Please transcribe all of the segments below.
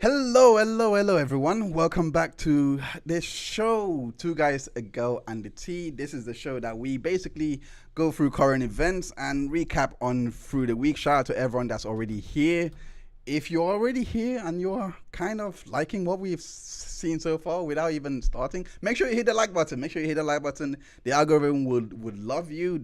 Hello, everyone. Welcome back to this show, Two Guys, a Girl, and the Tea. This is the show that we basically go through current events and recap on through the week. Shout out to everyone that's already here. If you're already here and you're kind of liking what we've seen so far without even starting, make sure you hit the like button. Make sure you hit the like button. The algorithm would love you.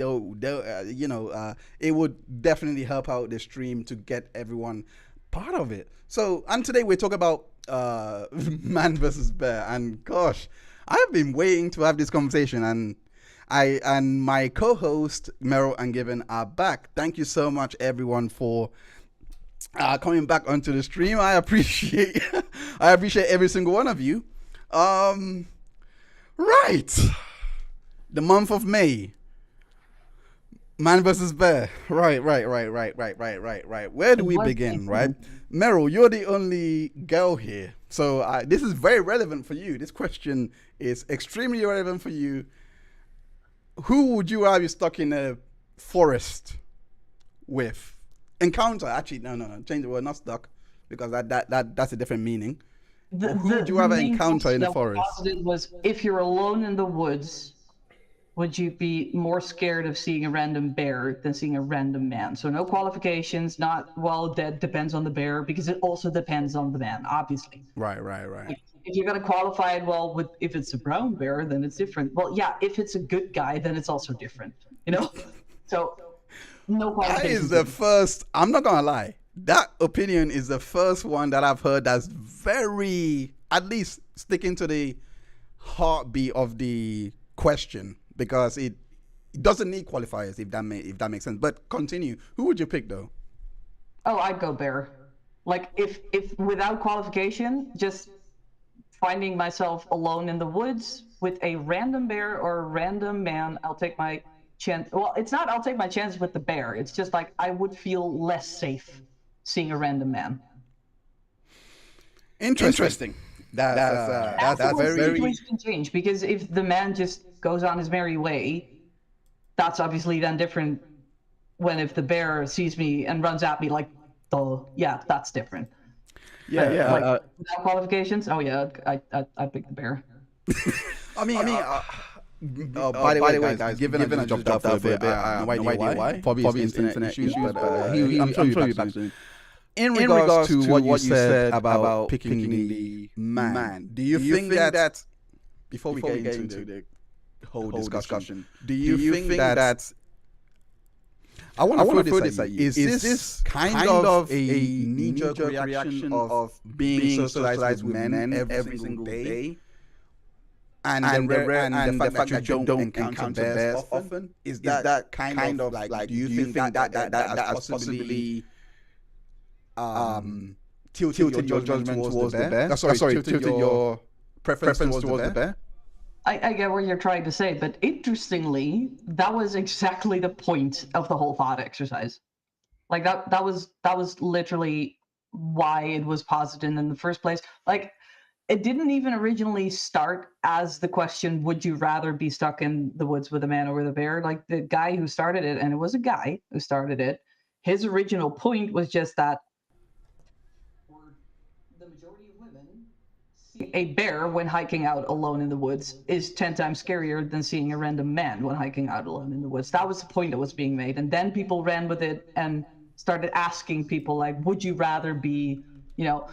It would definitely help out the stream to get everyone part of it. So, and today we're talking about man versus bear. And gosh, I've been waiting to have this conversation, and my co-host Meryl and Given are back. Thank you so much, everyone, for coming back onto the stream. I appreciate I appreciate every single one of you. Right, the month of May. Man versus bear. Right. Where do we begin, right? Meryl, you're the only girl here. So this is very relevant for you. This question is extremely relevant for you. Who would you rather be stuck in a forest with? Encounter, actually, no. Change the word, not stuck, because that's a different meaning. Who would you rather encounter in the forest? Was if you're alone in the woods, would you be more scared of seeing a random bear than seeing a random man? So no qualifications, not, well, that depends on the bear, because it also depends on the man, obviously. Right. If you're going to qualify it, well, if it's a brown bear, then it's different. Well, yeah, if it's a good guy, then it's also different, So no qualifications. That is the first, I'm not going to lie, that opinion is the first one that I've heard that's very, at least sticking to the heartbeat of the question, because it doesn't need qualifiers, if that makes sense. But continue. Who would you pick though? Oh, I'd go bear. Like if without qualification, just finding myself alone in the woods with a random bear or a random man, I'll take my chance. Well, it's not I'll take my chance with the bear. It's just like I would feel less safe seeing a random man. Interesting. That's very situation can change, because if the man just goes on his merry way, that's obviously then different. When if the bear sees me and runs at me, like, yeah, that's different. Without qualifications, oh yeah, I pick the bear. I mean, by the way, guys, given I just dropped out for a bit, I have no idea why. Probably internet issues, but I'm sure you'll be back soon. In regards to what you said about picking the man, do you think that, before we get into the whole discussion, do you think that, I want to throw this at you, is this kind of a knee-jerk reaction of being socialized with men every single day? And the fact that you don't encounter bears often? Is that kind of like, do you think that has possibly tilted your judgment towards the bear? Tilted your preference towards the bear? I get what you're trying to say, but interestingly, that was exactly the point of the whole thought exercise. Like that was literally why it was posited in the first place. Like, it didn't even originally start as the question, would you rather be stuck in the woods with a man or with a bear? Like, the guy who started it, and it was a guy who started it, his original point was just that the majority of women, seeing a bear when hiking out alone in the woods is 10 times scarier than seeing a random man when hiking out alone in the woods. That was the point that was being made. And then people ran with it and started asking people, like, would you rather be,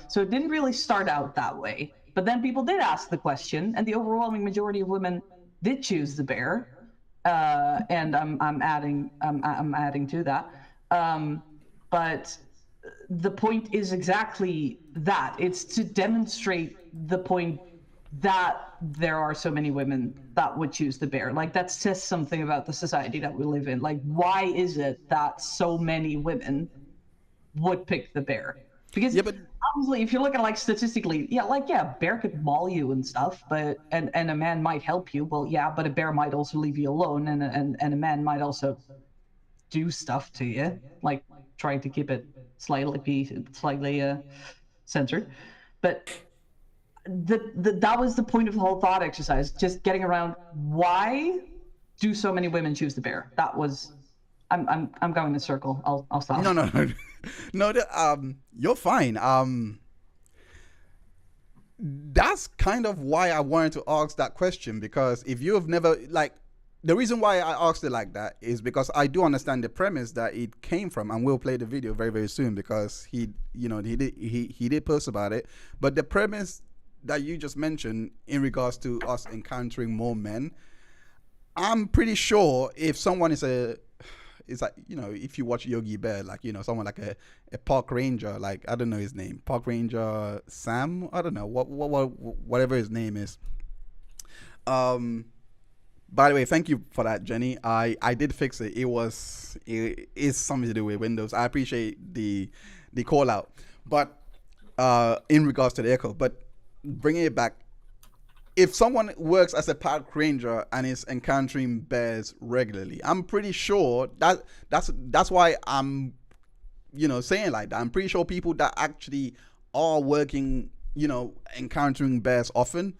so it didn't really start out that way. But then people did ask the question, and the overwhelming majority of women did choose the bear. And I'm adding to that. But the point is exactly that. It's to demonstrate the point that there are so many women that would choose the bear. Like, that says something about the society that we live in. Like, why is it that so many women would pick the bear? Because obviously, if you're looking like statistically, bear could maul you and stuff, but and a man might help you. Well, yeah, but a bear might also leave you alone, and a man might also do stuff to you, like trying to keep it slightly censored. But that was the point of the whole thought exercise, just getting around why do so many women choose the bear. That was, I'm going in a circle. I'll stop. No, you're fine. that's kind of why I wanted to ask that question, because if you have never, like, the reason why I asked it like that is because I do understand the premise that it came from, and we'll play the video very, very soon because he did post about it. But the premise that you just mentioned in regards to us encountering more men, I'm pretty sure if someone is like, if you watch Yogi Bear, like, someone like a park ranger, like, I don't know his name, Park Ranger Sam, I don't know, whatever his name is. By the way, thank you for that, Jenny. I did fix it. It is something to do with Windows. I appreciate the call out. But in regards to the echo, but bringing it back, if someone works as a park ranger and is encountering bears regularly, I'm pretty sure that's why I'm saying like that. I'm pretty sure people that actually are working, encountering bears often,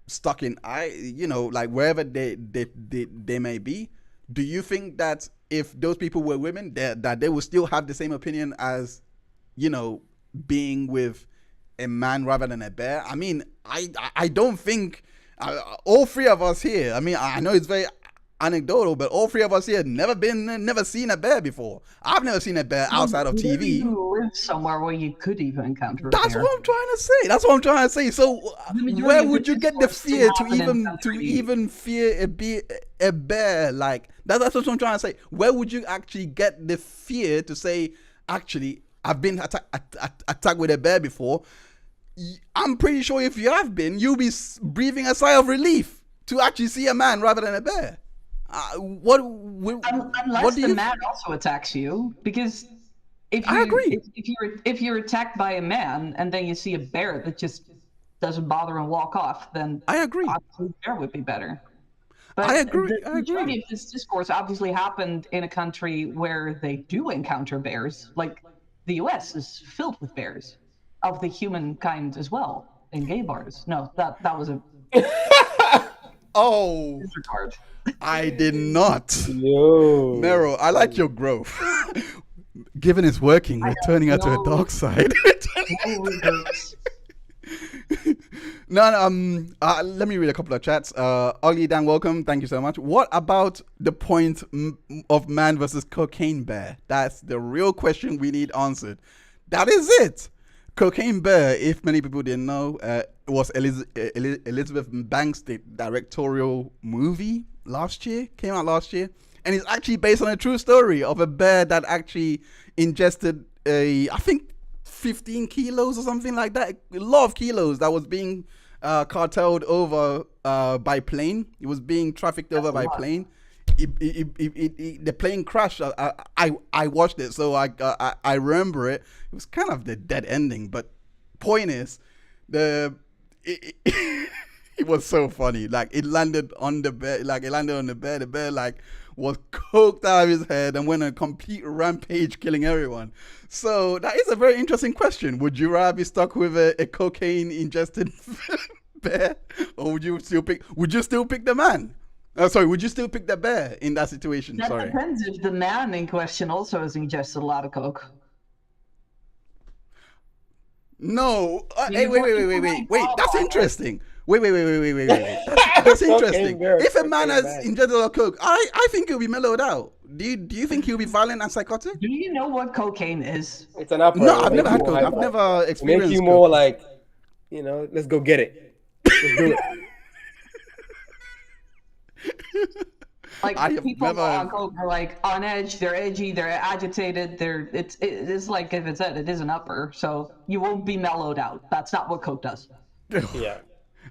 stuck in like wherever they may be. Do you think that if those people were women, that they would still have the same opinion as being with a man rather than a bear? I mean, I don't think all three of us here, I mean, I know it's very anecdotal, but all three of us here never seen a bear before. I've never seen a bear outside of TV. You live somewhere where you could even encounter a That's bear. what I'm trying to say. So where would you get the fear to even fear a bear? Like that's what I'm trying to say. Where would you actually get the fear to say, actually, I've been attacked with a bear before? I'm pretty sure if you have been, you'll be breathing a sigh of relief to actually see a man rather than a bear. Unless the man also attacks you, because I agree. If you're attacked by a man and then you see a bear that just doesn't bother and walk off, then I agree. Obviously, bear would be better. But I agree. The majority of this discourse obviously happened in a country where they do encounter bears. Like the U.S. is filled with bears of the humankind as well in gay bars. No, that was a oh disregard. I did not. Yo. Mero, I like your growth. Given it's working, we're turning her to a dark side. No, let me read a couple of chats. Ugly Dan, welcome. Thank you so much. What about the point of man versus cocaine bear? That's the real question we need answered. That is it. Cocaine Bear, if many people didn't know, was Elizabeth Banks' directorial movie came out last year, and it's actually based on a true story of a bear that actually ingested I think 15 kilos or something like that, a lot of kilos that was being cartelled over by plane. It was being trafficked over by plane. The plane crashed. I watched it, so I remember it. It was kind of the dead ending, but point is, it was so funny. Like it landed on the bear. The bear like was coked out of his head and went on a complete rampage, killing everyone. So that is a very interesting question. Would you rather be stuck with a cocaine ingested bear, or would you still pick the man? Would you still pick the bear in that situation? That depends if the man in question also has ingested a lot of coke. No. Hey, wait. That's interesting. Wait. That's interesting. If a man has ingested a lot of coke, I think he'll be mellowed out. Do you think he'll be violent and psychotic? Do you know what cocaine is? It's an upper. No, I've never had coke. I've never experienced. Make you more like, let's go get it. Let's do it. Like people on coke are like on edge, they're edgy, they're agitated, it's like if it's it is an upper, so you won't be mellowed out. That's not what coke does. Yeah.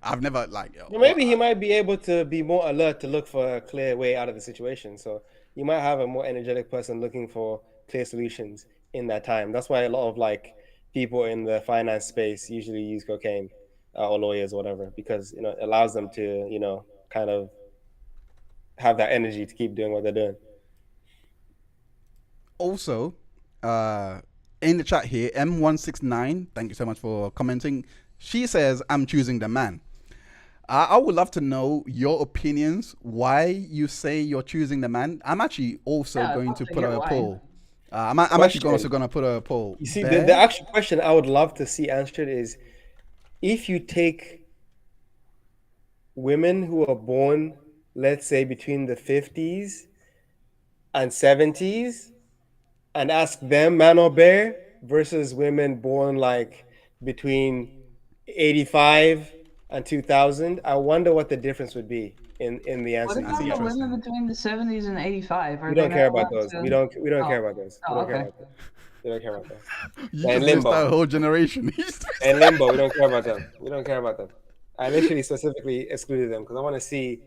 I've never maybe he might be able to be more alert to look for a clear way out of the situation. So you might have a more energetic person looking for clear solutions in that time. That's why a lot of people in the finance space usually use cocaine or lawyers or whatever, because it allows them to kind of have that energy to keep doing what they're doing. Also, in the chat here, M169, thank you so much for commenting. She says, I'm choosing the man. I would love to know your opinions, why you say you're choosing the man. I'm actually also going to put out a poll. I'm actually also going to put a poll. You see, the actual question I would love to see answered is, if you take women who are born, let's say, between the 50s and 70s, and ask them, man or bear, versus women born like between 85 and 2000, I wonder what the difference would be in the What answer you That's about would the get. women interesting. between the 70s and 85? Are We they don't not care about allowed those. to? We don't Oh, care about those. We oh, don't care okay. about those. We don't care about those. You They're in just missed out a limbo. whole generation. They're in limbo. We don't care about them. We don't care about them. I literally specifically excluded them because I want to see.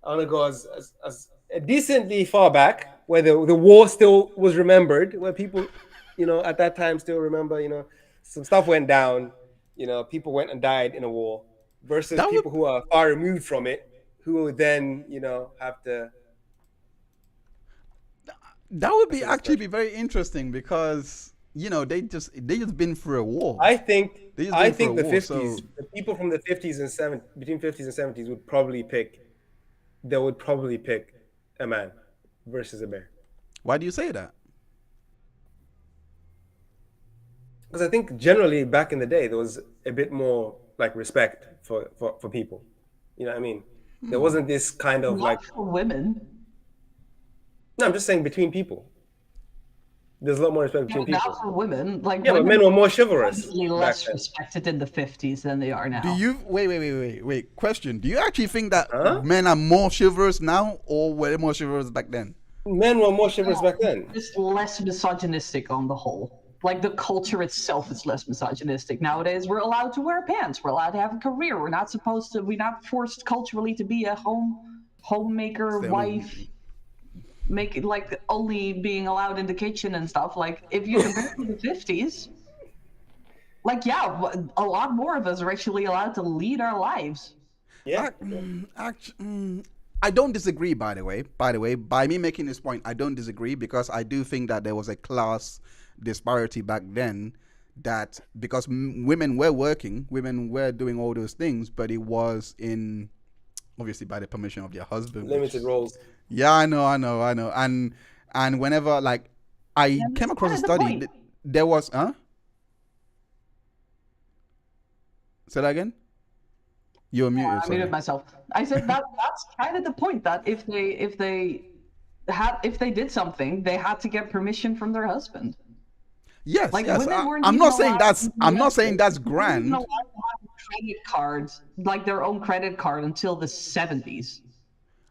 I want to go as decently far back where the war still was remembered, where people, at that time still remember, some stuff went down, people went and died in a war, versus That would people who are far removed from it, who would then, have to. that would That's be a actually be discussion. very interesting because they just been through a war. I think They just I been through a think the war. So 50s, the people from the 50s and 70s, between 50s and 70s would probably pick. They would probably pick a man versus a bear. why do you say that? Because I think generally back in the day there was a bit more like respect for people. You know what I mean? There wasn't this kind of like, Not for women. no, I'm just saying between people. There's a lot more respect Yeah, between not people. for women. Like Yeah, but women men were more were chivalrous obviously back less then. respected in the 50s than they are now. Do you wait? Question: do you actually think that Huh? men are more chivalrous now, or were they more chivalrous back then? Men were more chivalrous back then. Just less misogynistic on the whole. Like the culture itself is less misogynistic nowadays. We're allowed to wear pants. We're allowed to have a career. We're not forced culturally to be a homemaker, Stay wife, home. make it like only being allowed in the kitchen and stuff. Like if you compare to the 50s, like yeah, a lot more of us are actually allowed to lead our lives. Yeah. I don't disagree. By me making this point, I don't disagree because I do think that there was a class disparity back then. That because women were working, women were doing all those things, but it was in obviously by the permission of their husband. Limited roles. Yeah, I know, and whenever like I And came that's across a kind of the study, point. there was Say that again. You're muted. I Sorry. muted myself. I said that's kind of the point. That if they did something, they had to get permission from their husband. Yes, Like yes. women weren't I'm even not saying allowed that's. to I'm not invest saying it. that's They weren't even grand. allowed to have credit cards, like their own credit card, until the 70s.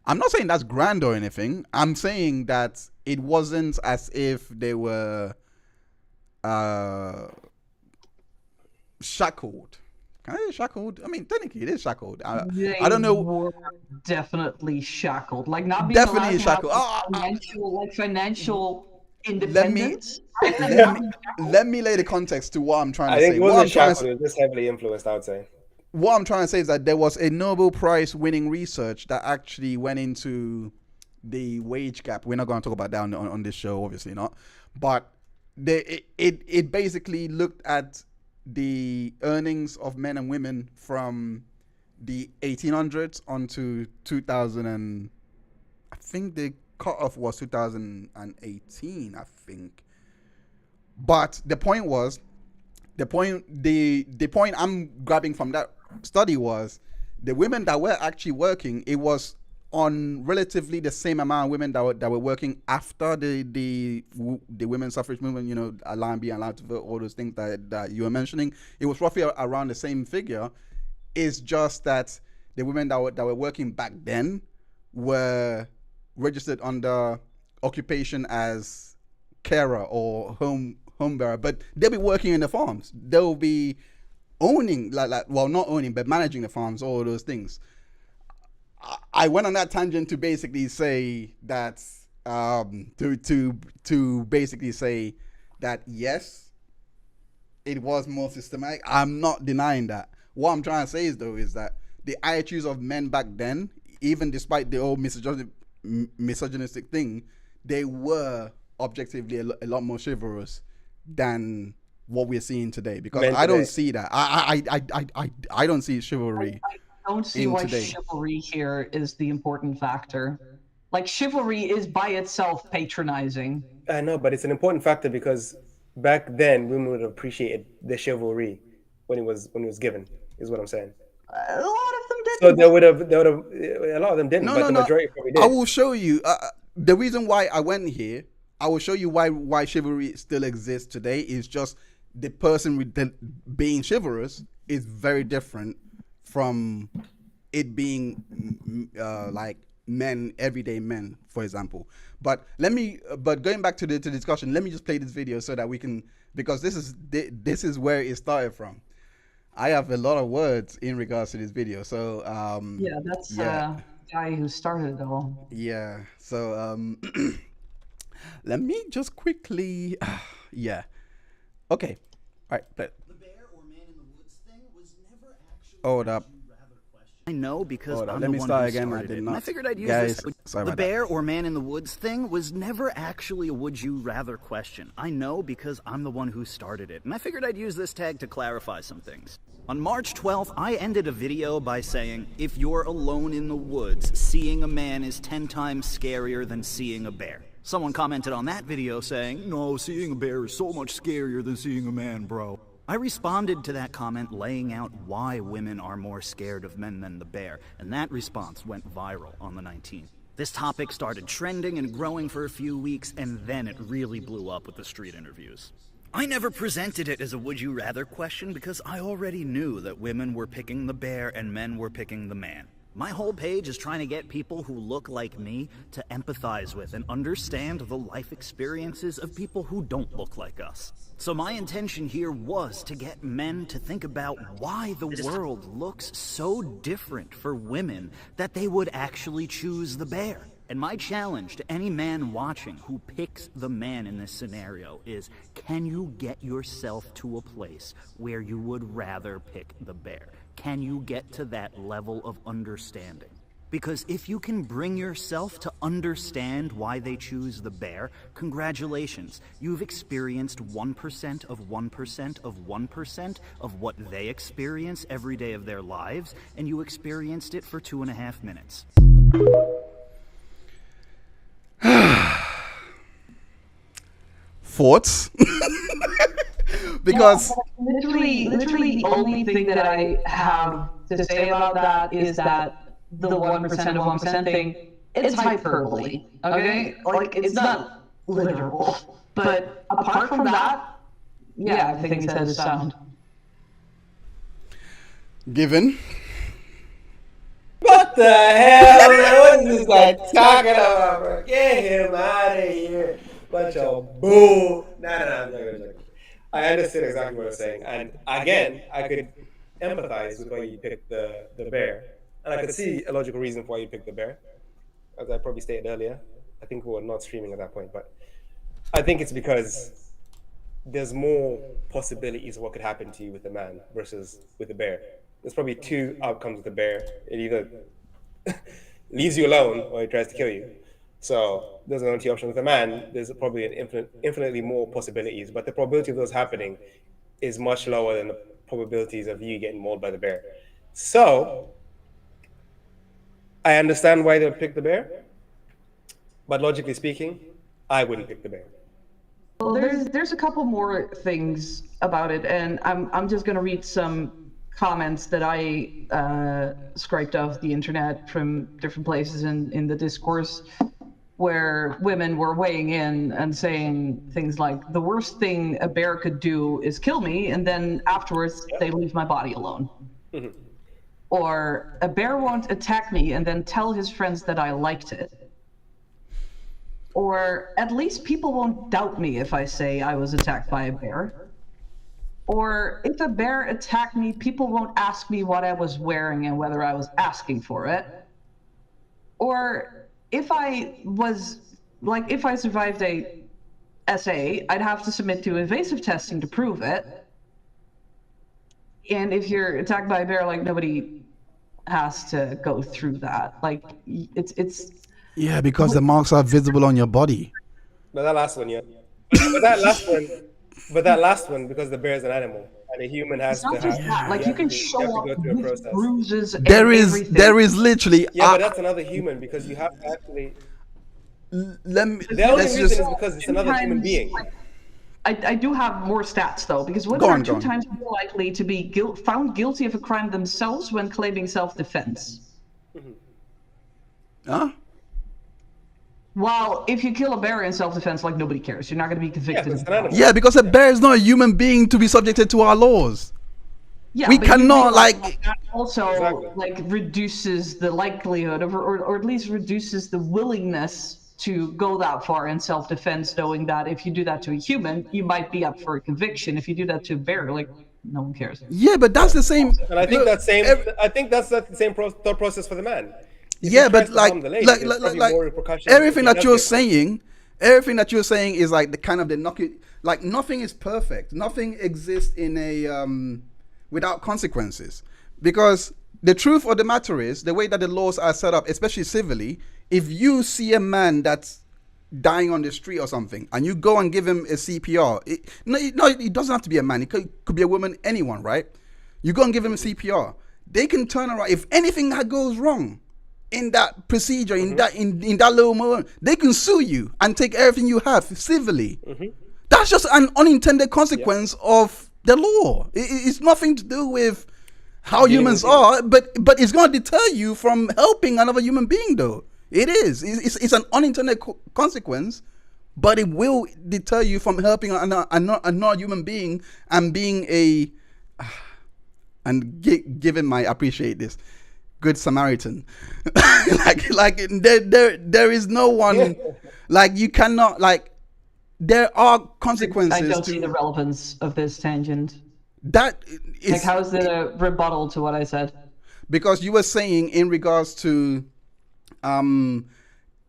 I'm not saying that's grand or anything. I'm saying that it wasn't as if they were shackled. Can I say shackled? I mean, technically, it is shackled. They I don't know. were definitely shackled, like not being allowed Definitely to have shackled. financial Let me independence. let me let me lay the context to what I'm trying I to think say. it wasn't shackled. It was just heavily influenced, I would say. What I'm trying to say is that there was a Nobel Prize winning research that actually went into the wage gap. We're not going to talk about that on this show, obviously not. But it basically looked at the earnings of men and women from the 1800s onto 2000 and I think the cutoff was 2018, I think. But the point I'm grabbing from that study was the women that were actually working, it was on relatively the same amount of women that were working after the women's suffrage movement, being allowed to vote, all those things that you were mentioning. It was roughly around the same figure. It's just that the women that were working back then were registered under occupation as carer or home bearer, but they'll be working in the farms. They'll be owning, not owning, but managing the farms, all those things. I went on that tangent to basically say that, to basically say that yes, it was more systematic. I'm not denying that. What I'm trying to say is that the attitudes of men back then, even despite the old misogynistic thing, they were objectively a lot more chivalrous than what we're seeing today. Because I don't see that. I don't see chivalry. I don't see why chivalry here is the important factor. Like chivalry is by itself patronizing. I know, but it's an important factor because back then women would have appreciated the chivalry when it was given. is what I'm saying. A lot of them didn't. So a lot of them didn't, but the majority probably did. I will show you the reason why I went here. I will show you why chivalry still exists today. Is just the person with being chivalrous is very different from it being like men, everyday men, for example. But going back to the discussion, let me just play this video so that we can, because this is where it started from. I have a lot of words in regards to this video, so yeah, that's the guy who started it all. Yeah, so let me just quickly, yeah, okay, all right, play. The bear or man in the woods thing was never actually. Hold up. I know because I'm Let the me one start who again. started I did it. not. And I figured I'd use Guys, this. sorry The about bear or man in the woods thing was never actually a would you rather question. I know because I'm the one who started it. And I figured I'd use this tag to clarify some things. On March 12th, I ended a video by saying, if you're alone in the woods, seeing a man is 10 times scarier than seeing a bear. Someone commented on that video saying, no, seeing a bear is so much scarier than seeing a man, bro. I responded to that comment laying out why women are more scared of men than the bear, and that response went viral on the 19th. This topic started trending and growing for a few weeks, and then it really blew up with the street interviews. I never presented it as a would you rather question because I already knew that women were picking the bear and men were picking the man. My whole page is trying to get people who look like me to empathize with and understand the life experiences of people who don't look like us. So my intention here was to get men to think about why the world looks so different for women that they would actually choose the bear. And my challenge to any man watching who picks the man in this scenario is, can you get yourself to a place where you would rather pick the bear? Can you get to that level of understanding? Because if you can bring yourself to understand why they choose the bear, congratulations, you've experienced 1% of 1% of 1% of what they experience every day of their lives, and you experienced it for 2.5 minutes. Thoughts? Because literally the only thing that I have to say about that is that the 1% of 1% thing, it's hyperbole, okay? Like, it's not literal. But apart from that, yeah, everything he said is sound. given. What the hell? What is this guy talking about, bro? Get him out of here. Bunch of bull. Nah. I understood exactly what I was saying. And again, I could empathize with why you picked the bear. And I could see a logical reason for why you picked the bear. As I probably stated earlier. I think we were not streaming at that point. But I think it's because there's more possibilities of what could happen to you with the man versus with the bear. There's probably two outcomes with the bear. It either leaves you alone or it tries to kill you. So there's only two options. With a man, there's probably an infinitely more possibilities, but the probability of those happening is much lower than the probabilities of you getting mauled by the bear. So I understand why they would pick the bear, but logically speaking, I wouldn't pick the bear. Well, there's a couple more things about it, and I'm just gonna read some comments that I scraped off the internet from different places in the discourse, where women were weighing in and saying things like, the worst thing a bear could do is kill me, and then afterwards they leave my body alone. Mm-hmm. Or a bear won't attack me and then tell his friends that I liked it. Or at least people won't doubt me if I say I was attacked by a bear. Or if a bear attacked me, people won't ask me what I was wearing and whether I was asking for it. Or if I survived a SA, I'd have to submit to invasive testing to prove it. And if you're attacked by a bear, like, nobody has to go through that. Like, it's Yeah, because the marks are visible on your body. But that last one, yeah. But that last one, because the bear is an animal and a human has not to just have. that. Like, you can show up with bruises and everything. There is literally. Yeah, but that's another human because you have to actually. Let me. The only Let's reason just. is because it's another human being. I do have more stats though, because women Go are on, go 2 on. times more likely to be found guilty of a crime themselves when claiming self-defense. Huh? While if you kill a bear in self-defense, like nobody cares. You're not going to be Yeah, convicted it's of an animal. Yeah, because a bear is not a human being to be subjected to our laws. Yeah, We but you cannot, realize like- that also Exactly. like reduces the likelihood of, or at least reduces the willingness to go that far in self-defense, knowing that if you do that to a human, you might be up for a conviction. If you do that to a bear, like no one cares. Yeah, but that's the same. And I think look, that same. ev- I think that's the same thought process for the man. If yeah, he but tries to harm the lady, there's probably more repercussions if everything he that does you're get caught. saying, everything that you're saying is like the kind of the knock it, like nothing is perfect. Nothing exists in a without consequences. Because the truth of the matter is, the way that the laws are set up, especially civilly, if you see a man that's dying on the street or something, and you go and give him a CPR, it doesn't have to be a man. It could be a woman, anyone, right? You go and give him a CPR. They can turn around. If anything that goes wrong in that procedure, in that little moment, they can sue you and take everything you have civilly. That's just an unintended consequence of the law. It's nothing to do with how humans are, but it's going to deter you from helping another human being, though. It is. It's an unintended consequence, but it will deter you from helping another human being and being a given my appreciate this good Samaritan. like there is no one like you cannot like there are consequences. I don't see the relevance of this tangent. That is Like, how is it a rebuttal to what I said? because you were saying in regards to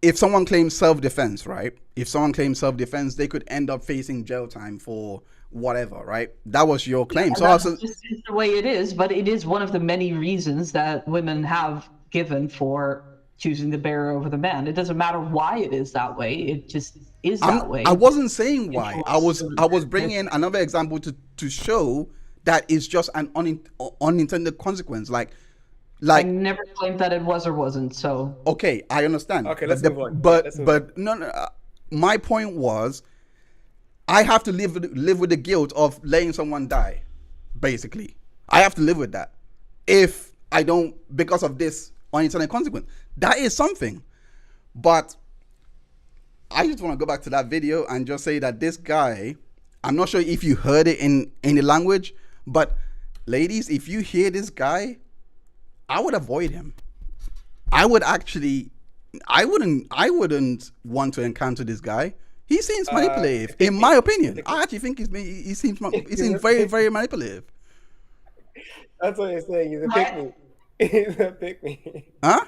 if someone claims self-defense, right? If someone claims self-defense, they could end up facing jail time for whatever, right? That was your claim. So That's also, just the way it is, but it is one of the many reasons that women have given for choosing the bear over the man. It doesn't matter why it is that way. It just is that way. I wasn't saying why. I was bringing another example to show that it's just an unintended consequence. I Like never claimed that it was or wasn't. So okay, I understand. Okay, let's move on. But Let's move but no. My point was, I have to live with the guilt of letting someone die. Basically, I have to live with that if I don't, because of this unintended consequence. That is something. But I just want to go back to that video and just say that this guy, I'm not sure if you heard it in the language, but ladies, if you hear this guy, I would avoid him. I wouldn't want to encounter this guy. He seems manipulative, in my opinion. I actually think he seems very, very manipulative. That's what he's saying. He's a pick me. He's a pick me. Huh?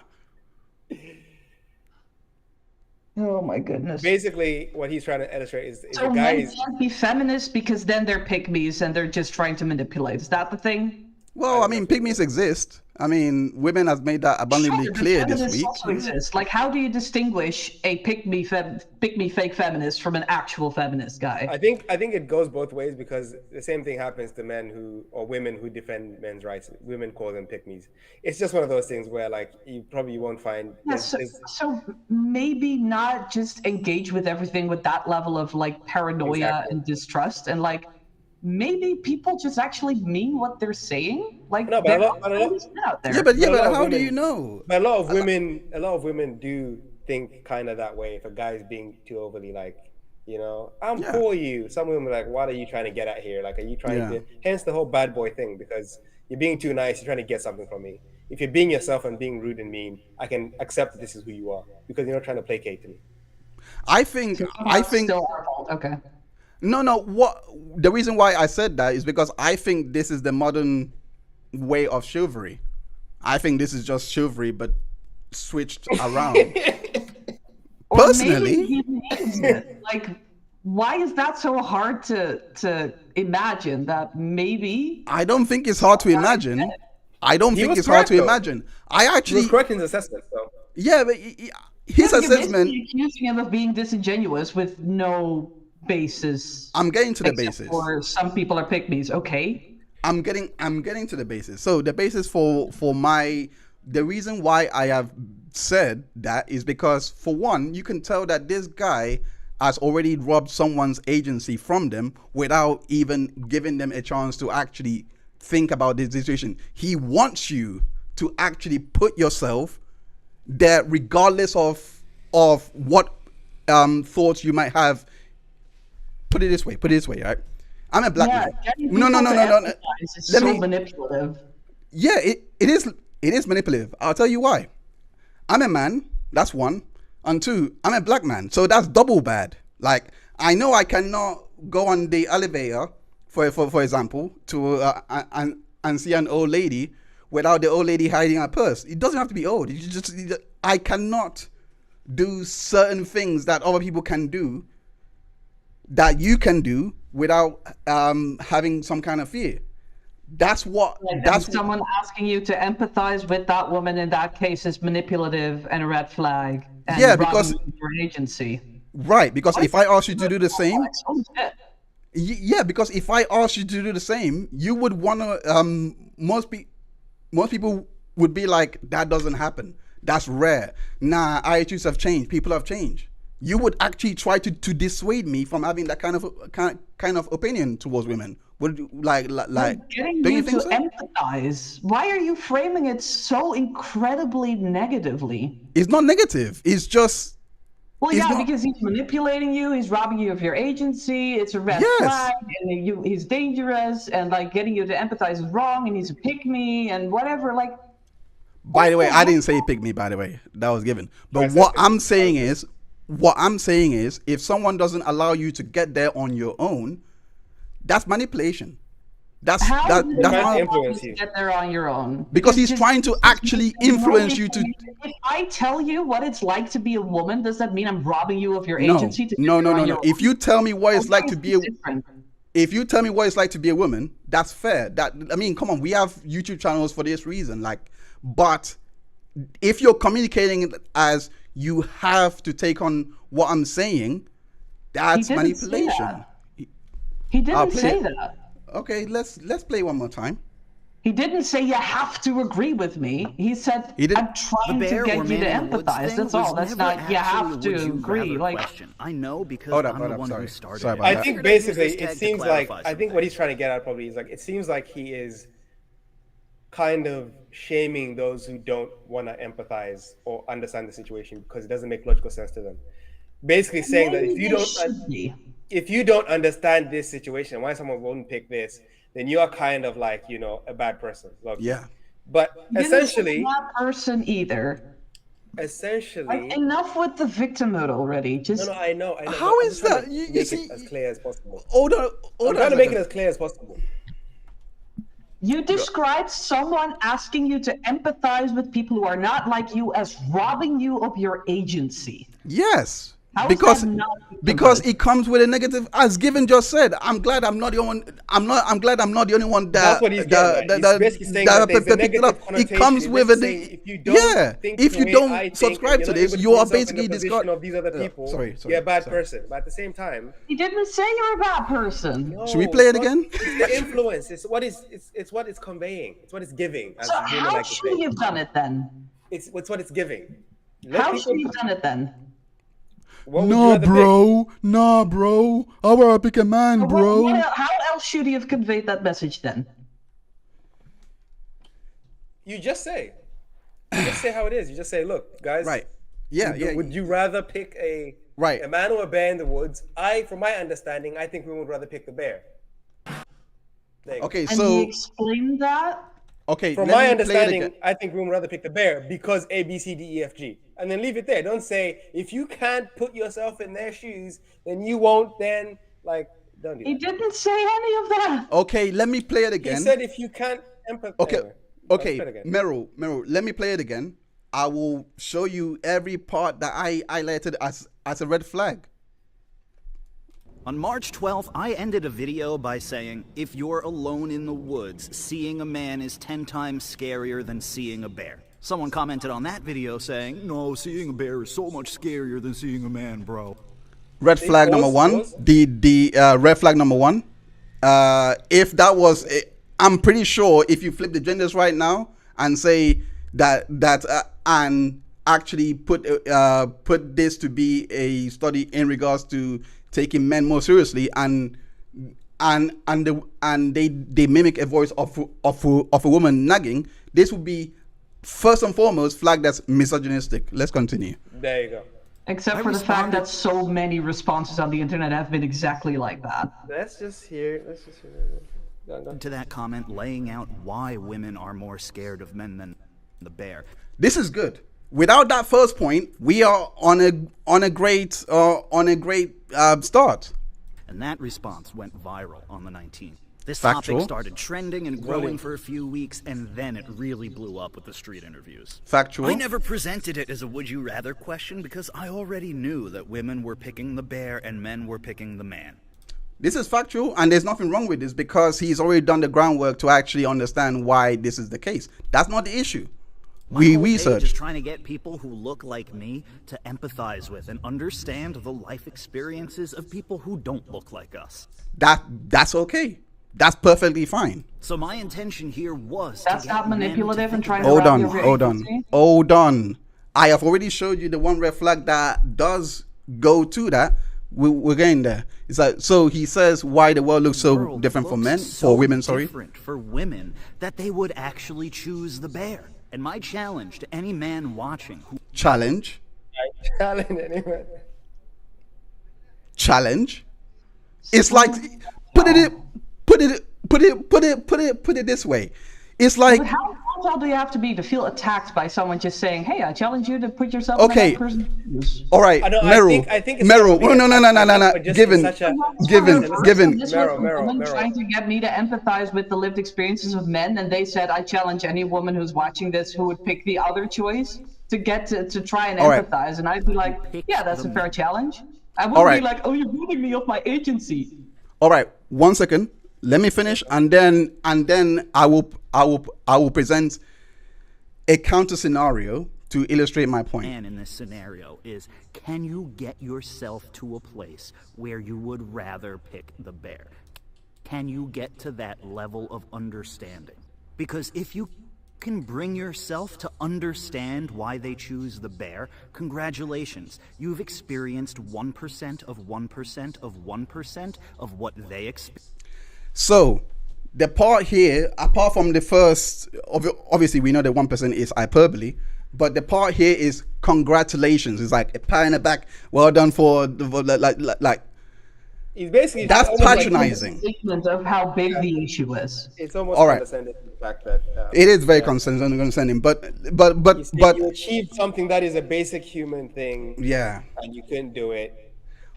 oh my goodness. Basically, what he's trying to illustrate is So the guy men is. can't be feminists because then they're pick-me's and they're just trying to manipulate. Is that the thing? Well, I mean, pygmies exist. I mean, women have made that abundantly Sure, but clear this feminists week. also exist. Like, how do you distinguish a pick-me fake feminist from an actual feminist guy? I think it goes both ways because the same thing happens to men or women who defend men's rights. Women call them pick-me's. It's just one of those things where like you probably won't find. Yeah, so maybe not just engage with everything with that level of like paranoia Exactly. and distrust, and like maybe people just actually mean what they're saying. Like, No, but they're a lot- not but a lot- always out there. Yeah, but a lot of how do women- you know? But a lot of women do think kind of that way. If a guy's being too overly like, I'm Yeah. for you. Some women are like, what are you trying to get at here? Like, are you trying to? Hence the whole bad boy thing, because you're being too nice. You're trying to get something from me. If you're being yourself and being rude and mean, I can accept that this is who you are because you're not trying to placate to me. I think Still our fault. Okay. No, what the reason why I said that is because I think this is the modern way of chivalry. I think this is just chivalry but switched around. Or Personally, maybe he means it. Like, why is that so hard to imagine that maybe? I don't think it's hard to imagine. I don't think was it's hard correct, to though. imagine. I He was actually correct in his assessment, so. yeah, but his You're assessment. basically accusing him of being disingenuous with no basis. I'm getting to the except basis. for some people are pick-me's. Okay. I'm getting to the basis. So the basis for the reason why I have said that is because, for one, you can tell that this guy has already robbed someone's agency from them without even giving them a chance to actually think about this situation. He wants you to actually put yourself there, regardless of what thoughts you might have. Put it this way, right? I'm a black man. No. It's so manipulative. Yeah, it is manipulative. I'll tell you why. I'm a man, that's one. And two, I'm a black man, so that's double bad. Like, I know I cannot go on the elevator, for example, to and see an old lady without the old lady hiding her purse. It doesn't have to be old. I cannot do certain things that other people can do, that you can do, without having some kind of fear. That's someone asking you to empathize with that woman in that case is manipulative and a red flag. And yeah, because your agency. Right, because if I ask you to do the same, because if I ask you to do the same, you would want to. Most people would be like, that doesn't happen. That's rare. Nah, attitudes have changed. People have changed. You would actually try to dissuade me from having that kind of opinion towards women. Would like getting don't you you think to so? empathize. Why are you framing it so incredibly negatively? It's not negative. It's just. Well, yeah, because he's manipulating you. He's robbing you of your agency. It's a red flag, and he's dangerous, and like getting you to empathize is wrong, and he's a pick me and whatever. Like. By the way, I didn't say pick me. By the way, that was given. But what I'm saying is, if someone doesn't allow you to get there on your own, that's manipulation. That's influence you. Get there on your own. Because he's trying to actually influence you to. If I tell you what it's like to be a woman, does that mean I'm robbing you of your agency? No. If you tell me what it's like to be a woman, that's fair. Come on, we have YouTube channels for this reason. But if you're communicating it as you have to take on what I'm saying, that's manipulation. He didn't say that. Okay, let's play one more time. He didn't say you have to agree with me. He said, I'm trying to get you to empathize. That's all. That's not you have to agree. I know because I'm the one who started it. I think basically it seems like, I think what he's trying to get at probably is like, it seems like he is kind of shaming those who don't want to empathize or understand the situation because it doesn't make logical sense to them. Basically saying that if you don't understand this situation, why someone won't pick this, then you are kind of like, a bad person. Yeah. But essentially, not a person either. Essentially, enough with the victimhood already. Just I know. How is that? You see, as clear as possible. I'm trying to make it as clear as possible. You described someone asking you to empathize with people who are not like you as robbing you of your agency. Yes. Because it comes with a negative, as Given just said. I'm glad I'm not the only one. I'm glad I'm not the only one that. That's what he's getting at. He's basically saying that there's a negative connotation. It comes with if you don't subscribe to this, you are basically discarding of these other people. Sorry, you're a bad person. But at the same time, he didn't say you're a bad person. No, should we play it again? It's the influence. It's what it's conveying. It's what it's giving. So how should you have done it then? It's what it's giving. How should you have done it then? Nah, bro. I want to pick a man, bro. How else should he have conveyed that message then? You just say how it is. You just say, look, guys. Right. Yeah. Would you rather pick a man or a bear in the woods? From my understanding, I think we would rather pick the bear. Okay, and he explained that? Okay. From my understanding, I think we would rather pick the bear because A, B, C, D, E, F, G. And then leave it there. Don't say, if you can't put yourself in their shoes, then you won't then, don't do that. He didn't say any of that. Okay, let me play it again. He said if you can't empathize. Okay, Meryl, let me play it again. I will show you every part that I highlighted as a red flag. On March 12th, I ended a video by saying, if you're alone in the woods, seeing a man is 10 times scarier than seeing a bear. Someone commented on that video saying, no, seeing a bear is so much scarier than seeing a man, bro. Red flag number one. The red flag number one. If that was, I'm pretty sure if you flip the genders right now and say that and actually put this to be a study in regards to taking men more seriously, and they mimic a voice of a woman nagging, this would be first and foremost flagged as misogynistic. Let's continue. There you go. Except for the fact that so many responses on the internet have been exactly like that. Let's just hear. Go. To that comment, laying out why women are more scared of men than the bear. This is good. Without that first point, we are on a great start. And that response went viral on the 19th. This Factual. topic started trending and growing for a few weeks, and then it really blew up with the street interviews. Factual. I never presented it as a would you rather question because I already knew that women were picking the bear and men were picking the man. This is factual, and there's nothing wrong with this because he's already done the groundwork to actually understand why this is the case. That's not the issue. We My whole page is researched. trying to get people who look like me to empathize with and understand the life experiences of people who don't look like us. That's okay. That's perfectly fine. So my intention here was That's to get not men to manipulative and think trying to Hold rob on, you of your hold on, agency? hold on. I have already showed you the one red flag that does go to that. We're getting there. It's like, so he says why the world looks so world different for looks men, so for women, sorry. different for women that they would actually choose the bear. And my challenge to any man watching who Challenge. Challenge anyway. Challenge. It's like put it this way. It's like, But how tall do you have to be to feel attacked by someone just saying, "Hey, I challenge you to put yourself Okay. in that person's shoes"? all right, I Meryl, think it's Meryl. not No, no. but just Given, in such a- given. This was a Meryl. woman trying to get me to empathize with the lived experiences of men, and they said, "I challenge any woman who's watching this who would pick the other choice to get to try and All right. empathize." And I'd be like, "Yeah, that's a fair challenge." I wouldn't All right. be like, "Oh, you're robbing me of my agency." All right, 1 second. Let me finish, and then I will present a counter scenario to illustrate my point. man in this scenario is, can you get yourself to a place where you would rather pick the bear? Can you get to that level of understanding? Because if you can bring yourself to understand why they choose the bear, congratulations. You've experienced 1% of 1% of 1% of what they experience. So, the part here, apart from the first, obviously we know that 1% is hyperbole, but the part here is congratulations. It's like a pat in the back. Well done for like. He's basically That's almost like- patronizing. Statement of how big the issue is. it's almost All right. condescending the fact that It is very condescending, but you achieved something that is a basic human thing, yeah, and you couldn't do it.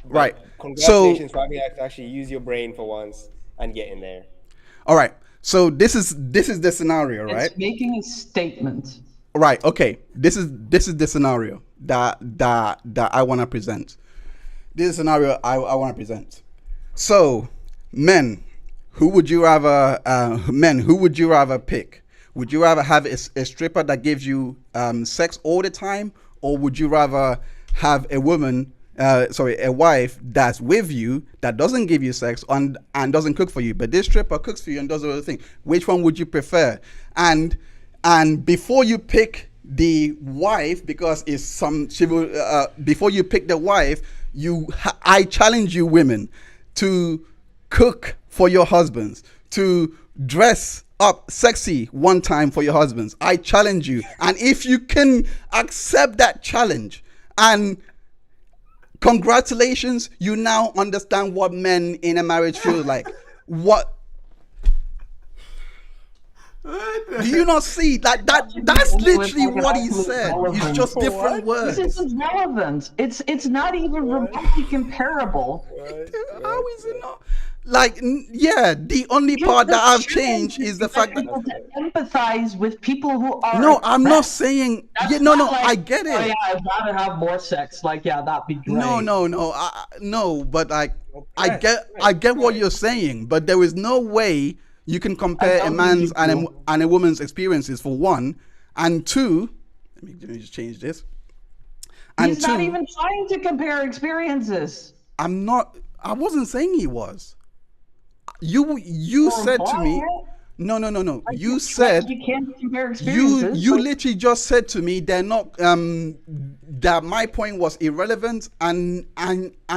right. Congratulations for having to actually use your brain for once and get in there. All right. So this is the scenario, right? It's making a statement. Right. Okay. This is the scenario that I want to present. This is a scenario I want to present. So, men, who would you rather pick? Would you rather have a stripper that gives you sex all the time, or would you rather have a wife that's with you that doesn't give you sex and doesn't cook for you, but this stripper cooks for you and does all the thing? Which one would you prefer? And before you pick the wife, because it's before you pick the wife, I challenge you women to cook for your husbands, to dress up sexy one time for your husbands. I challenge you. And if you can accept that challenge, and congratulations, you now understand what men in a marriage feel like. What do you not see? That's literally what he said. It's just different words. This isn't relevant. It's not even remotely comparable. How is it not? The only part that I've changed is the fact that people to empathize with people who are. no, I'm not oppressed. saying. That's Yeah, no, not like, I get it. "Oh yeah, I'd rather have more sex." Like, yeah, that'd be great. No. But I get what you're saying. But there is no way you can compare a man's and a woman's experiences, for one, and two. Let me just change this. And He's two, not even trying to compare experiences. I wasn't saying he was. You said to me. No. You Like, said you can't compare you experiences. you but- literally just said to me they're not that my point was irrelevant and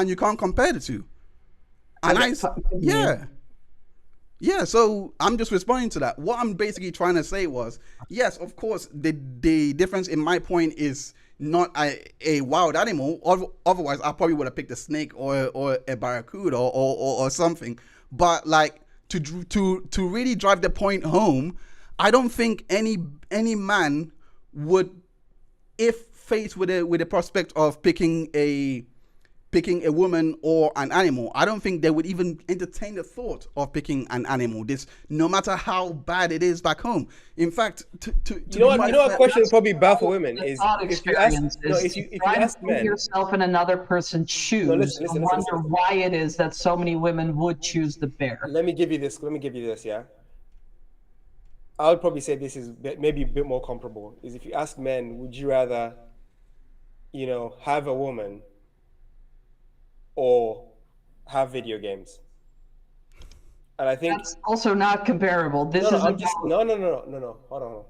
you can't compare the two. And Okay, yeah, so I'm just responding to that. What I'm basically trying to say was, yes, of course, the difference in my point is not a wild animal. Otherwise, I probably would have picked a snake or a barracuda or something. But like to really drive the point home, I don't think any man would, if faced with a prospect of picking a woman or an animal, I don't think they would even entertain the thought of picking an animal. This, no matter how bad it is back home. In fact, You know what question would probably baffle women The is thought if you ask experiences. if you Try to ask put men. yourself in another person's shoes. listen, and wonder why it is that so many women would choose the bear. Let me give you this. Yeah, I would probably say this is maybe a bit more comparable. Is if you ask men, would you rather, have a woman or have video games? And I think That's also not comparable. This is no. Hold on.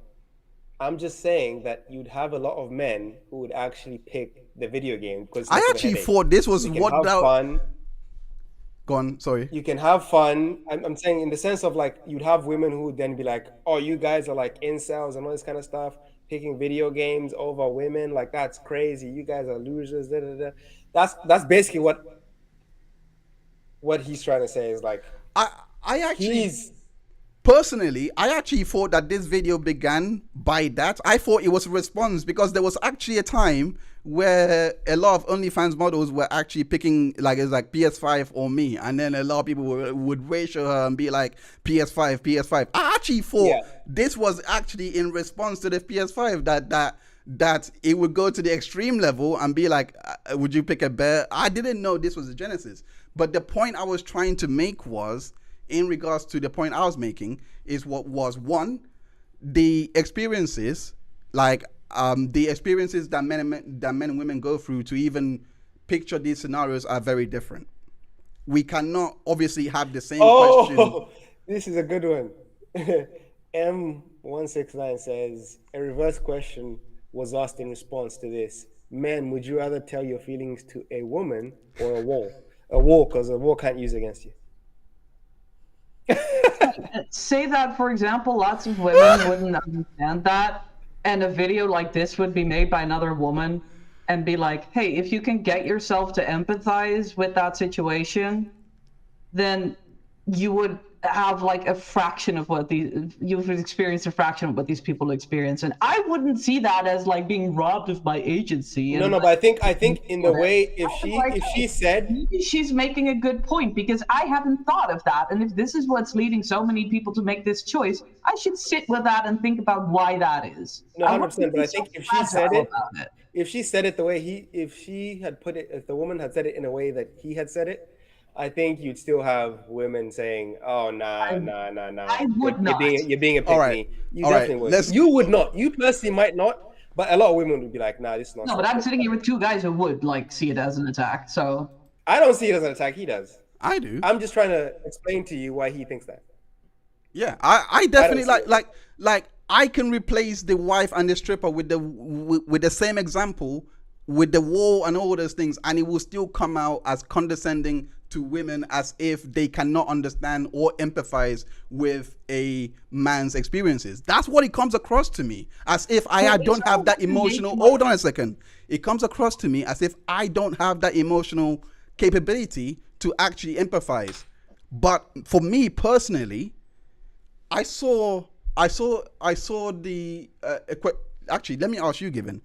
I'm just saying that you'd have a lot of men who would actually pick the video game because I actually thought this was what that. Fun. Go on, sorry. You can have fun. I'm saying in the sense of like you'd have women who would then be like, oh, you guys are like incels and all this kind of stuff, picking video games over women. Like, that's crazy. You guys are losers. Da, da, da. That's basically what he's trying to say is like, I actually personally, I actually thought that this video began by that. I thought it was a response because there was actually a time where a lot of OnlyFans models were actually picking like it's like PS5 or me, and then a lot of people would ratio her and be like PS5. I actually thought this was actually in response to the PS5 that it would go to the extreme level and be like, would you pick a bear? I didn't know this was the genesis, but the point I was trying to make was, in regards to the point I was making, is what was one, the experiences, like the experiences that men and women go through to even picture these scenarios are very different. We cannot obviously have the same question. This is a good one. M169 says, a reverse question was asked in response to this. Men, would you rather tell your feelings to a woman or a wall? A wall, because a wall can't use against you. Say that, for example, lots of women wouldn't understand that, and a video like this would be made by another woman and be like, hey, if you can get yourself to empathize with that situation, then you would have like a fraction of what you've experienced a fraction of what these people experience. And I wouldn't see that as like being robbed of my agency. No, but I think in the way, if she said, maybe she's making a good point, because I haven't thought of that. And if this is what's leading so many people to make this choice, I should sit with that and think about why that is. No, 100%. But I think if she said it, if she said it the way if the woman had said it in a way that he had said it, I think you'd still have women saying, "Oh, nah." I would not. You're being a pick me. You All definitely right. would. You would not. You personally might not, but a lot of women would be like, "Nah, this is not." No, but I'm sitting here with two guys who would like see it as an attack. So I don't see it as an attack. He does. I do. I'm just trying to explain to you why he thinks that. Yeah, I definitely like I can replace the wife and the stripper with the same example, with the wall and all those things, and it will still come out as condescending to women, as if they cannot understand or empathize with a man's experiences. That's what it comes across to me, as if I don't have that emotional. Hold on a second. It comes across to me as if I don't have that emotional capability to actually empathize. But for me personally, I saw the actually, let me ask you, Given,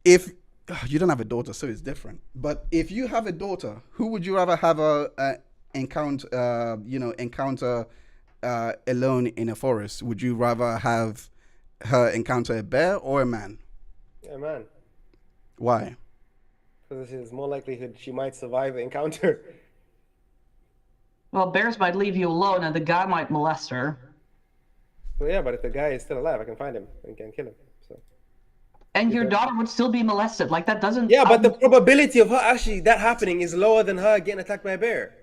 if you don't have a daughter, so it's different, but if you have a daughter, who would you rather have encounter alone in a forest? Would you rather have her encounter a bear or a man? A man. Why? Because there's more likelihood she might survive the encounter. well, bears might leave you alone, and the guy might molest her. Well, yeah, but if the guy is still alive, I can find him and can kill him. So. And your daughter would still be molested. Like, that doesn't... Yeah, but the probability of her actually that happening is lower than her getting attacked by a bear.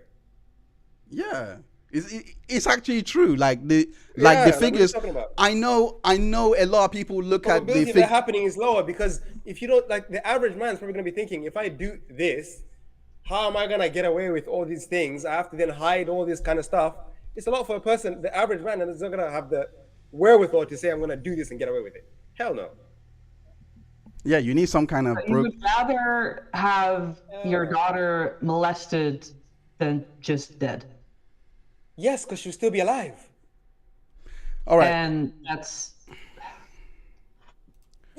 Yeah, It's actually true. Like the Yeah, like what are you figures. talking about? I know a lot of people look at the Probability of that happening is lower because if you don't, like, the average man's probably going to be thinking, if I do this, how am I going to get away with all these things? I have to then hide all this kind of stuff. It's a lot for a person, the average man, and is not going to have the wherewithal to say, I'm going to do this and get away with it. Hell no. Yeah, you need some kind of You would rather have your daughter molested than just dead. Yes, because she'll still be alive. All right. And that's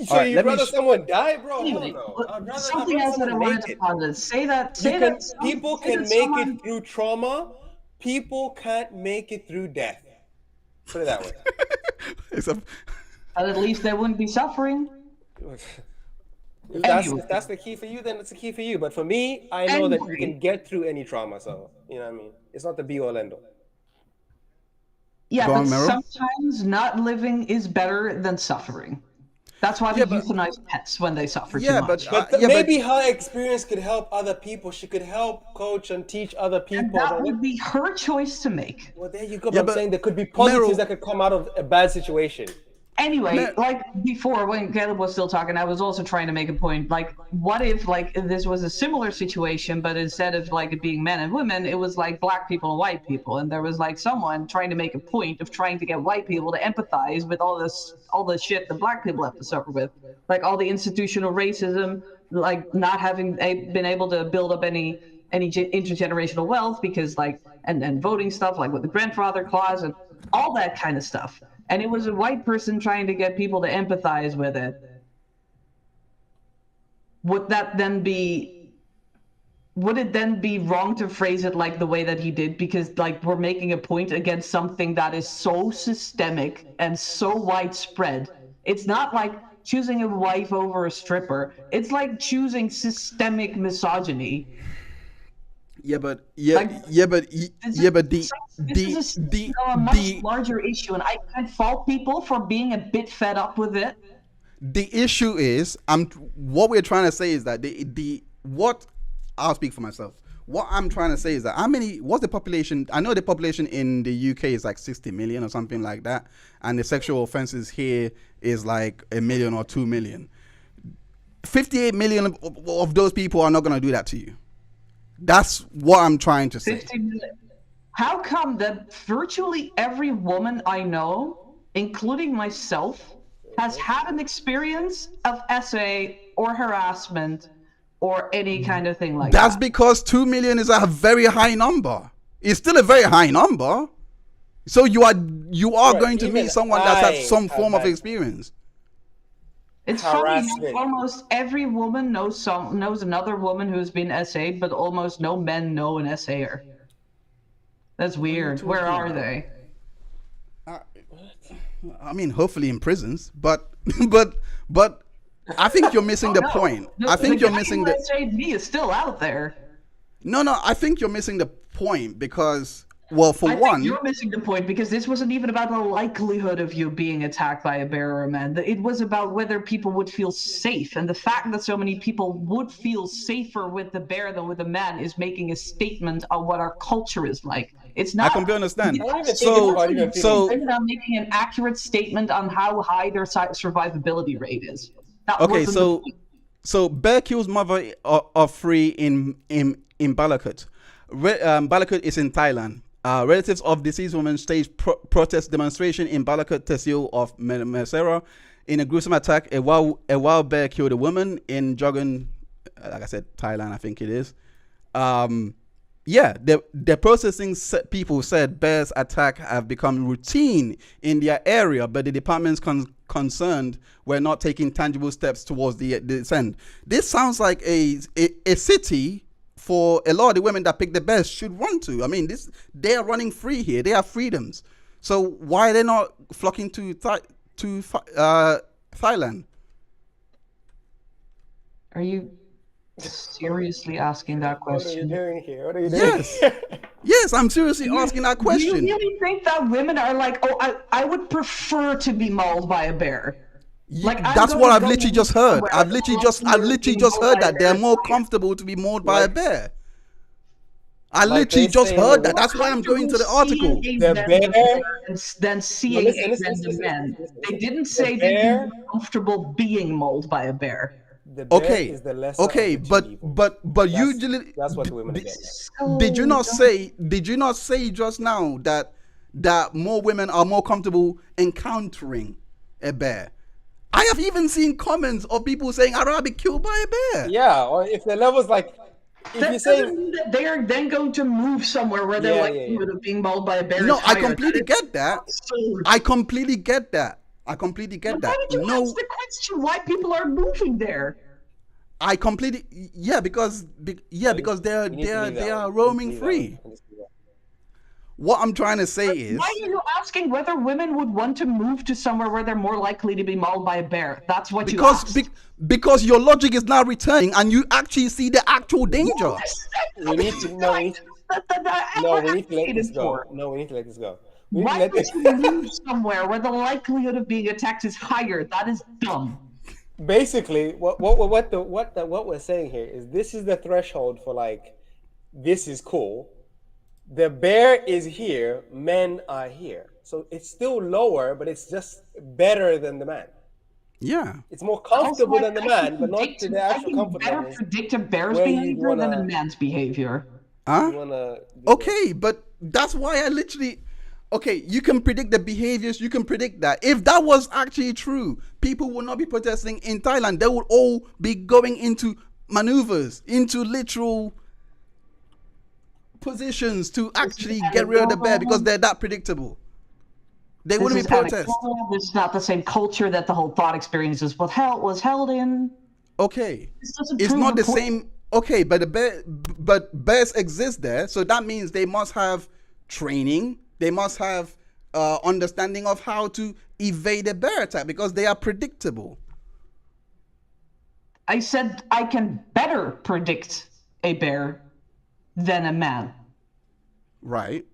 So right, you'd let me rather sh- someone die, bro? anyway, Hell no. I'd rather something have else that I someone wanted make to it. posit. Say that People say can that make someone- it through trauma. People can't make it through death. Put it that way. Except, but at least they wouldn't be suffering. If Anyway. that's the key for you, then it's the key for you. But for me, I know that you Anyway. can get through any trauma. So, you know what I mean? It's not the be all end all. Yeah, Go but on, Meryl. sometimes not living is better than suffering. That's why we Yeah, but- euthanize pets when they suffer Yeah, too much. but- But yeah, maybe her experience could help other people. She could help coach and teach other And people. that would be her choice to make. Well, there you go. Yeah, But I'm but saying there could be positives Meryl- that could come out of a bad situation. Anyway, like before when Caleb was still talking, I was also trying to make a point. Like, what if like this was a similar situation, but instead of like it being men and women, it was like black people and white people, and there was like someone trying to make a point of trying to get white people to empathize with all the shit that black people have to suffer with, like all the institutional racism, like not having been able to build up any intergenerational wealth because like and voting stuff like with the grandfather clause and all that kind of stuff. And it was a white person trying to get people to empathize with it. Would it then be wrong to phrase it like the way that he did? Because like we're making a point against something that is so systemic and so widespread. It's not like choosing a wife over a stripper. It's like choosing systemic misogyny. yeah, but Like, the This is a much larger issue, and I can't fault people for being a bit fed up with it. the issue is, what we're trying to say is that I'll speak for myself. What I'm trying to say is that what's the population? I know the population in the UK is like 60 million or something like that, and the sexual offenses here is like 1 million or 2 million. 58 million of those people are not going to do that to you. That's what I'm trying to say. 50 million. How come that virtually every woman I know, including myself, has had an experience of SA or harassment or any kind of thing like That's that? because 2 million is a very high number. It's still a very high number. So you are Right, going to even meet someone that's I had some have form of had- experience. It's funny harassment. how almost every woman knows another woman who's been SA'd, but almost no men know an SA'er. That's weird. Where are they? I mean, hopefully in prisons, but but I think you're missing the No, point. the- I think the you're guy missing who the SA'd me is still out there. no. I think you're missing the point because, well, for I one, think you're missing the point because this wasn't even about the likelihood of you being attacked by a bear or a man. It was about whether people would feel safe. And the fact that so many people would feel safer with the bear than with the man is making a statement on what our culture is like. It's I not. completely understand. I don't even think So it's about even so It's about making an accurate statement on how high their survivability rate is. That okay, wasn't so the point. so bear kills mother of 3 in Balakut. Balakut is in Thailand. Relatives of deceased woman staged protest demonstration in Balakut, Tehsil of Mesera. In a gruesome attack, a wild bear killed a woman in Jogan, like I said, Thailand, I think it is. The processing people said bears attack have become routine in their area, but the departments concerned were not taking tangible steps towards the end. This sounds like a city for a lot of the women that pick the bears should run to. I mean, they are running free here. They have freedoms. So why are they not flocking to Thailand? Are you seriously asking that What are you question? doing here? What are you doing? Yes. Yes, I'm seriously asking that Do question. you really think that women are like, oh, I would prefer to be mauled by a bear? Like, I'm That's going what to I've go literally just heard. somewhere I've literally just being heard mauled that by they're a more bear. comfortable to be mauled by a bear. I Like literally they just say, heard well, that. That's why I'm going to the article. Seeing The a random bear- man than seeing listen, a listen, random listen, man. listen, They listen. didn't say they'd be bear- more comfortable being mauled by a bear. The bear Okay, is the lesser okay, of the two but evils. but That's- usually that's what the women are getting at. did you not say just now that more women are more comfortable encountering a bear? I have even seen comments of people saying I'd rather be killed by a bear. Yeah, or if the level's like, if That you're doesn't saying, mean that they are then going to move somewhere where their Yeah, likelihood of being mauled by a bear No, is I higher. completely That is get that. absurd. I completely get that. I completely get Why that. did you No, ask the question why people are moving there? I completely because because we need to leave they that are one. roaming Leave that free. one. Just leave that. What I'm trying to say is Why are you asking whether women would want to move to somewhere where they're more likely to be mauled by a bear? That's what you asked. because your logic is now returning and you actually see the actual danger. We need to no, we need to let this go. No, we need to let this go. We need to Why let would this. you move somewhere where the likelihood of being attacked is higher? That is dumb. Basically, what we're saying here is this is the threshold for like, this is cool. The bear is here, men are here. So it's still lower, but it's just better than the man. Yeah. It's more comfortable Also, than the I man, can but not predict- to the I actual can comfort better levels. predict a bear's where you'd behavior than a wanna- man's behavior. Huh? You wanna do Okay, but that's why I literally. Okay, you can predict the behaviors. You can predict that. If that was actually true, people would not be protesting in Thailand. They would all be going into maneuvers, into literal positions to actually get rid of the bear because they're that predictable. They This wouldn't is be protest. anecdotal. This is not the same culture that the whole thought experience was held in. Okay, This doesn't it's prove not the the point. same. Okay, but bears exist there, so that means they must have training. They must have understanding of how to evade a bear attack because they are predictable. I said I can better predict a bear than a man. Right.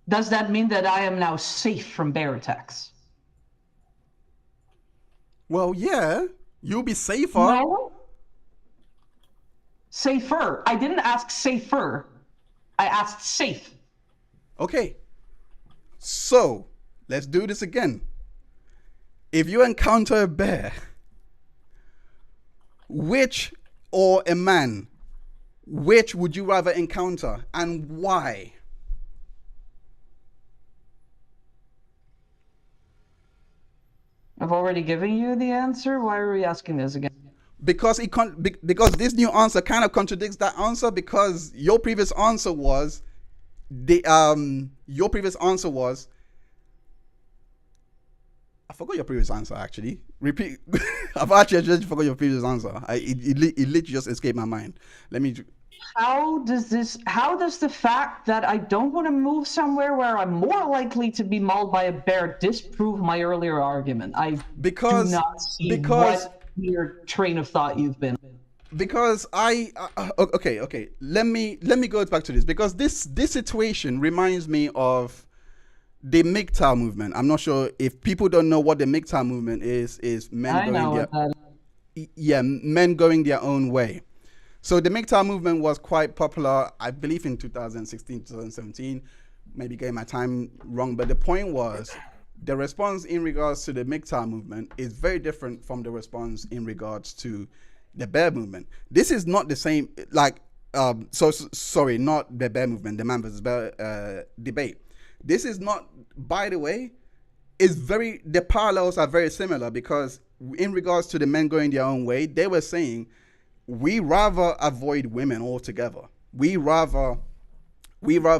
Does that mean that I am now safe from bear attacks? Well, yeah, you'll be safer. No. Safer. I didn't ask safer. I asked safe. Okay. So, let's do this again. If you encounter a bear, or a man, which would you rather encounter and why? I've already given you the answer. Why are we asking this again? Because because this new answer kind of contradicts that answer because your previous answer was I forgot your previous answer actually. Repeat. I've actually just forgot your previous answer. It literally just escaped my mind. Let me. How does the fact that I don't want to move somewhere where I'm more likely to be mauled by a bear disprove my earlier argument? I do not see what your train of thought you've been. Because okay. Let me go back to this because this situation reminds me of the MGTOW movement. I'm not sure if people don't know what the MGTOW movement is men men going their own way. So the MGTOW movement was quite popular, I believe in 2016, 2017, maybe getting my time wrong. But the point was the response in regards to the MGTOW movement is very different from the response in regards to the bear movement. This is not the same, not the bear movement, the man versus bear debate. This is not, by the way, the parallels are very similar because in regards to the men going their own way, they were saying, we rather avoid women altogether. We rather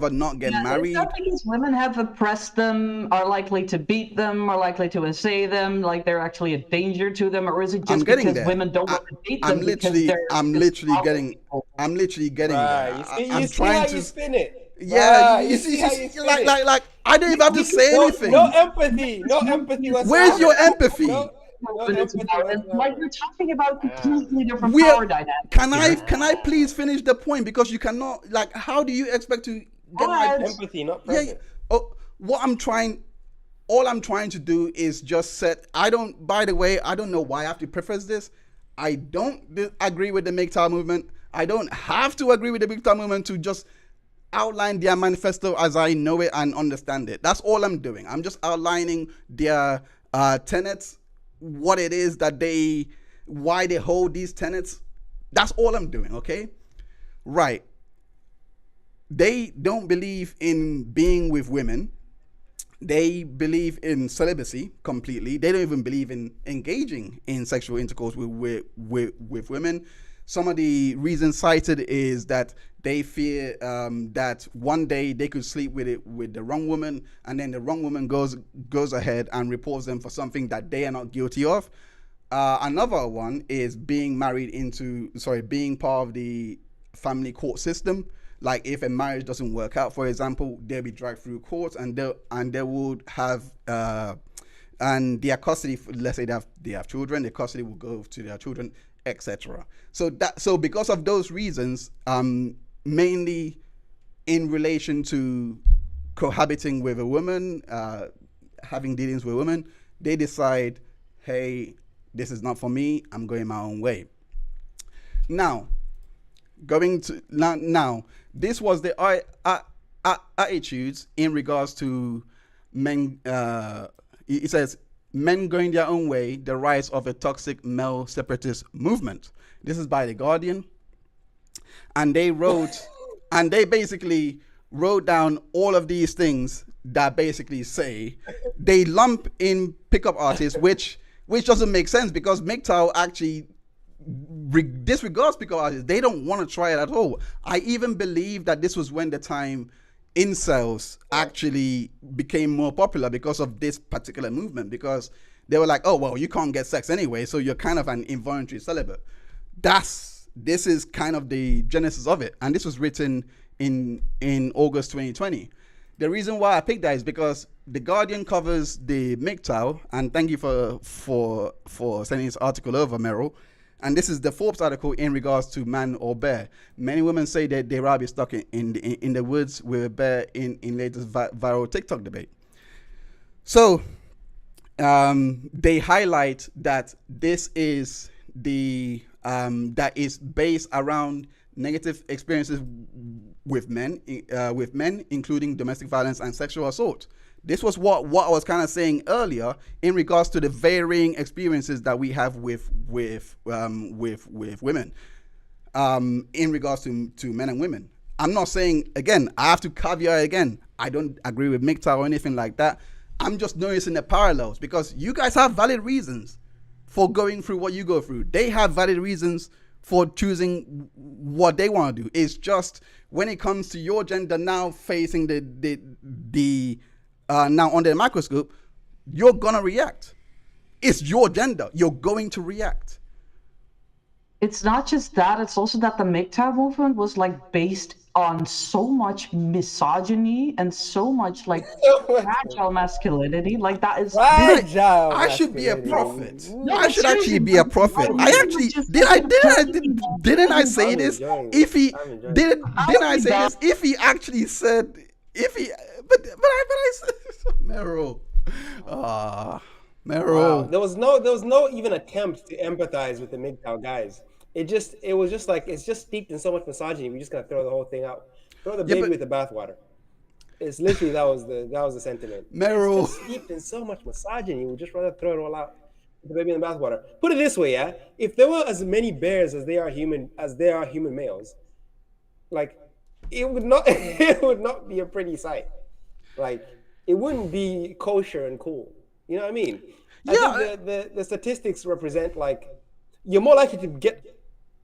not get married. Is that because women have oppressed them, are likely to beat them, are likely to assay them, like they're actually a danger to them, or is it just because women don't want to beat them I'm literally getting there. You see how you spin it. Yeah, you see like I don't even have to say anything. No empathy whatsoever. Where's your empathy? Like we're talking about completely different power dynamics. Can I please finish the point because you cannot how do you expect to get my empathy, not present. Yeah. All I'm trying to do is just by the way, I don't know why I have to preface this. I don't agree with the MGTOW movement. I don't have to agree with the MGTOW movement to just outline their manifesto as I know it and understand it. That's all I'm doing. I'm just outlining their tenets, what it is that why they hold these tenets. That's all I'm doing, okay? Right. They don't believe in being with women. They believe in celibacy completely. They don't even believe in engaging in sexual intercourse with women. Some of the reasons cited is that they fear that one day they could sleep with the wrong woman, and then the wrong woman goes ahead and reports them for something that they are not guilty of. Another one is being part of the family court system. Like if a marriage doesn't work out, for example, they'll be dragged through court, and they would have and their custody. Let's say they have children, their custody will go to their children, etc. So because of those reasons, mainly in relation to cohabiting with a woman, having dealings with a woman, they decide, hey, this is not for me. I'm going my own way. Now, this was the attitudes in regards to men. It says men going their own way, the rise of a toxic male separatist movement. This is by The Guardian, and they basically wrote down all of these things that basically say they lump in pickup artists, which doesn't make sense because MGTOW actually disregards pickup artists. They don't want to try it at all. I even believe that this was when the time incels actually became more popular because of this particular movement, because they were like, oh, well, you can't get sex anyway, so you're kind of an involuntary celibate. This is kind of the genesis of it, and this was written in August 2020. The reason why I picked that is because The Guardian covers the MGTOW, and thank you for sending this article over, Meryl. And this is the Forbes article in regards to man or bear. Many women say that they'd rather be stuck in the woods with a bear in latest viral TikTok debate. So they highlight that this is that is based around negative experiences with men, including domestic violence and sexual assault. This was what I was kind of saying earlier in regards to the varying experiences that we have with women, in regards to men and women. I'm not saying, again, I have to caveat again, I don't agree with MGTOW or anything like that. I'm just noticing the parallels because you guys have valid reasons for going through what you go through. They have valid reasons for choosing what they want to do. It's just when it comes to your gender now facing the now under the microscope, you're gonna react. It's your gender. You're going to react. It's not just that, it's also that the MGTOW movement was like based on so much misogyny and so much like fragile masculinity. Like that is Fragile I should be a masculinity. prophet. I should actually be a prophet. I actually didn't I say this? If he didn't I say this? If he actually said but I said Meryl. Meryl. Wow. There was no even attempt to empathize with the MGTOW guys. It was just like it's just steeped in so much misogyny. We just gotta throw the whole thing out. Throw the baby with the bathwater. It's literally that was the sentiment. Meryl. It's just steeped in so much misogyny. We just rather throw it all out. The baby in the bathwater. Put it this way, yeah. If there were as many bears as there are human males, like it would not be a pretty sight. Like it wouldn't be kosher and cool. You know what I mean? I think the statistics represent like you're more likely to get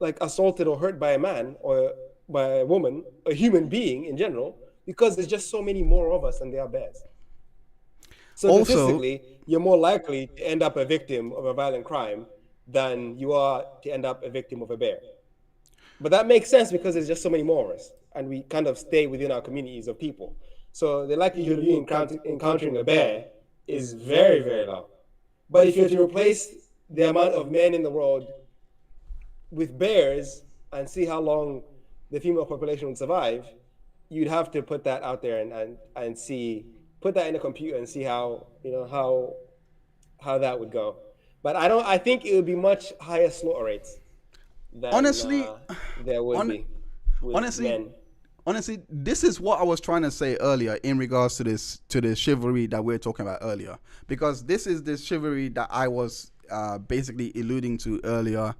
like assaulted or hurt by a man or by a woman, a human being in general, because there's just so many more of us than there are bears. So also, statistically, you're more likely to end up a victim of a violent crime than you are to end up a victim of a bear. But that makes sense because there's just so many more of us, and we kind of stay within our communities of people. So the likelihood of you encountering a bear is very, very low. But if you're to replace the amount of men in the world with bears and see how long the female population would survive, you'd have to put that out there and see, put that in a computer and see how that would go. But I think it would be much higher slaughter rates than, honestly, there would Hon- be. With honestly, men. honestly, this is what I was trying to say earlier in regards to the chivalry that we are talking about earlier, because this is the chivalry that I was basically alluding to earlier.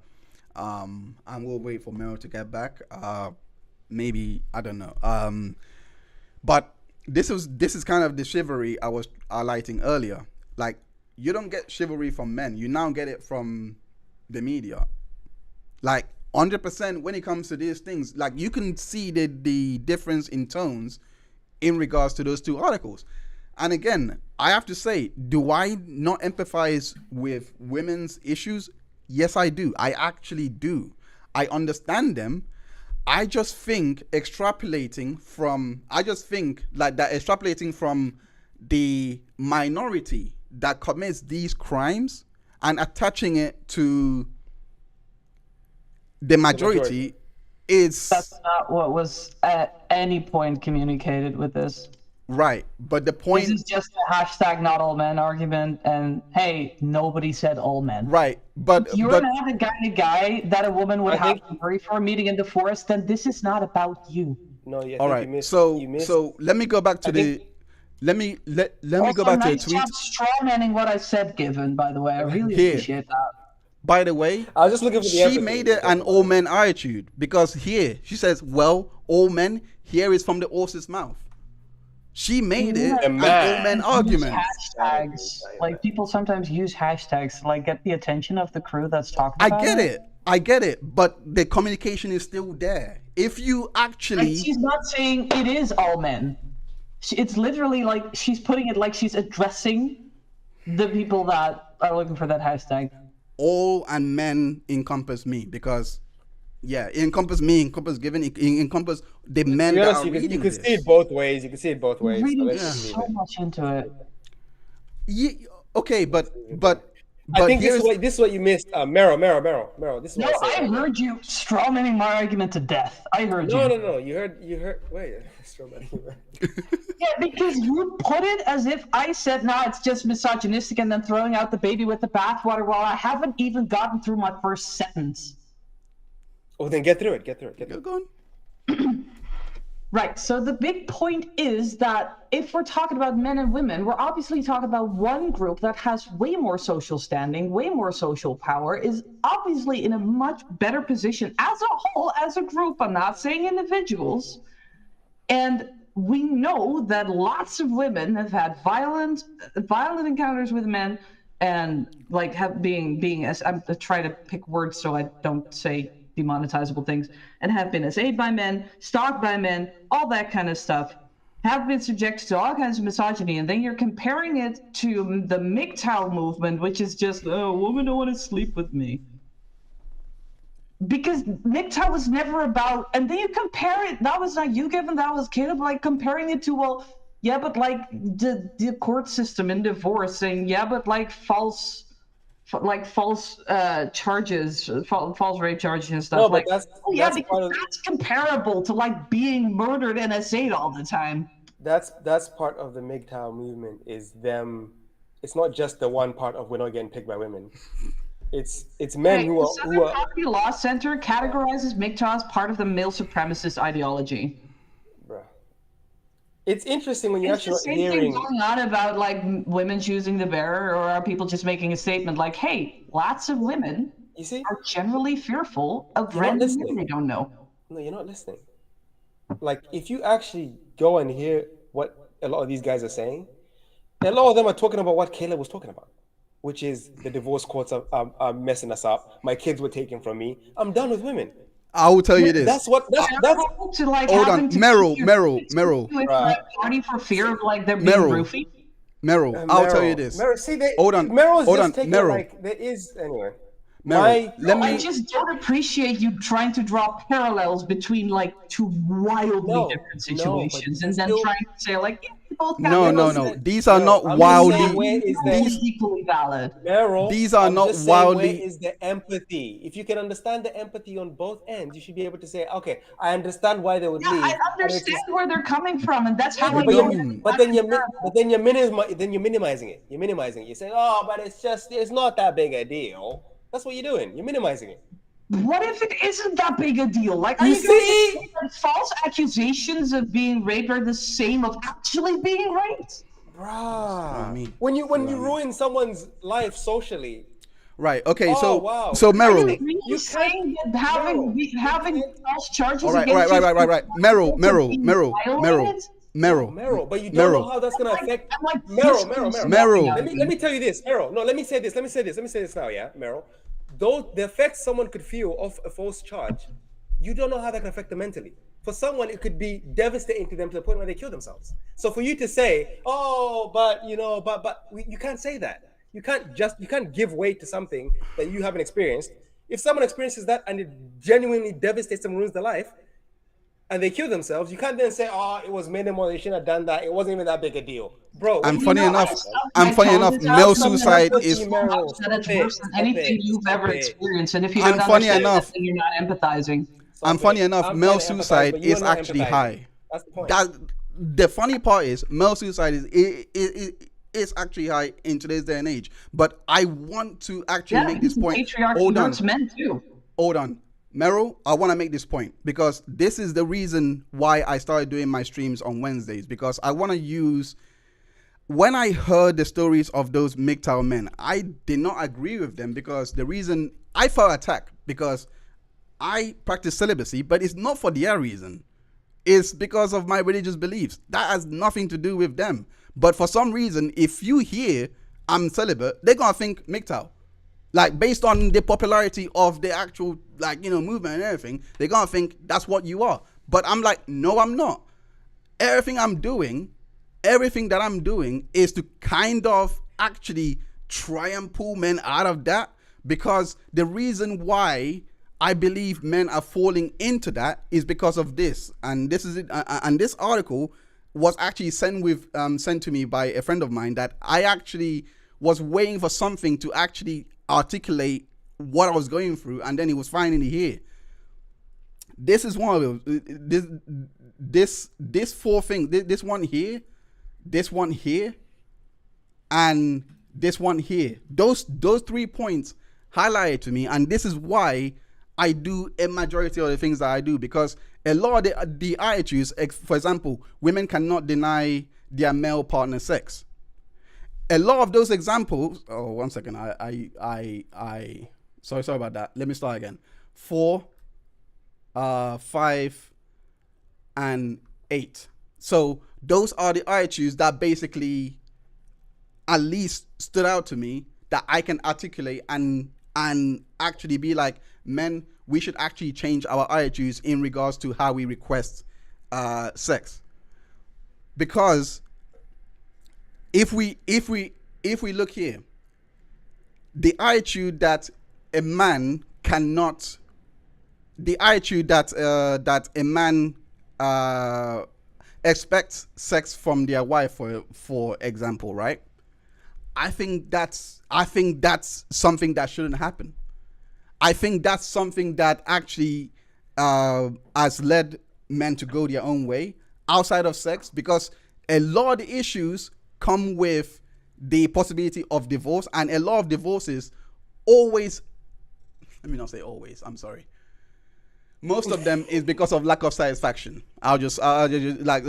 And we'll wait for Meryl to get back. Maybe, I don't know. But this is kind of the chivalry I was highlighting earlier. Like, you don't get chivalry from men. You now get it from the media. Like, 100% when it comes to these things, like, you can see the difference in tones in regards to those two articles. And again, I have to say, do I not empathize with women's issues? Yes, I do. I actually do. I understand them. I just think extrapolating from the minority that commits these crimes and attaching it to the majority is... That's not what was at any point communicated with this. Right, but the point... This is just a hashtag not all men argument, and hey, nobody said all men. Right, but... If you're not a guy that a woman would have to worry for meeting in the forest, then this is not about you. No, yeah. All right, so let me go back to let me go back to the tweet. Job strawmanning what I said, Given, by the way. I really appreciate that. By the way, I was just looking for the she made it an all men attitude, because here she says, well, all men, here is from the horse's mouth. She made it an all men argument. Hashtags, like, people sometimes use hashtags to, like, get the attention of the crew that's talking about it. I get it, but the communication is still there. If you actually... And she's not saying it is all men. It's literally like she's putting it like she's addressing the people that are looking for that hashtag. All and men encompass me, because it encompass me, encompass Given, encompass the men that are reading you can see it both ways. You can see it both ways. Reading so much into it. Yeah, okay, but I think this is what you missed. Meryl. This is what I said. I heard you strawmanning my argument to death. I heard you. No. You heard. Wait, strawmanning. Yeah, because you put it as if I said, "No, it's just misogynistic," and then throwing out the baby with the bathwater while I haven't even gotten through my first sentence. Oh, then get through it. Go on. Right, so the big point is that if we're talking about men and women, we're obviously talking about one group that has way more social standing, way more social power, is obviously in a much better position as a whole, as a group. I'm not saying individuals. And we know that lots of women have had violent encounters with men, and like have being as I'm trying to pick words so I don't say demonetizable things, and have been SA'd by men, stalked by men, all that kind of stuff, have been subjected to all kinds of misogyny, and then you're comparing it to the MGTOW movement, which is just, oh, women don't want to sleep with me. Because MGTOW was never about, and then you compare it, that was not you, Given, that was Caleb, like comparing it to, well, yeah, but like the court system in divorce, saying, yeah, but like false charges, false rape charges and stuff. No, but that's comparable to like being murdered and SA'd all the time. That's part of the MGTOW movement. Is them. It's not just the one part of we're not getting picked by women. It's men who are. The Southern Poverty Law Center categorizes MGTOW as part of the male supremacist ideology. Bruh. It's interesting when you actually the same thing going on about like women choosing the bearer, or are people just making a statement like, hey, lots of women are generally fearful of random men they don't know. No, you're not listening. Like, if you actually go and hear what a lot of these guys are saying, a lot of them are talking about what Caleb was talking about, which is the divorce courts are messing us up. My kids were taken from me. I'm done with women. I will tell you this. That's hold on, Meryl. Party for fear of like they're being roofie. Meryl, I'll tell you this. Hold on, Meryl. Like, there is anyway. I just don't appreciate you trying to draw parallels between like two wildly different situations, and then trying to say like, yeah, both no. These are not wildly. These equally valid. Meryl, these are not wildly. Where is the empathy? If you can understand the empathy on both ends, you should be able to say, okay, I understand why they would leave. I understand where they're coming from, and that's how. But then you're minimizing it. You're saying, oh, but it's not that big a deal. That's what you're doing. You're minimizing it. What if it isn't that big a deal? Like, are You you going to see? say that false accusations of being raped are the same of actually being raped? Bruh. I mean, When you what I mean. ruin someone's life socially. Right. Okay. Oh wow. So Are you Meryl. really You can't, saying that having Meryl, you having can't. false charges All right. All right. against Right. you Right. Right. Right. Meryl. for Meryl. being Meryl. Meryl. violated? Yeah, Meryl. Meryl, but you don't know Meryl. how that's gonna I'm affect like Meryl. snapping Meryl. at Let you. me tell you this, Meryl. No, let me say this. Let me say this now, yeah, Meryl. Though the effects someone could feel of a false charge, you don't know how that can affect them mentally. For someone, it could be devastating to them to the point where they kill themselves. So for you to say, "Oh, but you know, you can't say that. You can't give weight to something that you haven't experienced. If someone experiences that and it genuinely devastates them, ruins their life, and they kill themselves, you can't then say, "Oh, it was minimal. They shouldn't have done that. It wasn't even that big a deal, bro." What And are you funny talking enough, about, man? and funny enough, male suicide is. Meryl, That it's stop worse than anything you've ever it. experienced, and if you And don't funny understand enough, that, then you're not empathizing. and Stop funny it. enough, I'm male trying to empathize, suicide but you're is not actually empathizing. high. That's the point. That the funny part is male suicide is actually high in today's day and age. But I want to actually Yeah, make this point. patriarchy Hold on. hurts men too. Hold on. Meryl, I want to make this point because this is the reason why I started doing my streams on Wednesdays, because I want to use, when I heard the stories of those MGTOW men, I did not agree with them because the reason I felt attacked because I practice celibacy, but it's not for their reason. It's because of my religious beliefs. That has nothing to do with them. But for some reason, if you hear I'm celibate, they're going to think MGTOW. Like, based on the popularity of the actual, like, you know, movement and everything, they're going to think that's what you are. But I'm like, no, I'm not. Everything that I'm doing is to kind of actually try and pull men out of that, because the reason why I believe men are falling into that is because of this. And this is it. And this article was actually sent to me by a friend of mine that I actually was waiting for something to actually articulate what I was going through, and then he was finally here. This is one of those. This four things. This one here, and this one here. Those 3 points highlighted to me, and this is why I do a majority of the things that I do, because a lot of the attitudes, for example, women cannot deny their male partner sex. A lot of those examples. Oh, 1 second. Sorry about that. Let me start again. 4, 5, and 8. So those are the attitudes that basically at least stood out to me that I can articulate and actually be like, men, we should actually change our attitudes in regards to how we request sex. Because if we look here, the attitude that a man cannot, the attitude that a man expects sex from their wife, for example, right? I think that's something that shouldn't happen. I think that's something that actually has led men to go their own way outside of sex, because a lot of the issues come with the possibility of divorce, and a lot of divorces always, let me not say always, I'm sorry, most of them is because of lack of satisfaction. I'll just like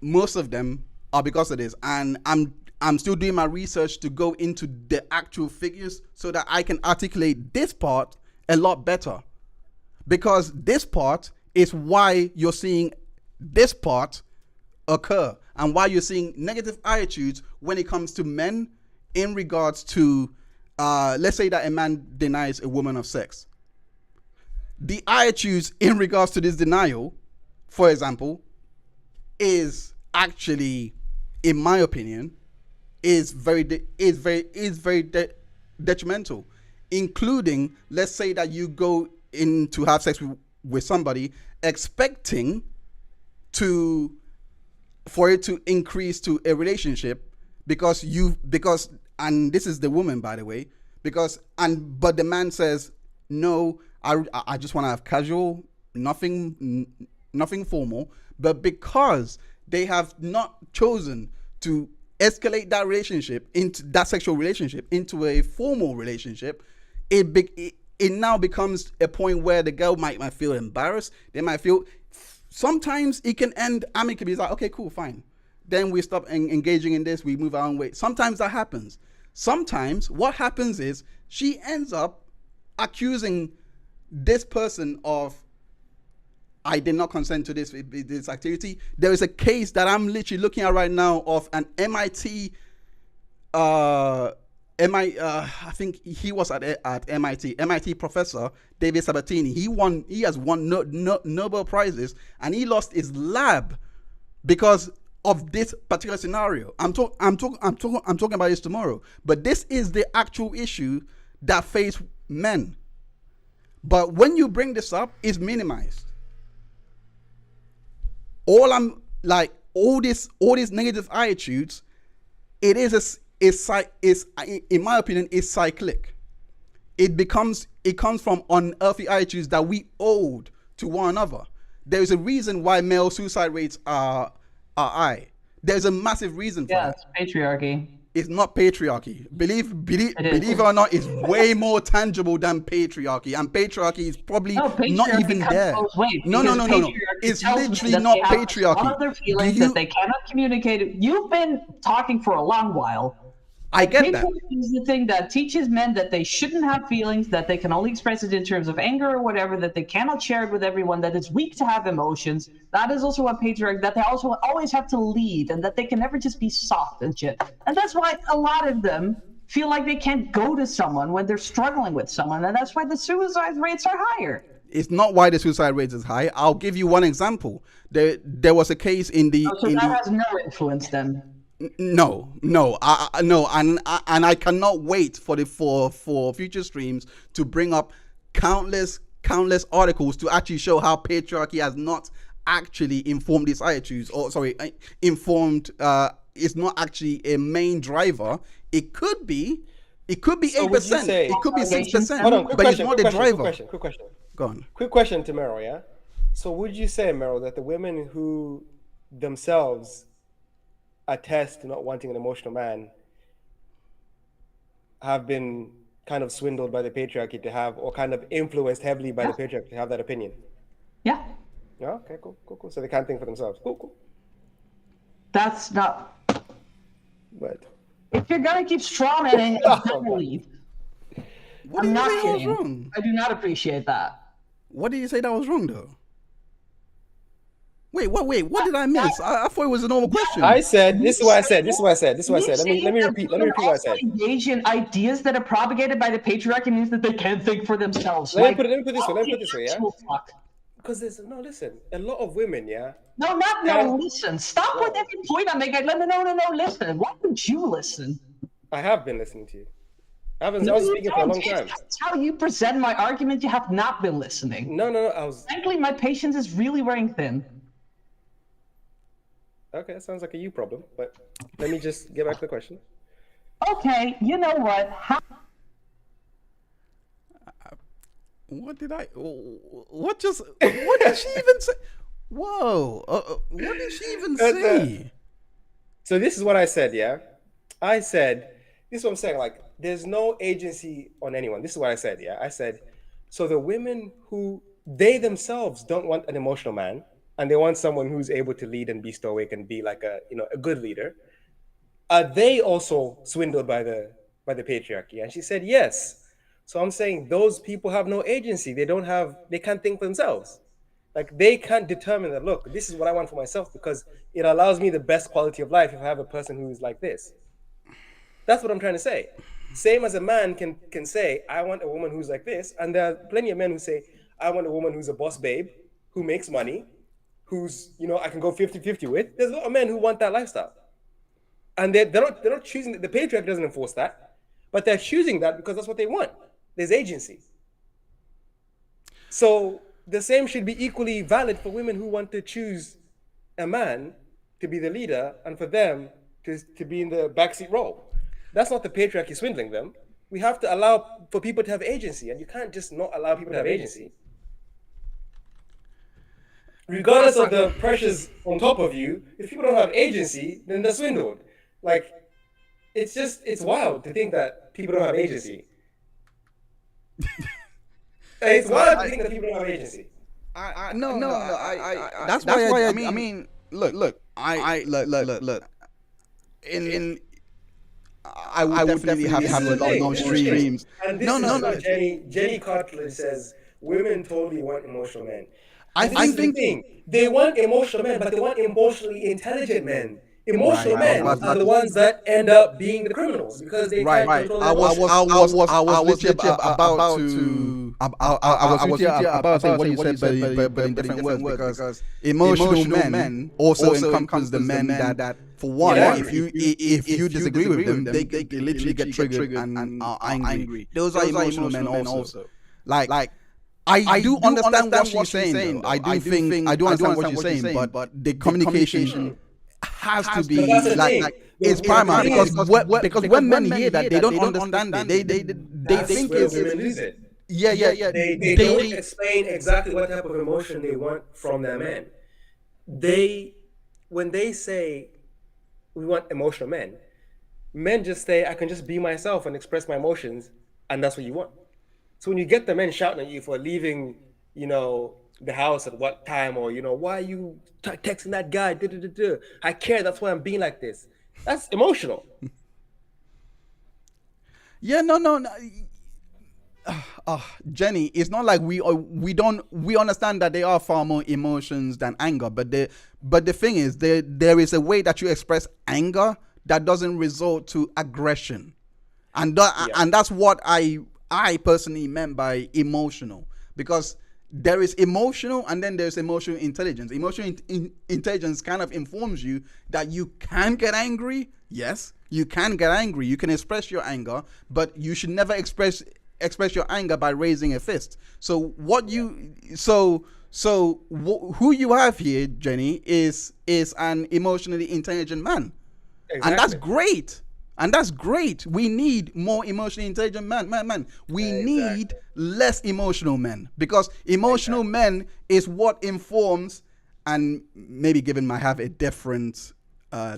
most of them are because of this, and I'm still doing my research to go into the actual figures so that I can articulate this part a lot better, because this part is why you're seeing this part occur, and why you're seeing negative attitudes when it comes to men in regards to let's say that a man denies a woman of sex. The attitudes in regards to this denial, for example, is actually, in my opinion, is very detrimental. Including, let's say that you go in to have sex with somebody expecting for it to increase to a relationship, because and this is the woman, by the way, but the man says, no, I just want to have casual, nothing formal, but because they have not chosen to escalate that sexual relationship into a formal relationship, it it now becomes a point where the girl might feel embarrassed. They might feel, sometimes it can end amicably. It's like, okay, cool, fine. Then we stop engaging in this, we move our own way. Sometimes that happens. Sometimes what happens is she ends up accusing this person of, I did not consent to this activity. There is a case that I'm literally looking at right now of an MIT, I think he was at MIT professor, David Sabatini. He has won Nobel Prizes, and he lost his lab because of this particular scenario. I'm talking about this tomorrow. But this is the actual issue that face men. But when you bring this up, it's minimized. All these negative attitudes, it is in my opinion, is cyclic. It comes from unearthly attitudes that we owed to one another. There is a reason why male suicide rates are high. There's a massive reason for that. Yeah, it's patriarchy. It's not patriarchy. Believe it or not, it's way more tangible than patriarchy. And patriarchy is probably not even there. No. It's literally not patriarchy. All of their feelings that they cannot communicate. You've been talking for a long while. I get that. Patriarchy is the thing that teaches men that they shouldn't have feelings, that they can only express it in terms of anger or whatever, that they cannot share it with everyone, that it's weak to have emotions. That is also a patriarchy, that they also always have to lead, and that they can never just be soft and shit. And that's why a lot of them feel like they can't go to someone when they're struggling with someone, and that's why the suicide rates are higher. It's not why the suicide rate is high. I'll give you one example. There was a case in the. So that has no influence then. No, and I cannot wait for future streams to bring up countless articles to actually show how patriarchy has not actually informed these attitudes, is not actually a main driver. It could be 8%, it could be 6%, but it's not the driver. Quick question. Go on. Quick question to Meryl, yeah? So would you say, Meryl, that the women who themselves attest to not wanting an emotional man have been kind of swindled by the patriarchy to have, or kind of influenced heavily by the patriarchy to have that opinion? Yeah. Yeah, okay, cool. So they can't think for themselves. Cool. That's not... But if you're gonna keep strawmanning, leave. I'm not kidding. I do not appreciate that. What did you say that was wrong though? Wait, what did I miss? I thought it was a normal question. I said, this is what I said. Let me repeat what I said. Engage in ideas that are propagated by the patriarchy means that they can't think for themselves. Let me put it this way, yeah? Because listen, a lot of women, yeah? Listen. Stop with every point I'm making. No, listen. Why would you listen? I have been listening to you. I was speaking for a long time. That's how you present my argument. You have not been listening. No, Frankly, my patience is really wearing thin. Okay, that sounds like a you problem, but let me just get back to the question. Okay, you know what? What did she even say? Whoa, what did she even say? So this is what I said, yeah? I said, this is what I'm saying, like, there's no agency on anyone. This is what I said, yeah? I said, so the women who, they themselves don't want an emotional man, and they want someone who's able to lead and be stoic and be like a good leader. Are they also swindled by the patriarchy? And she said yes. So I'm saying those people have no agency. They can't think for themselves. Like they can't determine that, look, this is what I want for myself because it allows me the best quality of life if I have a person who is like this. That's what I'm trying to say. Same as a man can say, I want a woman who's like this. And there are plenty of men who say, I want a woman who's a boss babe, who makes money, who's, I can go 50-50 with. There's a lot of men who want that lifestyle. And they're not choosing, the patriarch doesn't enforce that, but they're choosing that because that's what they want. There's agency. So the same should be equally valid for women who want to choose a man to be the leader and for them to be in the backseat role. That's not the patriarchy swindling them. We have to allow for people to have agency, and you can't just not allow people to have agency. Regardless of the pressures on top of you, if people don't have agency, then they're swindled. Like, it's wild to think that people don't have agency. It's wild to think that people don't have agency. That's why I mean, look, look. I would definitely have a lot more streams. And this is what Jenny Cutler says. Women totally want emotional men. I This think is the thing. They want emotional men, but they want emotionally intelligent men. Emotional men are the ones that end up being the criminals because they can't control their emotions. I was literally about to say what you said, but in different words, because emotional men also encompass the men that for one, if you disagree with them, they literally get triggered and are angry. Those are emotional men also. Like I do understand what she's saying. Though. I do understand what she's saying, but the communication has to be like it's paramount because when men hear that, they don't understand it. They think it's women lose it. Yeah. They don't explain exactly what type of emotion they want from their men. When they say we want emotional men just say I can just be myself and express my emotions, and that's what you want. So when you get the men shouting at you for leaving, the house at what time, or why are you texting that guy? I care. That's why I'm being like this. That's emotional. Yeah, no. Jenny, it's not like we understand that there are far more emotions than anger, but the thing is there is a way that you express anger that doesn't result to aggression, and that's what I personally meant by emotional, because there is emotional and then there's emotional intelligence. Emotional intelligence kind of informs you that you can get angry. Yes, you can get angry. You can express your anger, but you should never express your anger by raising a fist. So who you have here, Jenny, is an emotionally intelligent man. Exactly. And that's great. We need more emotionally intelligent men. We need less emotional men, because emotional men is what informs, and maybe given I have a different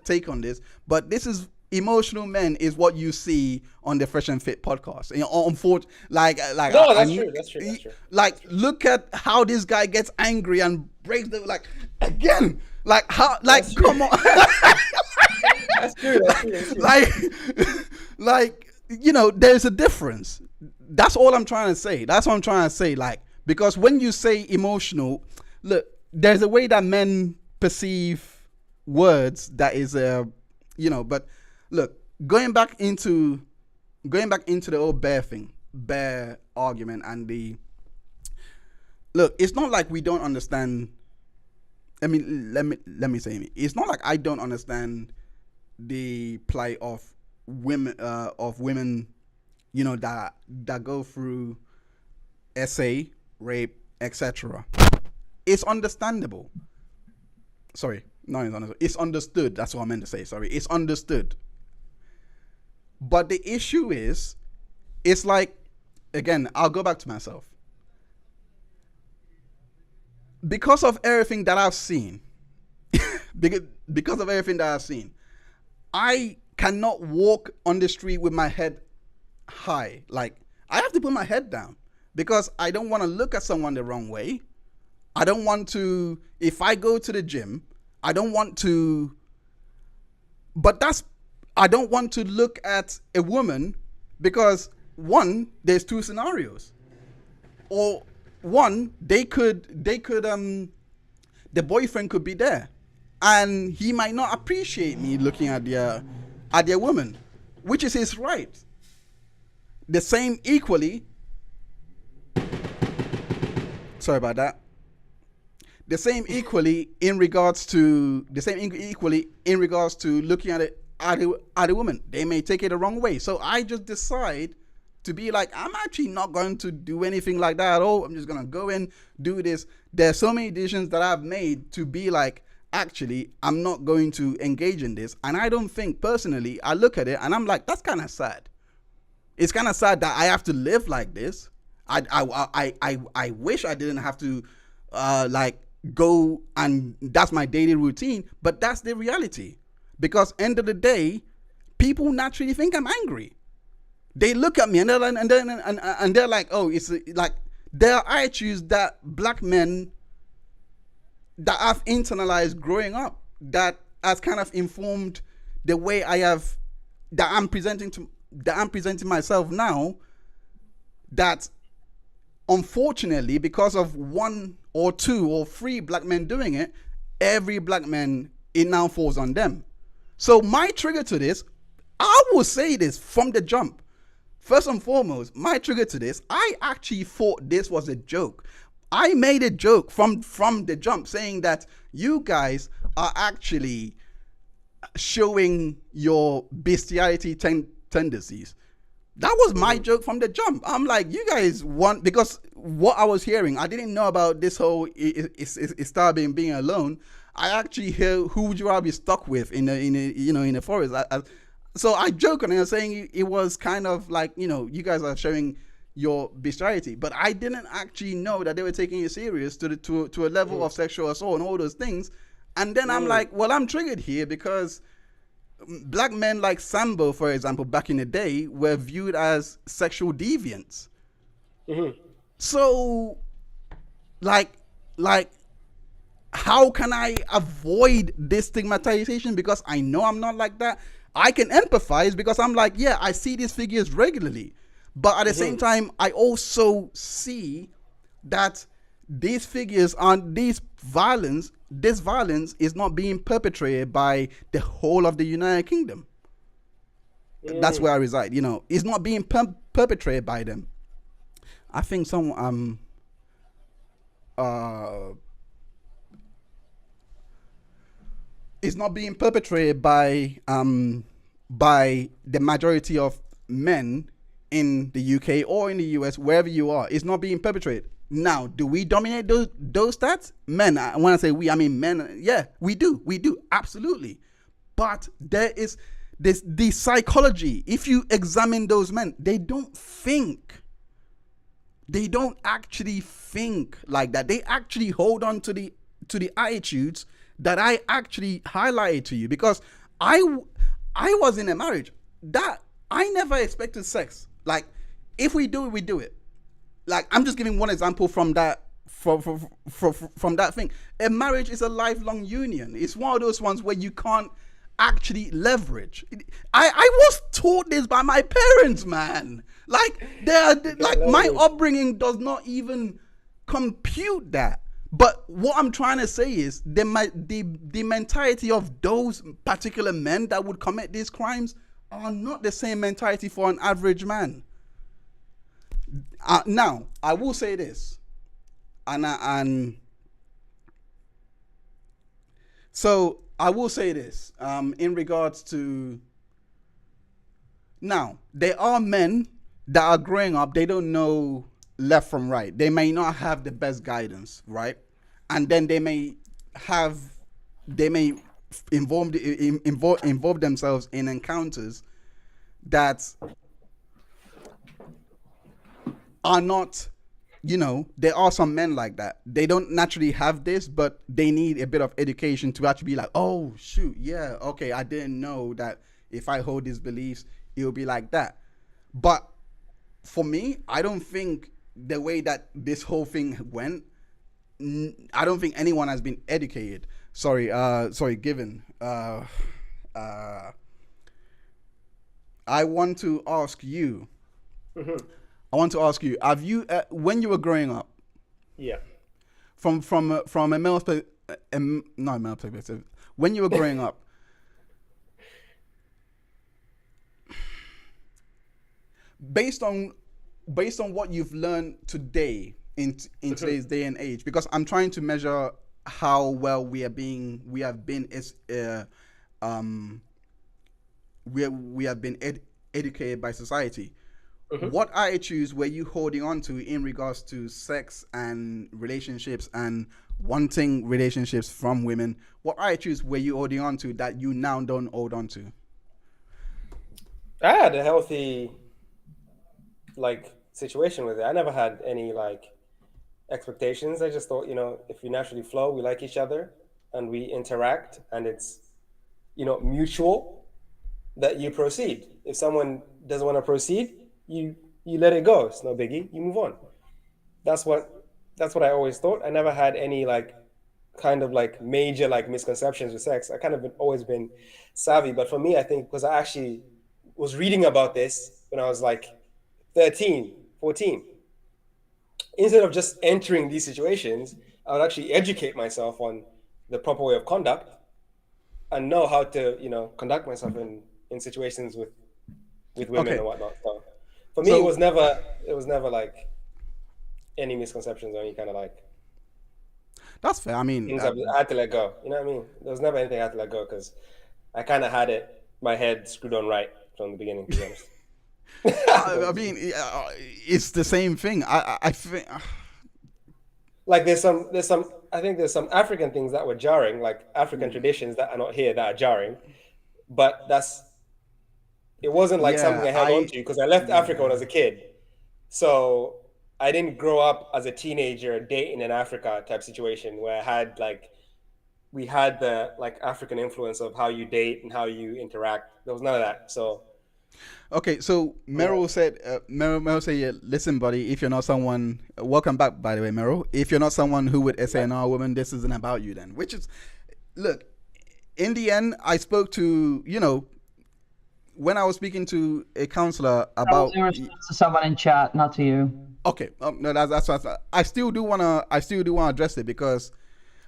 take on this, but this is emotional men is what you see on the Fresh and Fit podcast. That's true. Like, look at how this guy gets angry and breaks the come on. That's true. There's a difference. That's all I'm trying to say. Because when you say emotional, look, there's a way that men perceive words that is but look, going back into the old bear argument, and it's not like we don't understand. I mean, let me say, it's not like I don't understand the plight of women, that go through SA, rape, etc. It's understandable. Sorry, no, it's understood. It's understood. That's what I meant to say. Sorry, it's understood. But the issue is, it's like, again, I'll go back to myself. Because of everything that I've seen, I cannot walk on the street with my head high. Like, I have to put my head down because I don't want to look at someone the wrong way. I don't want to, if I go to the gym, I don't want to look at a woman because, one, there's two scenarios. Or one, the boyfriend could be there and he might not appreciate me looking at their woman, which is his right. The same equally, sorry about that. The same equally in regards to looking at a woman. They may take it the wrong way. So I just decide to be like, I'm actually not going to do anything like that at all. I'm just going to go and do this. There's so many decisions that I've made to be like, actually, I'm not going to engage in this. And I don't think, personally, I look at it and I'm like, that's kind of sad. It's kind of sad that I have to live like this. I wish I didn't have to go and that's my daily routine, but that's the reality. Because end of the day, people naturally think I'm angry. They look at me and they're like, oh, it's like there are attitudes that black men that I've internalized growing up that has kind of informed the way I'm presenting myself now, that unfortunately, because of one or two or three black men doing it, every black man, it now falls on them. So my trigger to this, I will say this from the jump. First and foremost, my trigger to this, I actually thought this was a joke. I made a joke from the jump saying that you guys are actually showing your bestiality tendencies. That was my joke from the jump. I'm like, you guys want, because what I was hearing, I didn't know about this whole star being alone. I actually hear, who would you rather be stuck with in the forest? So I joke on it, saying it was kind of like, you guys are showing your bestiality, but I didn't actually know that they were taking it serious to a level of sexual assault and all those things. And then I'm like, well, I'm triggered here because black men like Sambo, for example, back in the day, were viewed as sexual deviants. So, like, how can I avoid this stigmatization? Because I know I'm not like that. I can empathize because I'm like, yeah, I see these figures regularly. But at the same time, I also see that these figures this violence is not being perpetrated by the whole of the United Kingdom. That's where I reside. It's not being perpetrated by them. I think it's not being perpetrated by the majority of men in the UK or in the US, wherever you are. It's not being perpetrated. Now, do we dominate those stats? Men, when I say we, I mean men. Yeah, we do, absolutely. But there is the psychology. If you examine those men, they don't think. They don't actually think like that. They actually hold on to the attitudes that I actually highlighted to you, because I was in a marriage that I never expected sex. Like, if we do it, we do it. Like, I'm just giving one example from that from that thing. A marriage is a lifelong union. It's one of those ones where you can't actually leverage. I was taught this by my parents, man. Like, my upbringing does not even compute that. But what I'm trying to say is the mentality of those particular men that would commit these crimes are not the same mentality for an average man. Now, I will say this, so I will say this in regards to, now, there are men that are growing up, they don't know left from right. They may not have the best guidance, right? And then they may involve themselves in encounters that are not, there are some men like that. They don't naturally have this, but they need a bit of education to actually be like, oh shoot, yeah, okay, I didn't know that if I hold these beliefs, it'll be like that. But for me, I don't think the way that this whole thing went, I don't think anyone has been educated. Given. I want to ask you. Have you, when you were growing up? Yeah. From a male perspective, when you were growing up, based on what you've learned today in today's day and age, because I'm trying to measure how well we have been educated by society. What attitudes were you holding on to in regards to sex and relationships and wanting relationships from women? What attitudes were you holding on to that you now don't hold on to? I had a healthy situation with it. I never had any expectations. I just thought, if we naturally flow, we like each other and we interact and it's, mutual, that you proceed. If someone doesn't want to proceed, you let it go. It's no biggie. You move on. that's what I always thought. I never had any like kind of like major like misconceptions with sex. I kind of always been savvy, but for me, I think because I actually was reading about this when I was like 13, 14. Instead of just entering these situations, I would actually educate myself on the proper way of conduct and know how to, conduct myself in situations with women Okay. and whatnot. So for me, So- it was never like any misconceptions or any kind of like That's fair. I mean, things I had to let go. You know what I mean? There was never anything I had to let go because I kind of had my head screwed on right from the beginning, to be honest. I mean, it's the same thing. I think. Like there's some I think there's some African things that were jarring, like African traditions that are not here that are jarring, but it wasn't like something I held on to because I left Africa when I was a kid. So I didn't grow up as a teenager dating in Africa type situation where we had the like African influence of how you date and how you interact. There was none of that. So Okay, so Meryl said, Meryl said, yeah, listen, buddy, if you're not someone, welcome back, by the way, Meryl. If you're not someone who would say, no, woman, this isn't about you then. Which is, look, in the end, I spoke to, when I was speaking to a counselor That about... was in response to someone in chat, not to you. Okay, no, that's I still do wanna address it because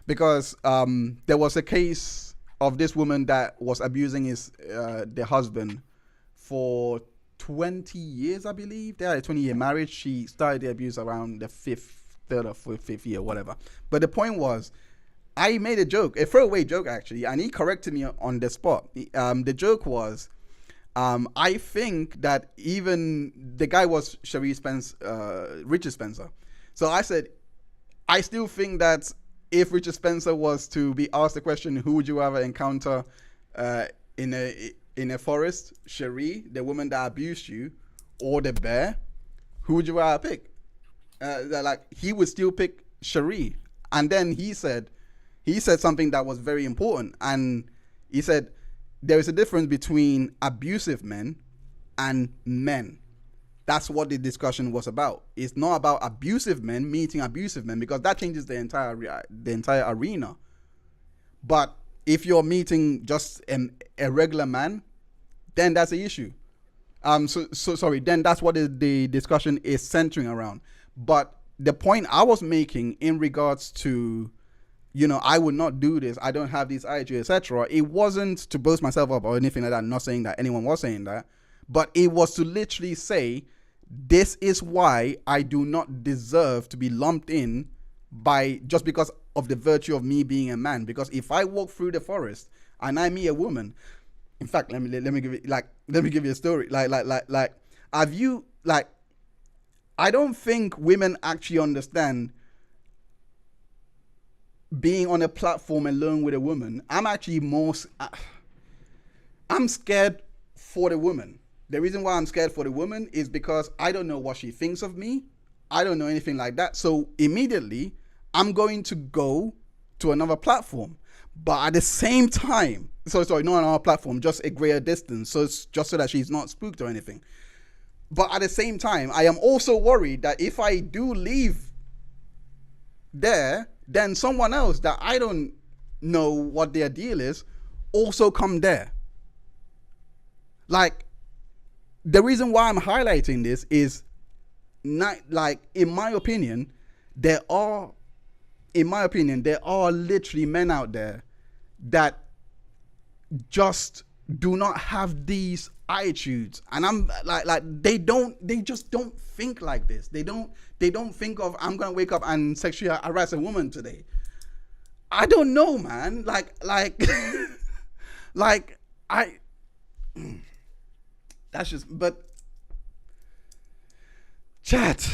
there was a case of this woman that was abusing their husband for 20 years, I believe. They had a 20-year marriage. She started the abuse around the third or fifth year, whatever. But the point was, I made a throwaway joke actually, and he corrected me on the spot. The joke was, I think that even the guy was Richard Spencer. So I said, I still think that if Richard Spencer was to be asked the question, who would you ever encounter in a forest, Cherie, the woman that abused you, or the bear, who would you rather pick? He would still pick Cherie. And then he said something that was very important. And he said, there is a difference between abusive men and men. That's what the discussion was about. It's not about abusive men meeting abusive men, because that changes the entire arena. But if you're meeting just a regular man, then that's the issue. Then that's what the discussion is centering around. But the point I was making in regards to, I would not do this, I don't have these attitudes, etc. It wasn't to boast myself up or anything like that. I'm not saying that anyone was saying that, but it was to literally say, this is why I do not deserve to be lumped in by just because of the virtue of me being a man. Because if I walk through the forest and I meet a woman, in fact, let me give you a story. I don't think women actually understand being on a platform alone with a woman. I'm scared for the woman. The reason why I'm scared for the woman is because I don't know what she thinks of me. I don't know anything like that. So immediately I'm going to go to another platform. But at the same time, not on our platform, just a greater distance. So it's just so that she's not spooked or anything. But at the same time, I am also worried that if I do leave there, then someone else that I don't know what their deal is also come there. Like, the reason why I'm highlighting this is not like, in my opinion, there are literally men out there that just do not have these attitudes, and I'm they just don't think like this. They don't think of, I'm gonna wake up and sexually harass a woman today. I don't know, man. That's just, but chat.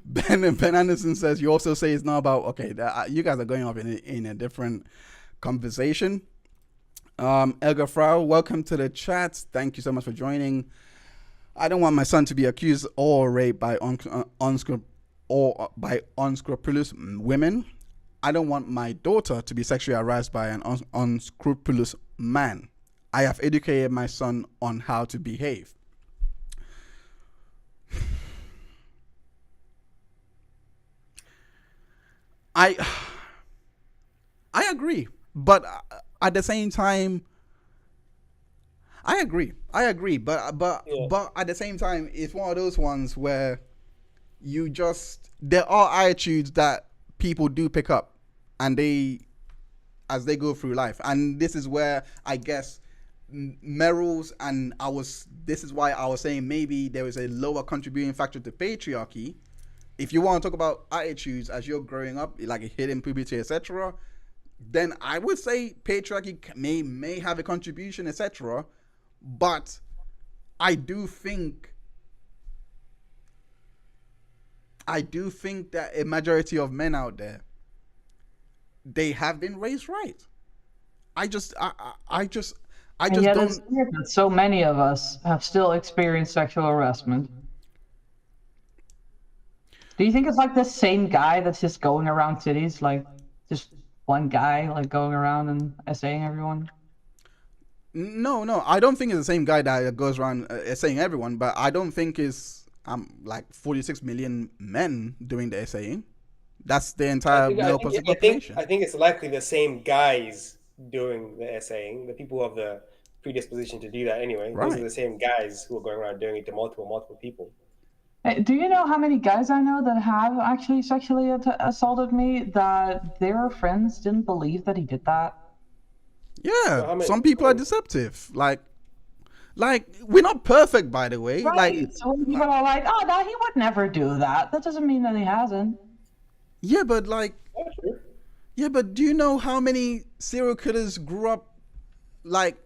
Ben Anderson says, you also say it's not about, okay, you guys are going off in a different conversation. Elga Frau, welcome to the chat. Thank you so much for joining. I don't want my son to be accused or raped by unscrupulous women. I don't want my daughter to be sexually harassed by an unscrupulous man. I have educated my son on how to behave. I I agree, but at the same time, I agree. I agree, Yeah. but at the same time, it's one of those ones where you just there are attitudes that people do pick up, and they as they go through life, and this is where I guess Merrill's and I was. This is why I was saying maybe there is a lower contributing factor to patriarchy. If you want to talk about attitudes as you're growing up, like hidden puberty, etc., then I would say patriarchy may have a contribution, etc. But I do think that a majority of men out there, they have been raised right. I just I just And yet it's don't. weird that so many of us have still experienced sexual harassment. Do you think it's like the same guy that's just going around cities, like just one guy, like going around and essaying everyone? No, I don't think it's the same guy that goes around saying everyone, but I don't think it's like 46 million men doing the essaying. That's the entire male population. I think it's likely the same guys doing the essaying, the people who have the predisposition to do that anyway. Those Right. are the same guys who are going around doing it to multiple people. Hey, do you know how many guys I know that have actually sexually assaulted me that their friends didn't believe that he did that? Yeah, how many- some people are deceptive. Like we're not perfect, by the way. Right. Like, So when people are like, "Oh, no, he would never do that," that doesn't mean that he hasn't. yeah, but like, That's true. yeah, but do you know how many serial killers grew up like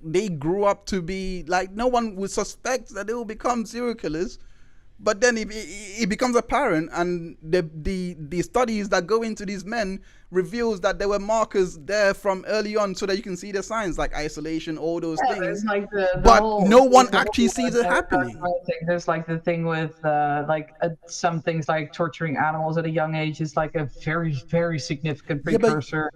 they grew up to be like no one would suspect that they will become serial killers, but then it becomes apparent, and the studies that go into these men reveals that there were markers there from early on so that you can see the signs like isolation, all those Yeah, things. there's like the But whole, no one the actually whole, sees it happening. thing. There's like the thing with some things like torturing animals at a young age is like a very, very significant Yeah, but- precursor.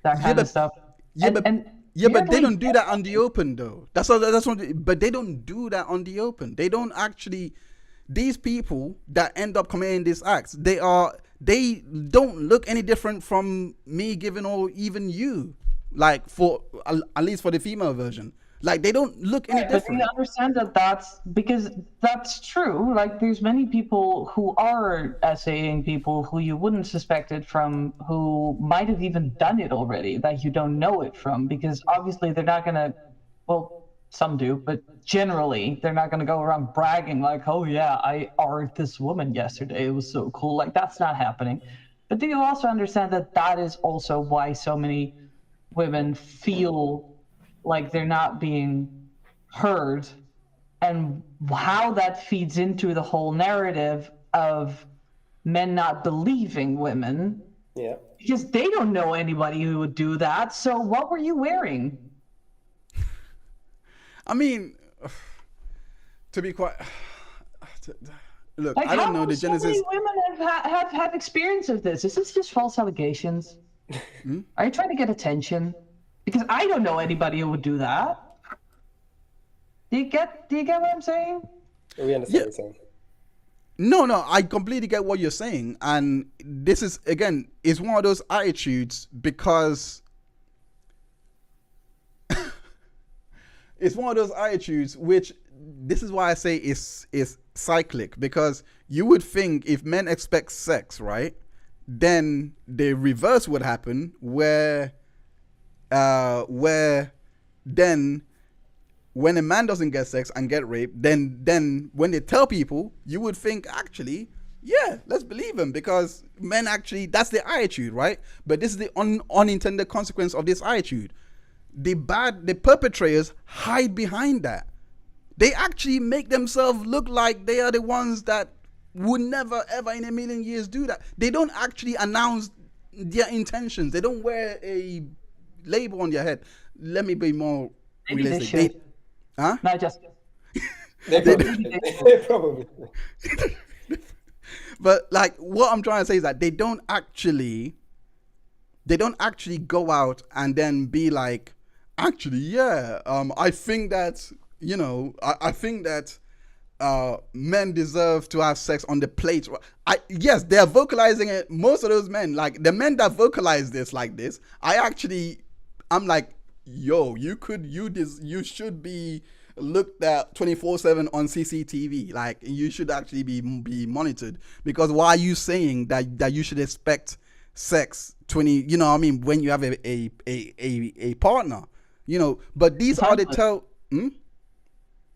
That kind but- of stuff. Yeah, And- but and yeah, but they weirdly- don't do that on the open though. That's what. But they don't do that on the open. They don't actually. These people that end up committing these acts, they don't look any different from me, given or even you. Like for at least for the female version, like they don't look any But you different. understand that that's because that's true. Like there's many people who are essaying people who you wouldn't suspect it from, who might have even done it already, that you don't know it from, because obviously they're not gonna, well, some do, but generally they're not gonna go around bragging like, oh yeah, I art this woman yesterday, it was so cool. Like that's not happening. But do you also understand that that is also why so many women feel like they're not being heard, and how that feeds into the whole narrative of men not believing women Yeah. because they don't know anybody who would do that. So what were you wearing? I mean, to be quite. Look, Like I don't how know the so many genesis. women have had experience of this. Is this just false allegations? Are you trying to get attention? Because I don't know anybody who would do that. Do you get what I'm saying? We understand Yeah. what you're saying. No, I completely get what you're saying, and this is again, it's one of those attitudes because it's one of those attitudes which this is why I say is cyclic, because you would think if men expect sex, right, then the reverse would happen where then when a man doesn't get sex and get raped, then when they tell people, you would think actually, yeah, let's believe him, because men actually, that's their attitude, right? But this is the unintended consequence of this attitude. The perpetrators hide behind that. They actually make themselves look like they are the ones that would never ever in a million years do that. They don't actually announce their intentions. They don't wear a label on their head. Let me be more Maybe they realistic. should. Huh? No, just They probably. But like what I'm trying to say is that they don't actually go out and then be like, actually, yeah, I think that, you know, I think that men deserve to have sex on the plate. Yes, they're vocalizing it. Most of those men, like the men that vocalize this like this, I'm like, yo, you should be looked at 24/7 on CCTV. Like, you should actually be monitored, because why are you saying that you should expect sex 20? You know what I mean? When you have a partner, you know. But these are the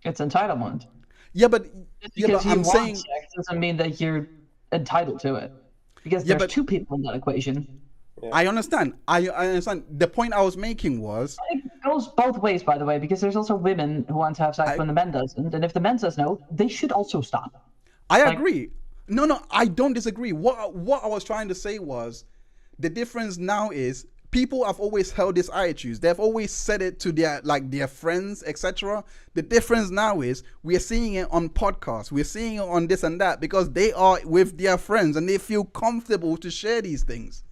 It's entitlement. Yeah, but Because you I'm want saying sex doesn't mean that you're entitled to it. Because Yeah, there's but- two people in that equation. I understand. I understand. The point I was making was It goes both ways, by the way, because there's also women who want to have sex when the men doesn't, and if the men says no, they should also stop. I agree. No, I don't disagree. What I was trying to say was the difference now is people have always held this attitude. They've always said it to their friends, etc. The difference now is we are seeing it on podcasts. We're seeing it on this and that because they are with their friends and they feel comfortable to share these things.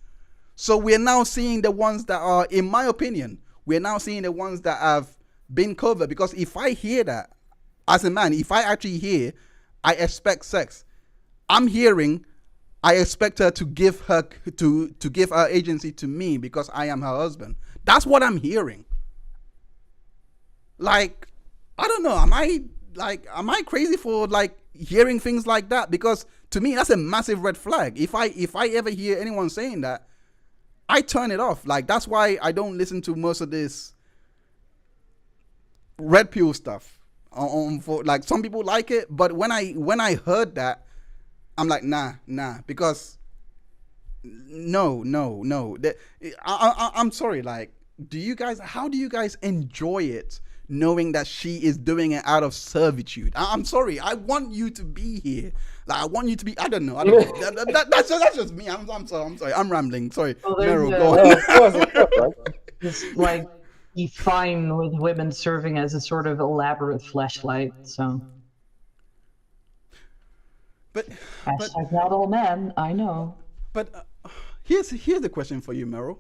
So we're now seeing the ones that are, in my opinion, we're now seeing the ones that have been covered. Because if I hear that as a man, if I actually hear, I expect sex, I'm hearing, I expect her to give her agency to me because I am her husband. That's what I'm hearing. Like, I don't know. Am I crazy for like hearing things like that? Because to me, that's a massive red flag. If I ever hear anyone saying that, I turn it off. Like, that's why I don't listen to most of this red pill stuff. For like, some people like it, but when I heard that, I'm like, nah, because no. I'm sorry. Like, how do you guys enjoy it, knowing that she is doing it out of servitude? I'm sorry. I want you to be here. Like, I want you to be. I don't know. That's just me. I'm sorry. I'm rambling. Sorry, Meryl, go on. Of course, right? It's like you fine with women serving as a sort of elaborate fleshlight. So But hashtag not all men. I know. But here's the question for you, Meryl.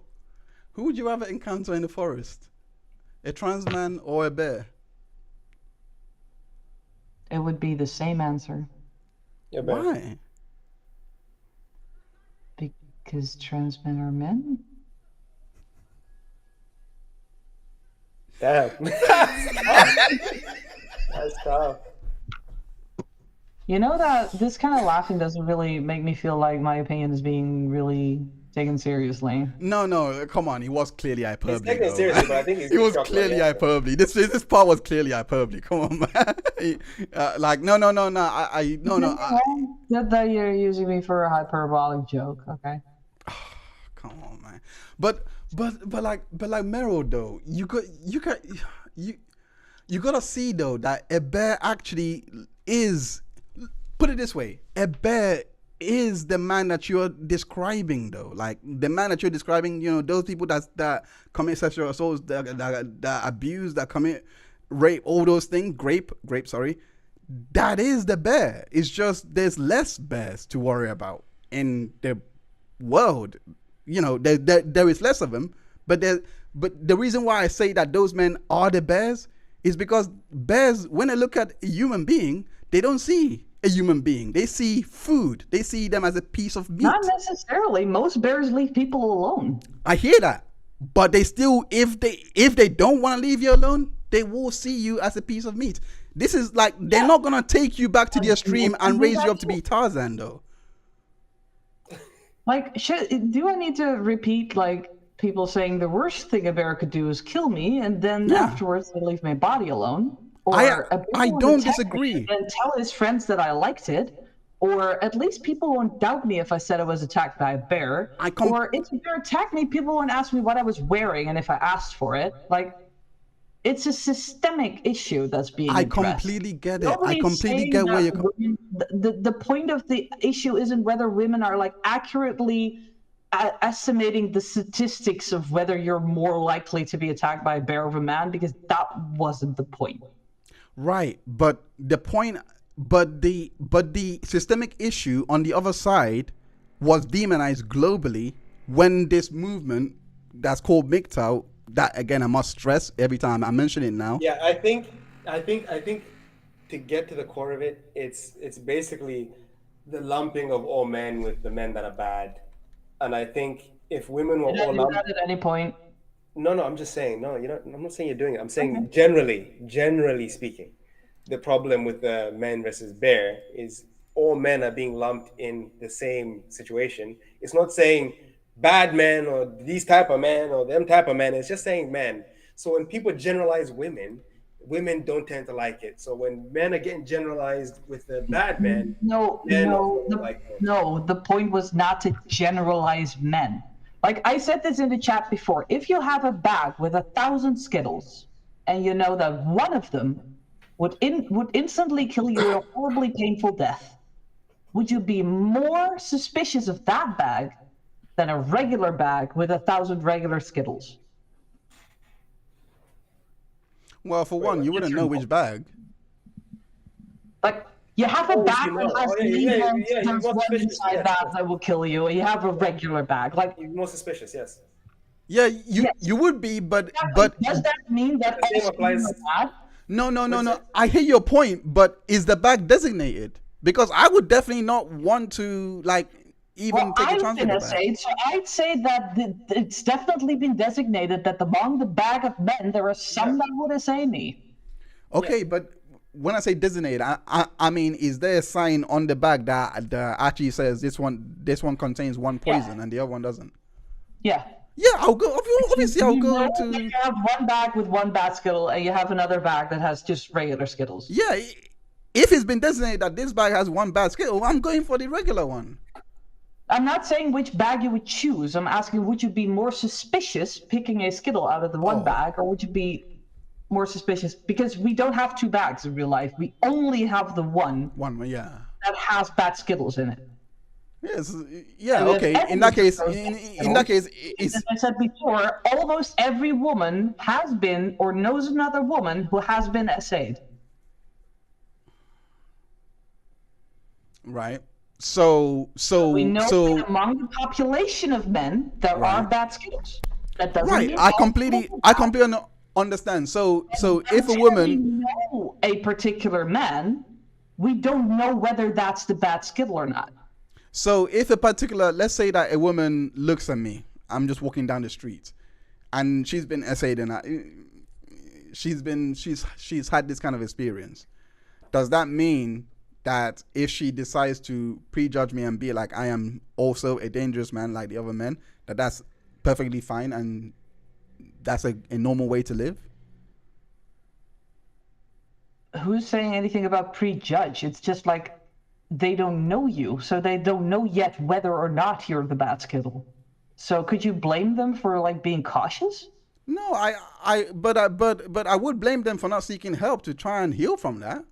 Who would you rather encounter in the forest? A trans man or a bear? It would be the same answer. Yeah, man. Why? Because trans men are men? Damn. That's tough. You know that this kind of laughing doesn't really make me feel like my opinion is being really taken seriously. No, come on. It was clearly hyperbole. He's taking it though. seriously, but I think he's It was shocked by clearly the answer. hyperbole. This part was clearly hyperbole. Come on, man. Like, no. That you're using me for a hyperbolic joke, okay? Come on, man. But like Meryl though, you gotta see though that a bear actually is. Put it this way: a bear is the man that you're describing, though. Like, the man that you're describing, you know, those people that commit sexual assaults, that abuse, that commit rape, all those things, grape, sorry. That is the bear. It's just there's less bears to worry about in the world. You know, there is less of them. But the reason why I say that those men are the bears is because bears, when they look at a human being, they don't see a human being. They see food. They see them as a piece of meat. Not necessarily. Most bears leave people alone. I hear that. But they still, if they don't want to leave you alone, they will see you as a piece of meat. This is like, they're not going to take you back to their stream and raise you up to be Tarzan, though. Like, do I need to repeat, like, people saying the worst thing a bear could do is kill me, and then afterwards they leave my body alone? Or I don't disagree. And tell his friends that I liked it, or at least people won't doubt me if I said I was attacked by a bear. Or if a bear attacked me, people won't ask me what I was wearing and if I asked for it. Like, it's a systemic issue that's being addressed. I completely get it. Nobody's I completely saying get where that you're. The point of the issue isn't whether women are like accurately estimating the statistics of whether you're more likely to be attacked by a bear or a man, because that wasn't the point. Right, but the point, but the systemic issue on the other side was demonized globally when this movement that's called MGTOW, that again I must stress every time I mention it now. Yeah, I think to get to the core of it, it's basically the lumping of all men with the men that are bad. And I think if women were Did I all do lumped, that at any point? no, I'm just saying, no, I'm not saying you're doing it. I'm saying generally speaking, the problem with the men versus bear is all men are being lumped in the same situation. It's not saying bad men or these type of men or them type of men. It's just saying men. So when people generalize women, women don't tend to like it. So when men are getting generalized with the bad men, No, men no, don't like them. no. The point was not to generalize men. Like I said this in the chat before. If you have a bag with 1,000 Skittles, and you know that one of them would instantly kill you a horribly painful death, would you be more suspicious of that bag than a regular bag with 1,000 regular Skittles? Well, for one, you wouldn't know which bag. Like, you have a Oh, bag you know. that has Oh, yeah, lesions, you're there's more one suspicious. inside Yes, that yes. that will kill you, and you have a regular bag. Like, You're more suspicious, yes. Yeah, Yes. you would be, but does that mean that The same all applies- Skittles are bad? no. I hear your point, but is the bag designated? Because I would definitely not want to like even Well, take a I've chance with been the bag. assayed, so I'd say that it's definitely been designated that among the bag of men, there are some that would assay me. Okay, but when I say designated, I mean, is there a sign on the bag that actually says this one contains one poison and the other one doesn't? Yeah. Yeah, I'll go. Obviously, I'll You go know that to. you have one bag with one bad Skittle, and you have another bag that has just regular Skittles. Yeah, if it's been designated that this bag has one bad Skittle, I'm going for the regular one. I'm not saying which bag you would choose. I'm asking, would you be more suspicious picking a Skittle out of the one bag, or would you be more suspicious? Because we don't have two bags in real life. We only have the one Yeah. that has bad Skittles in it. Yes. Yeah. And we have Okay. In evidence that case, of those in that case, it's As I said before, almost every woman has been or knows another woman who has been assayed. right. So We know that among the population of men, there are bad Skittles. That doesn't right. mean I all completely people are bad. understand. So if a Until woman, we know a particular man, we don't know whether that's the bad Skittle or not. so if a particular, let's say that a woman looks at me, I'm just walking down the street, and she's been essayed and she's had this kind of experience. Does that mean that if she decides to prejudge me and be like I am also a dangerous man like the other men, that's perfectly fine and that's a normal way to live? Who's saying anything about prejudge? It's just like they don't know you, so they don't know yet whether or not you're the bad Skittle. So could you blame them for like being cautious? No, but I would blame them for not seeking help to try and heal from that.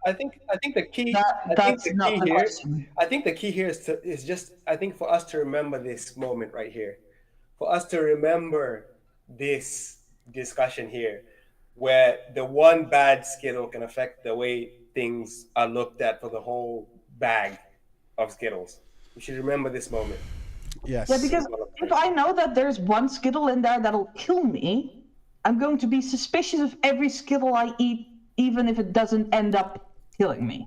I think the key. That's not the question. I think the key here is just I think for us to remember this moment right here, for us to remember this discussion here, where the one bad Skittle can affect the way things are looked at for the whole bag of Skittles. We should remember this moment. Yes. Yeah, because if I know that there's one Skittle in there that'll kill me, I'm going to be suspicious of every Skittle I eat, even if it doesn't end up killing me.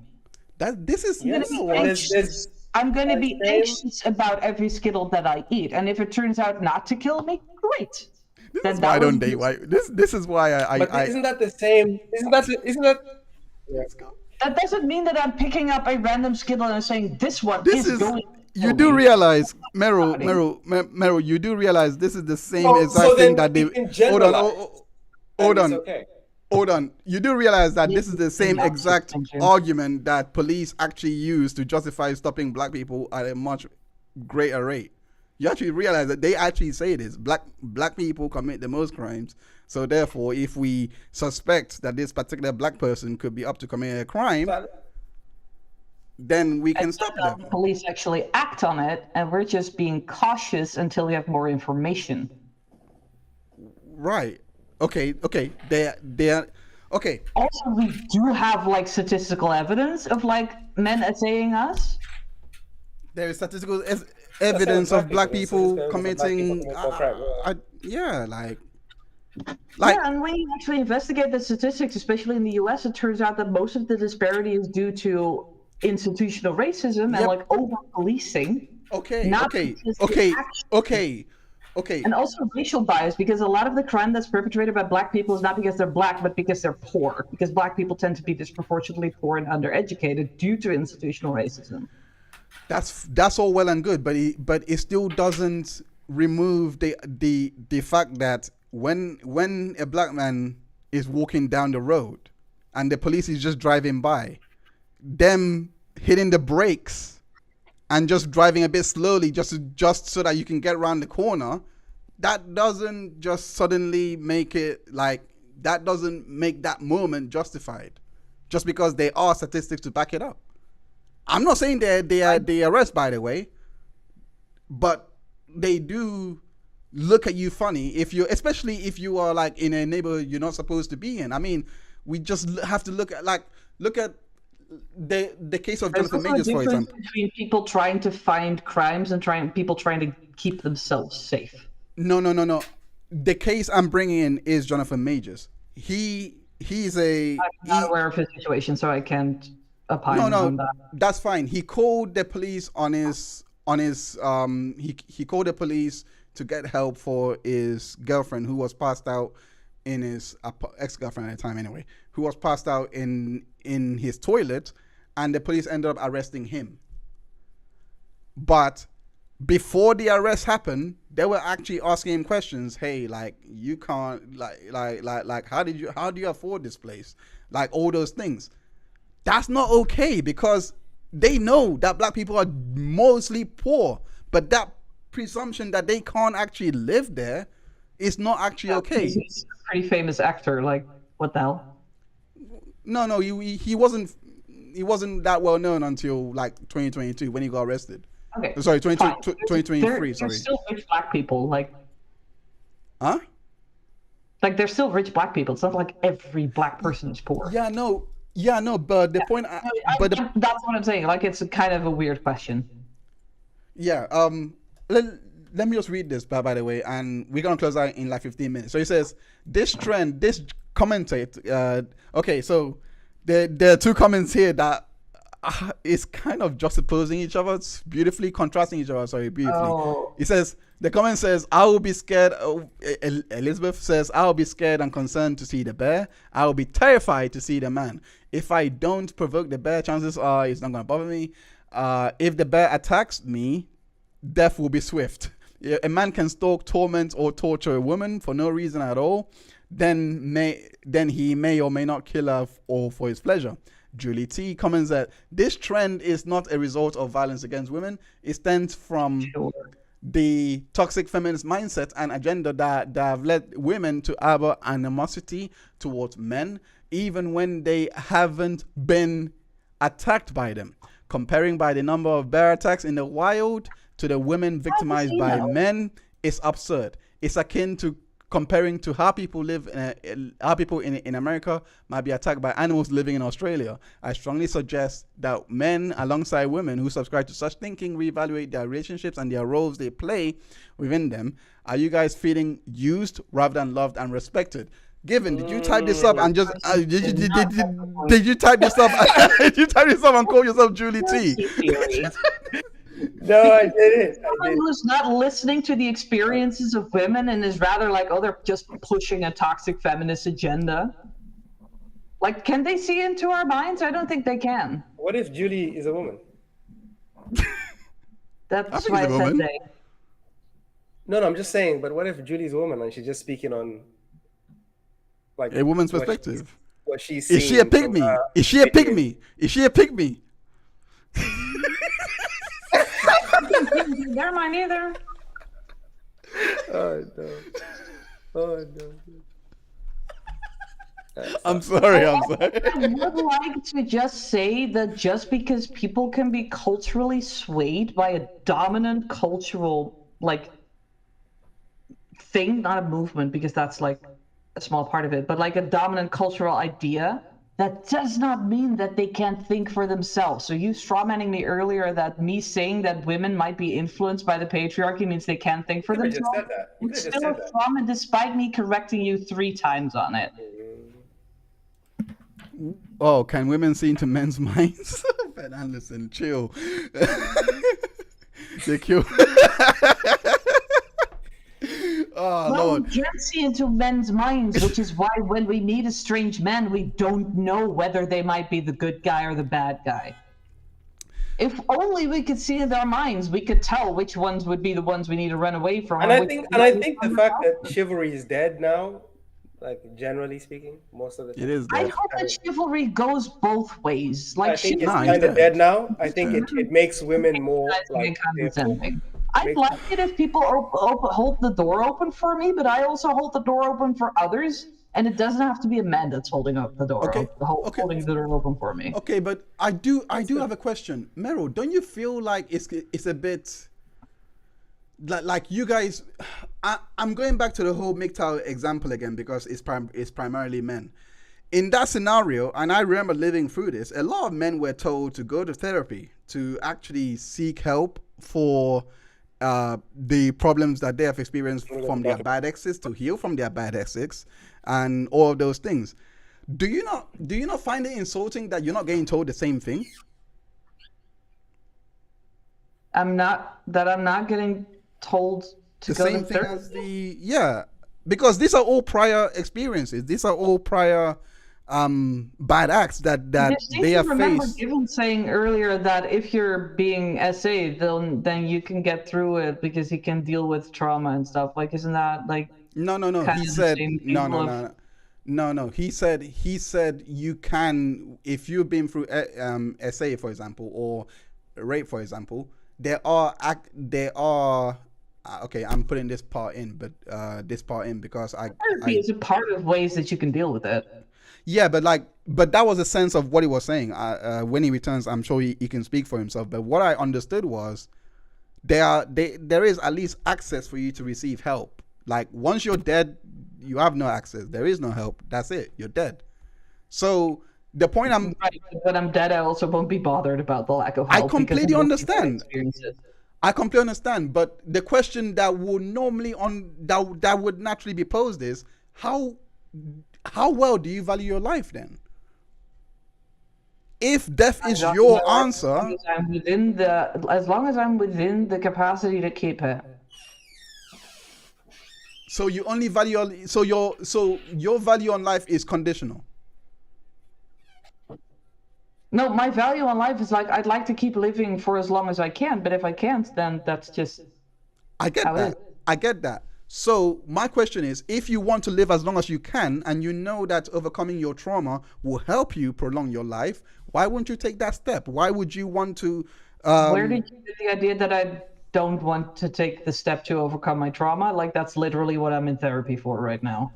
This is I'm going to be anxious about every Skittle that I eat, and if it turns out not to kill me, great. This is why I don't date white. This is why I isn't that the same? Isn't that? Let's go. That doesn't mean that I'm picking up a random Skittle and saying this one is going. You do realize, Meryl, you do realize this is the same exact thing that they. Hold on. You do realize that this is the same exact argument that police actually use to justify stopping black people at a much greater rate. You actually realize that they actually say this. Black people commit the most crimes. So therefore, if we suspect that this particular black person could be up to committing a crime, then we can stop them. Police actually act on it, and we're just being cautious until we have more information. Right. Okay. They're okay. Also, we do have like statistical evidence of like men assaying us. There is statistical evidence of black people committing. Yeah, like. Like, yeah, and when you actually investigate the statistics, especially in the US, it turns out that most of the disparity is due to institutional racism and yep. like over policing, Okay, not okay, because the okay, action. okay, okay. And also racial bias, because a lot of the crime that's perpetrated by black people is not because they're black, but because they're poor. Because black people tend to be disproportionately poor and undereducated due to institutional racism. That's all well and good, but it still doesn't remove the fact that when a black man is walking down the road and the police is just driving by, them hitting the brakes and just driving a bit slowly just so that you can get around the corner, that doesn't just suddenly make it like, that doesn't make that moment justified just because there are statistics to back it up. I'm not saying they arrest, by the way, but they do look at you funny especially if you are like in a neighborhood you're not supposed to be in. I mean, we just have to look at the case of There's Jonathan also a Majors, for difference example. between people trying to find crimes and people trying to keep themselves safe. No. The case I'm bringing in is Jonathan Majors. He's I'm not aware of his situation, so I can't opine on that. That's fine. He called the police he called the police to get help for his girlfriend who was passed out in his ex-girlfriend at the time anyway, who was passed out in his toilet, and the police ended up arresting him. But before the arrest happened, they were actually asking him questions. Hey, like, you can't like how do you afford this place? Like, all those things. That's not okay, because they know that black people are mostly poor, but that presumption that they can't actually live there is not actually okay. He's a pretty famous actor. Like, what the hell? No, he wasn't that well known until like 2022 when he got arrested. Okay. Sorry, fine. 2023. There's Sorry. still rich black people. Like, Huh? Like, there's still rich black people. It's not like every black person is poor. Yeah, no. But the point. That's what I'm saying. Like, it's a kind of a weird question. Yeah. Let me just read this, by the way, and we're gonna close out in like 15 minutes. So he says, this commentate. Okay, so there are two comments here that is kind of juxtaposing each other. It's beautifully contrasting each other. Sorry, beautifully. Oh. He says, the comment says, I will be scared. Elizabeth says, I will be scared and concerned to see the bear. I will be terrified to see the man. If I don't provoke the bear, chances are it's not going to bother me. If the bear attacks me, death will be swift. A man can stalk, torment, or torture a woman for no reason at all. Then he may or may not kill her or for his pleasure. Julie T comments that this trend is not a result of violence against women. It stems from the toxic feminist mindset and agenda that have led women to harbor animosity towards men, even when they haven't been attacked by them. Comparing by the number of bear attacks in the wild to the women victimized by men is absurd. It's akin to comparing to how people live how people in America might be attacked by animals living in Australia. I strongly suggest that men alongside women who subscribe to such thinking reevaluate their relationships and their roles they play within them. Are you guys feeling used rather than loved and respected? Given, did you type this up and just did you type this up? Did you type this up and call yourself Julie T? No, I didn't. Someone who's not listening to the experiences of women and is rather like, oh, they're just pushing a toxic feminist agenda. Like, can they see into our minds? I don't think they can. What if Julie is a woman? That's why I said they. No, I'm just saying. But what if Julie's a woman and she's just speaking on, like, a woman's perspective? What she's Is she a pygmy? Is she a pygmy? Is she a pygmy? Never mind either. Oh no. I'm sorry. I would like to just say that just because people can be culturally swayed by a dominant cultural, like, thing, not a movement, because that's like a small part of it, but like a dominant cultural idea, that does not mean that they can't think for themselves. So you strawmanning me earlier that me saying that women might be influenced by the patriarchy means they can't think for You could've just themselves. said that. You It's could've just still a said that. strawman despite me correcting you 3 times on it. Oh, can women see into men's minds? Ben Anderson, chill. They kill. Oh, Well, Lord. we can't see into men's minds, which is why when we meet a strange man, we don't know whether they might be the good guy or the bad guy. If only we could see in their minds, we could tell which ones would be the ones we need to run away from. And I which think ones we the need to fact run that after. chivalry is dead now, like generally speaking, most of the time. It is I dead. hope that chivalry goes both ways. Like I think it's Nah, he's kind of dead. dead now. I think it makes women more like condescending. fearful. I'd Make- like it if people hold the door open for me, but I also hold the door open for others, and it doesn't have to be a man that's holding up the door, Okay, okay. holding the door open for me. Okay, but I do have a question. Meryl, don't you feel like it's a bit like you guys, I'm going back to the whole MGTOW example again because it's primarily men. In that scenario, and I remember living through this, a lot of men were told to go to therapy, to actually seek help for the problems that they have experienced from their bad exes, to heal from their bad exes, and all of those things. Do you not find it insulting that you're not getting told the same thing? I'm not getting told to The go same to thing therapy. as because these are all prior experiences. These are all prior bad acts that they have remember faced. Given saying earlier that if you're being SA, then you can get through it because you can deal with trauma and stuff. Like, isn't that like? No. kind He of the said same no. people of- No. He said you can, if you've been through SA, for example, or rape, for example. There are okay. I'm putting this part in, but because Therapy is a part of ways that you can deal with it. Yeah, but that was a sense of what he was saying. When he returns, I'm sure he can speak for himself. But what I understood was there is at least access for you to receive help. Like once you're dead, you have no access. There is no help. That's it. You're dead. So the point Right, when I'm dead, I also won't be bothered about the lack of I help. because completely I won't be understand. experience it. I completely understand. But the question that would normally that would naturally be posed is how well do you value your life then? If death is your answer, As long as I'm within the capacity to keep it. so you only value your value on life is conditional. No, my value on life is like I'd like to keep living for as long as I can, but if I can't, then that's just I get how it that. is. I get that. So my question is, if you want to live as long as you can, and you know that overcoming your trauma will help you prolong your life, why wouldn't you take that step? Why would you want to? Where did you get the idea that I don't want to take the step to overcome my trauma? Like that's literally what I'm in therapy for right now.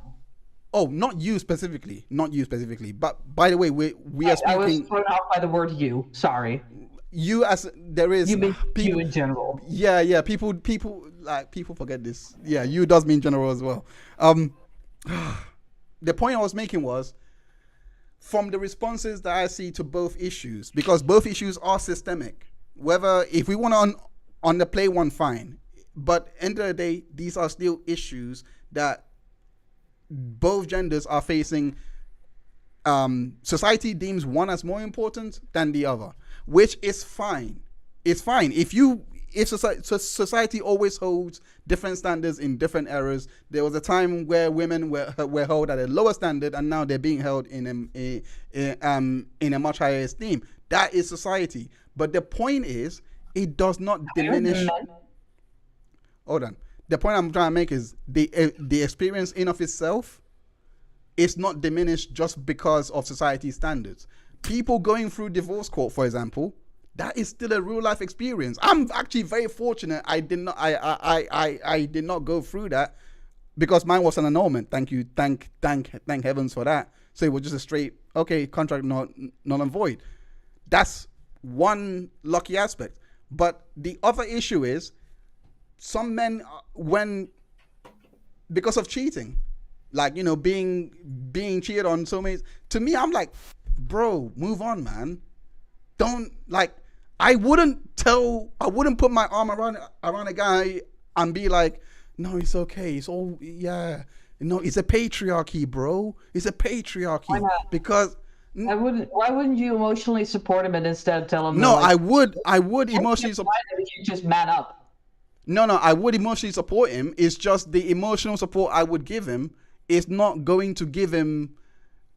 Oh, not you specifically. But by the way, we are I was speaking. thrown off by the word "you." Sorry. You as there is You mean people. you in general. Yeah. People forget this. Yeah, you does mean general as well. The point I was making was from the responses that I see to both issues, because both issues are systemic. Whether if we want to underplay one, fine, but end of the day, these are still issues that both genders are facing. Society deems one as more important than the other, which is fine. It's fine if society always holds different standards in different eras. There was a time where women were held at a lower standard, and now they're being held in a much higher esteem. That is society. But the point is, it does not diminish. Hold on. The point I'm trying to make is the experience in of itself is not diminished just because of society's standards. People going through divorce court, for example, that is still a real life experience. I'm actually very fortunate. I did not go through that because mine was an annulment. Thank you, thank heavens for that. So it was just a straight contract null and void. That's one lucky aspect. But the other issue is some men, because of cheating, like being cheated on so many. To me, I'm like, bro, move on, man. Don't like. I wouldn't put my arm around a guy and be like, no, it's okay. It's all yeah. No, it's a patriarchy, bro. It's a patriarchy. Why not? Because Why wouldn't you emotionally support him and instead tell him? no, that, like, I would emotionally support. You just man up. No, I would emotionally support him. It's just the emotional support I would give him is not going to give him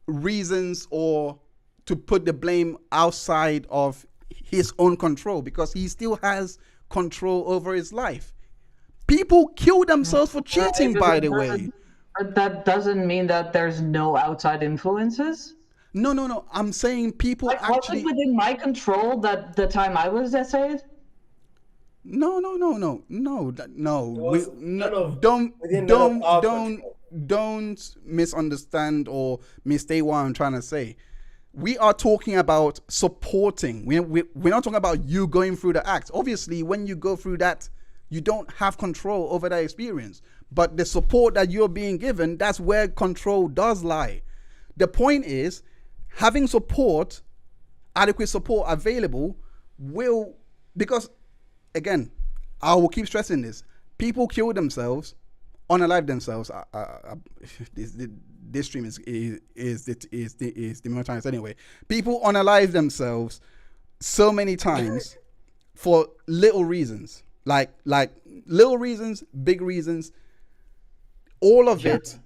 reasons or to put the blame outside of his own control, because he still has control over his life. People kill themselves for cheating, by the way. But that doesn't mean that there's no outside influences. No. I'm saying people Like, actually. was it within my control that the time I was essayed? No. was none of- Don't within none of our control. don't misunderstand or mistake what I'm trying to say. We are talking about supporting. We're not talking about you going through the act. Obviously, when you go through that, you don't have control over that experience. But the support that you're being given, that's where control does lie. The point is, having support, adequate support available will, because again, I will keep stressing this. People kill themselves, unalive themselves. This stream is demonetized anyway. People unalive themselves so many times for little reasons, like little reasons, big reasons. All of it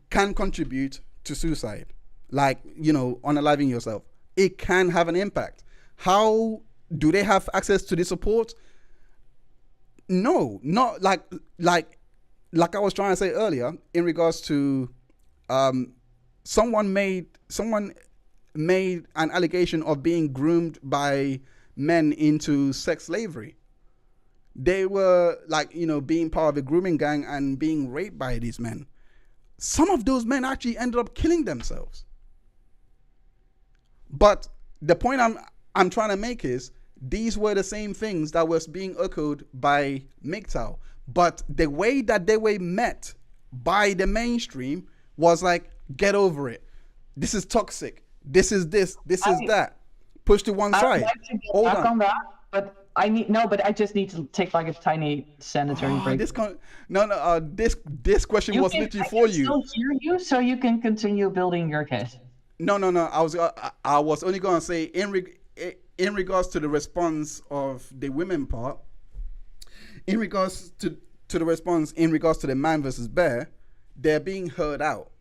can contribute to suicide. Like, unaliving yourself. It can have an impact. How do they have access to this support? No, not like I was trying to say earlier in regards to someone made an allegation of being groomed by men into sex slavery. They were being part of a grooming gang and being raped by these men. Some of those men actually ended up killing themselves. But the point I'm trying to make is, these were the same things that was being echoed by MGTOW, but the way that they were met by the mainstream was like, get over it. This is toxic. This is this. This is that. Push to one side. I'd like to Hold get back on. on that, but I just need to take like a tiny sanitary break. This question was literally for you. I can still hear you, so you can continue building your case. No. I was only going to say in regards to the response of the women part, in regards to the response in regards to the man versus bear, they're being heard out.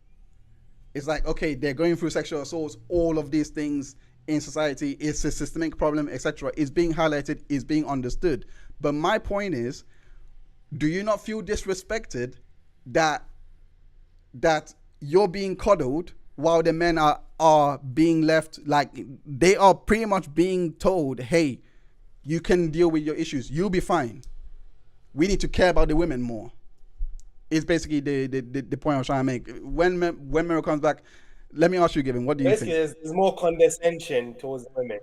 It's like, okay, they're going through sexual assaults, all of these things in society, it's a systemic problem, etc. It's being highlighted, is being understood. But my point is, do you not feel disrespected that you're being coddled while the men are being left, like they are pretty much being told, hey, you can deal with your issues, you'll be fine. We need to care about the women more. It's basically the point I was trying to make. When Mero comes back, let me ask you, Given, what do you think? There's more condescension towards women.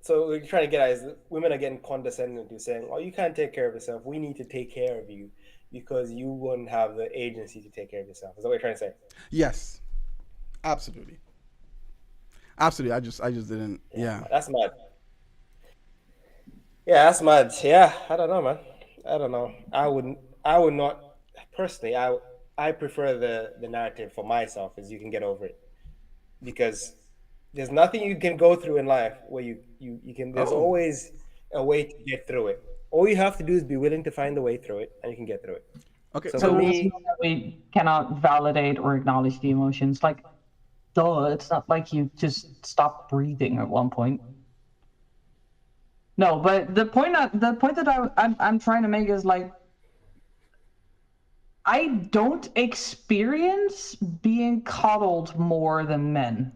So what we're trying to get at is women are getting condescending to saying, oh, you can't take care of yourself. We need to take care of you because you wouldn't have the agency to take care of yourself. Is that what you're trying to say? Yes, absolutely. I just didn't. Yeah. That's mad. Yeah, that's mad. Yeah, I don't know, man. I don't know. I would not personally. I prefer the narrative for myself is you can get over it, because there's nothing you can go through in life where you can. There's always a way to get through it. All you have to do is be willing to find a way through it, and you can get through it. Okay. So So we cannot validate or acknowledge the emotions. Like, duh, it's not like you just stop breathing at one point. No, but the point that I'm trying to make is like, I don't experience being coddled more than men.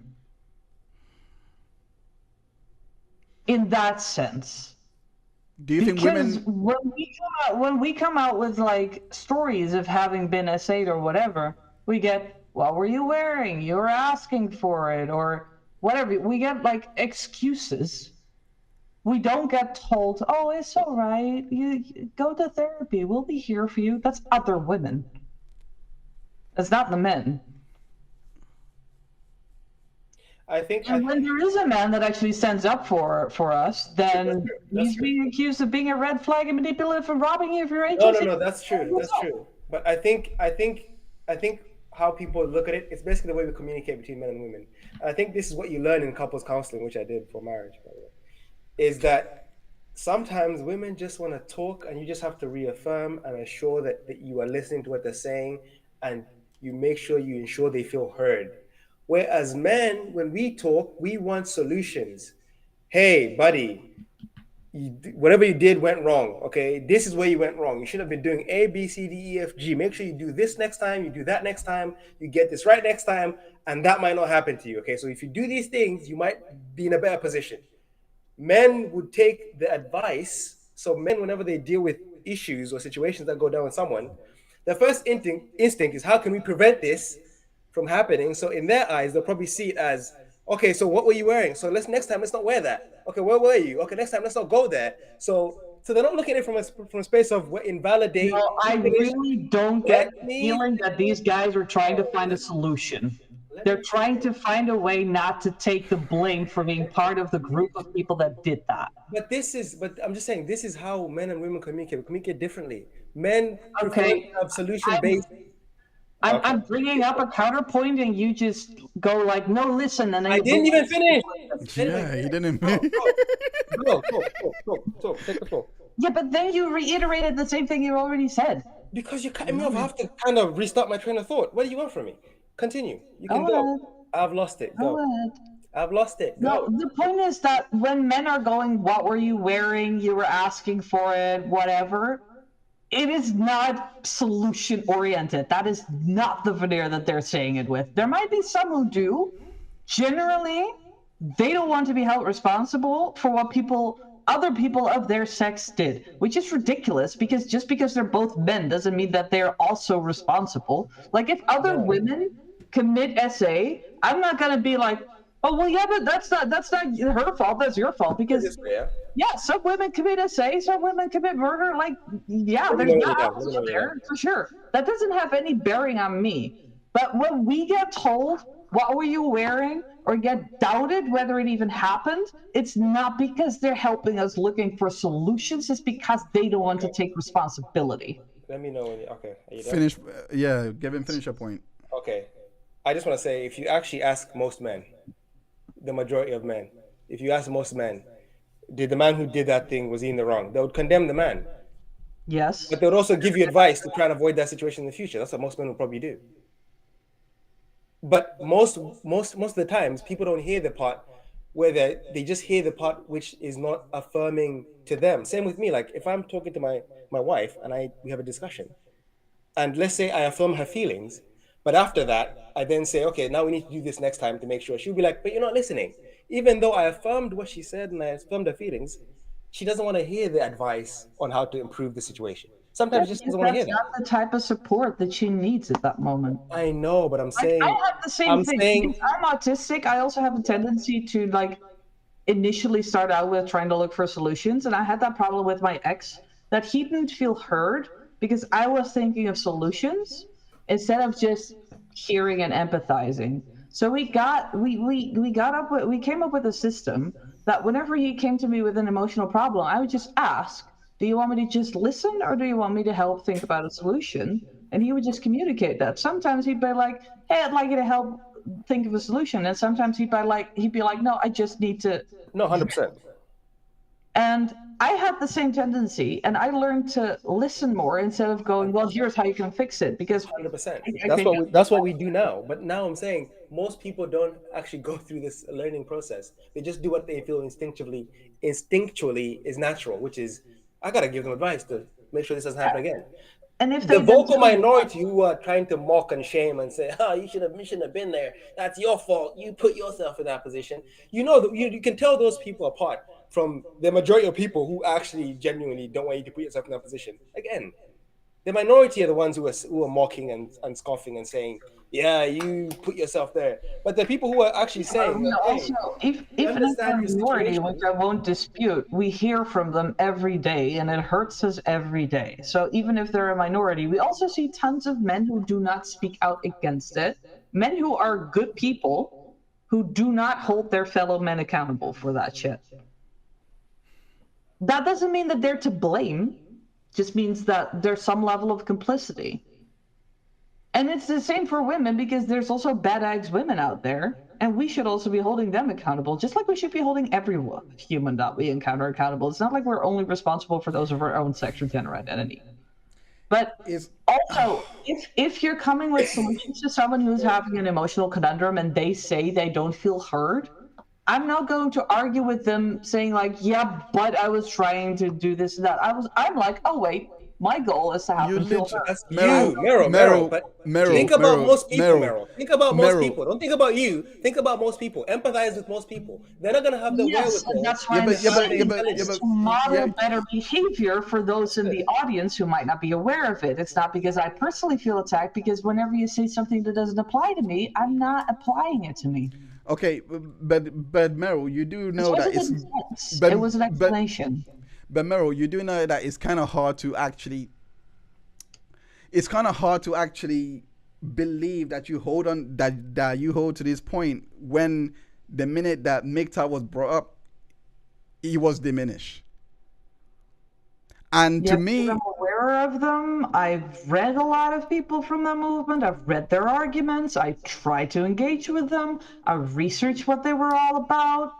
In that sense. do you think Because women? when we come out with like stories of having been essayed or whatever, we get, what were you wearing? You were asking for it, or whatever. We get like excuses. We don't get told, oh, it's all right. You go to therapy. We'll be here for you. That's other women. That's not the men. And when there is a man that actually stands up for us, then he's being accused of being a red flag and manipulative and robbing you of your agency. No, that's true. That's true. But I think how people look at it, it's basically the way we communicate between men and women. And I think this is what you learn in couples counseling, which I did for marriage, by the way, is that sometimes women just want to talk, and you just have to reaffirm and assure that you are listening to what they're saying, and you make sure you ensure they feel heard. Whereas men, when we talk, we want solutions. Hey, buddy, whatever you did went wrong. Okay, this is where you went wrong. You should have been doing A, B, C, D, E, F, G. Make sure you do this next time. You do that next time. You get this right next time, and that might not happen to you. Okay, so if you do these things, you might be in a better position. Men would take the advice. So men, whenever they deal with issues or situations that go down with someone, their first instinct is, how can we prevent this from happening? So in their eyes, they'll probably see it as, okay, so what were you wearing? So next time let's not wear that. Okay, where were you? Okay, next time let's not go there. So they're not looking at it from a space of invalidate. No, I really don't get the feeling that these guys are trying to find a solution. They're trying to find a way not to take the blame for being part of the group of people that did that. But I'm just saying, this is how men and women communicate. We communicate differently. Men Okay, have solution-based. I'm bringing up a counterpoint, and you just go like, "No, listen." And I didn't even finish. Yeah, he didn't. Go. Take the floor. Yeah, but then you reiterated the same thing you already said. Because you're cutting me off, I have to kind of restart my train of thought. What do you want from me? Continue. You can go. I've lost it. Go. I've lost it. Go. No, the point is that when men are going, "What were you wearing? You were asking for it, whatever." It is not solution oriented. That is not the veneer that they're saying it with. There might be some who do. Generally, they don't want to be held responsible for what other people of their sex did, which is ridiculous, because just because they're both men doesn't mean that they're also responsible. Like, if other women commit SA, I'm not gonna be like, "Oh well, yeah, but that's not her fault. That's your fault." Because yeah, some women commit SA, some women commit murder. Like, yeah, there's not there for sure. That doesn't have any bearing on me. But when we get told, "What were you wearing?" or get doubted whether it even happened, it's not because they're helping us looking for solutions. It's because they don't want to take responsibility. Let me know when you. Okay. Are you done? Finish. Yeah, Gavin, finish your point. Okay. I just want to say, if you actually ask most men, the majority of men, if you ask most men, did the man who did that thing, was he in the wrong? They would condemn the man. Yes. But they would also give you advice to try and avoid that situation in the future. That's what most men will probably do. But most of the times, people don't hear the part where they just hear the part which is not affirming to them. Same with me. Like, if I'm talking to my wife and we have a discussion, and let's say I affirm her feelings, but after that, I then say, okay, now we need to do this next time to make sure. She'll be like, but you're not listening. Even though I affirmed what she said and I affirmed her feelings, she doesn't want to hear the advice on how to improve the situation. Sometimes she just doesn't want to hear that. That's not the type of support that she needs at that moment. I know, but I'm saying... I have the same thing. I'm autistic. I also have a tendency to, like, initially start out with trying to look for solutions. And I had that problem with my ex, that he didn't feel heard because I was thinking of solutions instead of just hearing and empathizing. So we came up with a system that whenever he came to me with an emotional problem, I would just ask, "Do you want me to just listen, or do you want me to help think about a solution?" And he would just communicate that. Sometimes he'd be like, "Hey, I'd like you to help think of a solution," and sometimes he'd be like, "No, I just need to." No, 100%. And I had the same tendency, and I learned to listen more instead of going, "Well, here's how you can fix it," because 100%. That's what we do now. But now I'm saying most people don't actually go through this learning process. They just do what they feel instinctually is natural, which is, I gotta give them advice to make sure this doesn't happen again. And if the vocal minority who are trying to mock and shame and say, "Oh, you shouldn't have been there. That's your fault. You put yourself in that position." You know that you can tell those people apart from the majority of people who actually genuinely don't want you to put yourself in that position. Again, the minority are the ones who are mocking and scoffing and saying, "Yeah, you put yourself there." But the people who are actually saying, also, even if they're a minority, which I won't dispute, we hear from them every day, and it hurts us every day. So even if they're a minority, we also see tons of men who do not speak out against it, men who are good people, who do not hold their fellow men accountable for that shit. That doesn't mean that they're to blame, just means that there's some level of complicity. And it's the same for women, because there's also bad eggs women out there, and we should also be holding them accountable, just like we should be holding every human that we encounter accountable. It's not like we're only responsible for those of our own sex or gender identity. But also, if you're coming with solutions to someone who's having an emotional conundrum and they say they don't feel heard, I'm not going to argue with them saying like, yeah, but I was trying to do this and that. I'm like, oh wait, my goal is to have them feel heard. That's Meryl. But think about most people, Meryl. Think about most people. Don't think about you. Think about most people. Empathize with most people. They're not gonna have the wherewithal. That's why to model better behavior for those in the audience who might not be aware of it. It's not because I personally feel attacked, because whenever you say something that doesn't apply to me, I'm not applying it to me. Okay, but Meryl, you do know that it was an explanation. But Meryl, you do know that it's kind of hard to actually believe that you hold on, that you hold to this point when the minute that MGTOW was brought up, it was diminished. And to me, I'm aware of them. I've read a lot of people from that movement. I've read their arguments. I tried to engage with them. I researched what they were all about.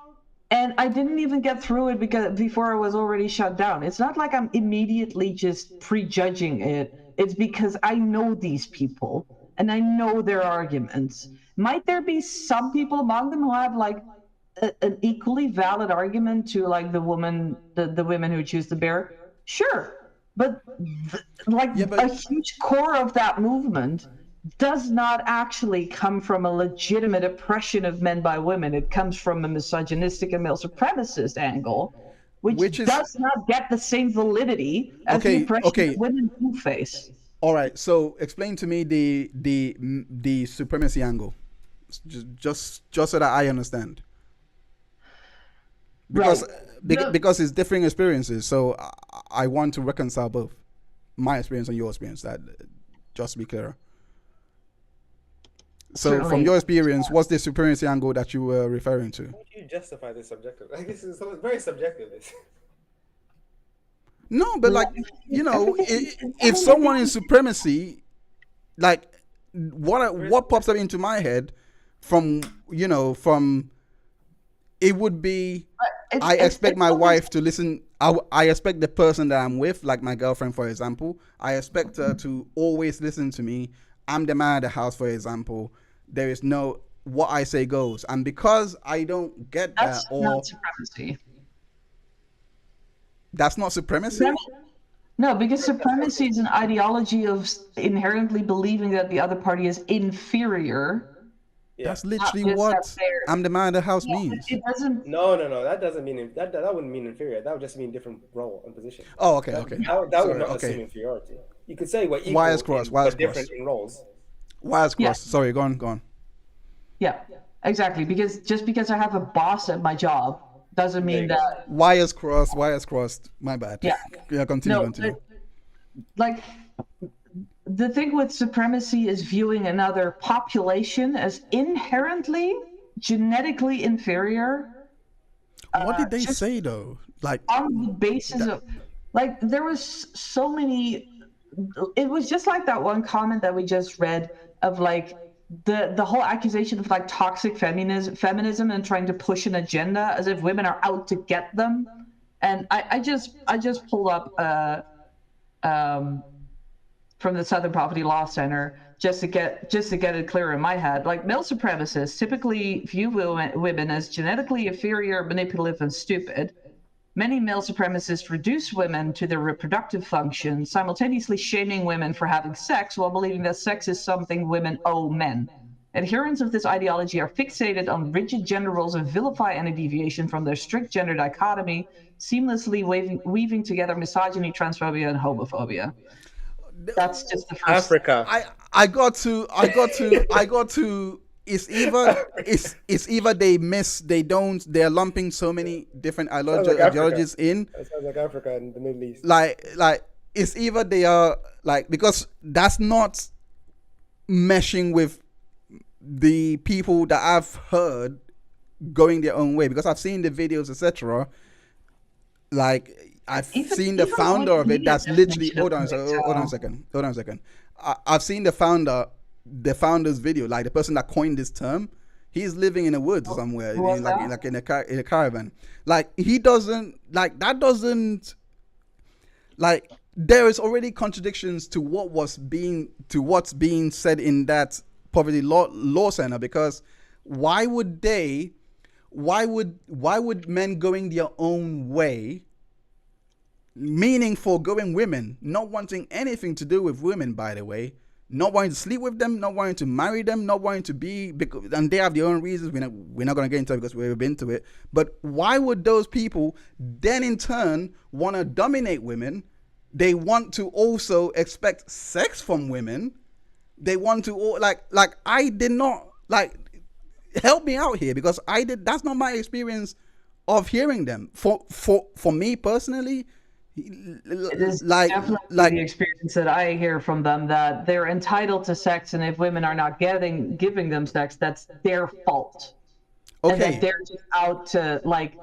And I didn't even get through it before I was already shut down. It's not like I'm immediately just prejudging it. It's because I know these people and I know their arguments. Might there be some people among them who have like an equally valid argument to like the women who choose the bear? Sure. But a huge core of that movement does not actually come from a legitimate oppression of men by women. It comes from a misogynistic and male supremacist angle, which does not get the same validity as the oppression that women do face. All right, so explain to me the supremacy angle, just so that I understand. Because because it's differing experiences, so I want to reconcile both my experience and your experience. That just to be clear. So certainly, from your experience, what's the supremacy angle that you were referring to? How do you justify this subjective? Like, this is very subjective. No, but like, you know, if someone in supremacy, like, what pops up into my head from it would be, I expect my wife to listen. I expect the person that I'm with, like my girlfriend, for example, I expect her to always listen to me. I'm the man of the house, for example. There is no, what I say goes. And because I don't get that's that, or not supremacy. That's not supremacy? No, because supremacy is an ideology of inherently believing that the other party is inferior. Yeah. That's literally what I'm the man of the house means. It doesn't. No. That doesn't mean that wouldn't mean inferior. That would just mean different role and position. Oh, okay. That would not assume inferiority. You could say we're equal, but different in roles. Wires crossed. Sorry, go on. Yeah, exactly. Because just because I have a boss at my job doesn't mean that wires crossed. My bad. Yeah. Continue. Like, the thing with supremacy is viewing another population as inherently genetically inferior. What did they say though? Like, on the basis of, like, there was so many. It was just like that one comment that we just read of like the whole accusation of like toxic feminism and trying to push an agenda as if women are out to get them. And I just pulled up from the Southern Poverty Law Center just to get it clear in my head. Like, male supremacists typically view women as genetically inferior, manipulative, and stupid. Many male supremacists reduce women to their reproductive function, simultaneously shaming women for having sex while believing that sex is something women owe men. Adherents of this ideology are fixated on rigid gender roles and vilify any deviation from their strict gender dichotomy, seamlessly weaving together misogyny, transphobia, and homophobia. That's just the first. Africa. I got to. It's either they're lumping so many different ideologies in. That sounds like Africa and the Middle East. Like it's either they are like, because that's not meshing with the people that I've heard going their own way, because I've seen the videos, etc. Like I've seen the Even founder of it. Wikipedia That's literally. definition of Hold on a second. Hold on a MGTOW. second. Hold on a second. I've seen the founder's video, like the person that coined this term. He's living in the woods somewhere, Who was like that? in a caravan. Like he doesn't like that. Doesn't like there is already contradictions to what's being said in that poverty law center, because why would men going their own way, meaning foregoing women, not wanting anything to do with women, by the way, not wanting to sleep with them, not wanting to marry them, not wanting to be, and they have their own reasons. We're not going to get into it because we've been to it. But why would those people then in turn want to dominate women? They want to also expect sex from women. They want to like I did not like help me out here, because that's not my experience of hearing them. For me personally, It is definitely the experience that I hear from them, that they're entitled to sex, and if women are not giving them sex, that's their fault. And that okay, they're just out to like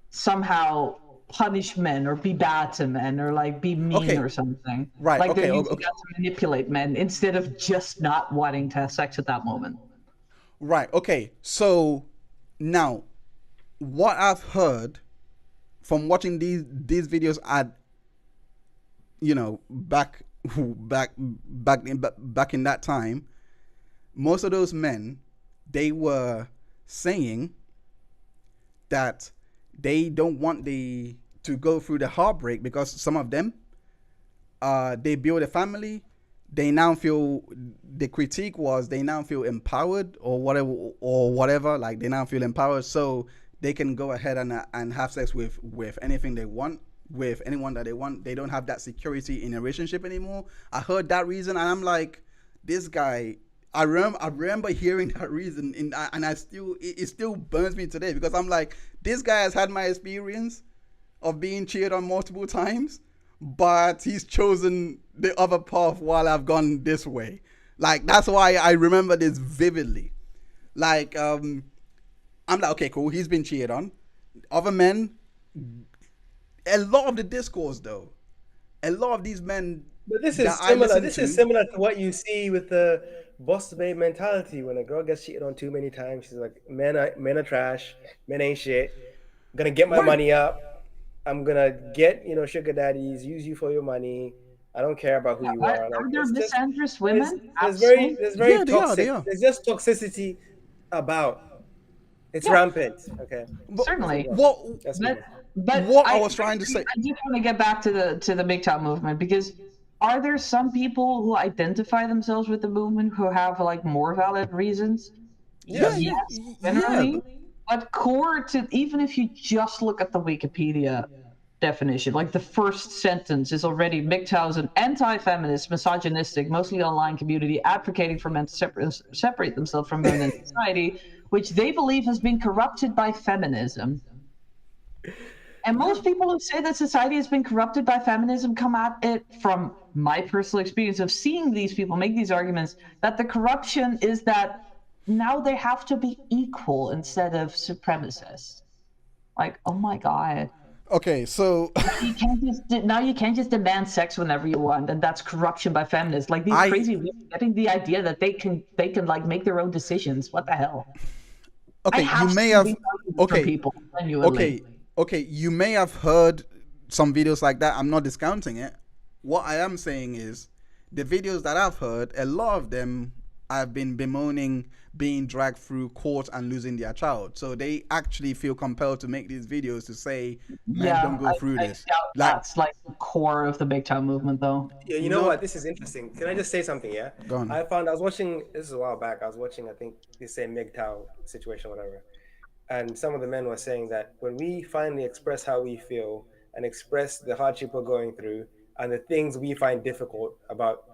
somehow punish men or be bad to men or like be mean Okay. or something. Right, Like they're okay, using okay. that to manipulate men instead of just not wanting to have sex at that moment. Right. Okay. So now, what I've heard from watching these videos at, back in that time, most of those men, they were saying that they don't want to go through the heartbreak, because some of them, they build a family. They now feel, the critique was, they now feel empowered or whatever. Like they now feel empowered, so they can go ahead and have sex with anything they want, with anyone that they want. They don't have that security in a relationship anymore. I heard that reason, and I'm like, this guy. I remember hearing that reason, and it still burns me today, because I'm like, this guy has had my experience of being cheated on multiple times, but he's chosen the other path while I've gone this way. Like that's why I remember this vividly. Like I'm like, okay, cool. He's been cheated on. Other men, a lot of the discourse though, a lot of these men. But this is that I similar. listen This to, is similar to what you see with the boss babe mentality. When a girl gets cheated on too many times, she's like, men are trash. Men ain't shit. I'm gonna get my money up. I'm gonna get sugar daddies. Use you for your money. I don't care about who you are. Like Are there it's just misandrous women? there's Absolutely. very Yeah, they are, toxic. they are. There's just toxicity about. It's Yeah. rampant. Okay. Certainly. what That's But What I was trying to say- I just want to get back to the MGTOW movement, because are there some people who identify themselves with the movement who have like more valid reasons? Yes. Yes, generally. But core to, even if you just look at the Wikipedia definition, like the first sentence is already, MGTOW is an anti-feminist, misogynistic, mostly online community advocating for men to separate themselves from women in society, which they believe has been corrupted by feminism. And most people who say that society has been corrupted by feminism come at it from my personal experience of seeing these people make these arguments, that the corruption is that now they have to be equal instead of supremacists. Like, oh my God. Okay, so Now you can't just demand sex whenever you want, and that's corruption by feminists. Like these crazy women getting the idea that they can like make their own decisions. What the hell? okay, I you have may seen have these arguments from people, genuinely. okay, you may have heard some videos like that. I'm not discounting it. What I am saying is, the videos that I've heard, a lot of them have been bemoaning being dragged through court and losing their child. So they actually feel compelled to make these videos to say, man, don't go through I this. doubt Like, that's like the core of the MGTOW movement, though. Yeah, you know what? This is interesting. Can I just say something? Yeah. Go on. I was watching. This is a while back. I was watching. I think the same MGTOW situation, whatever. And some of the men were saying that when we finally express how we feel and express the hardship we're going through and the things we find difficult about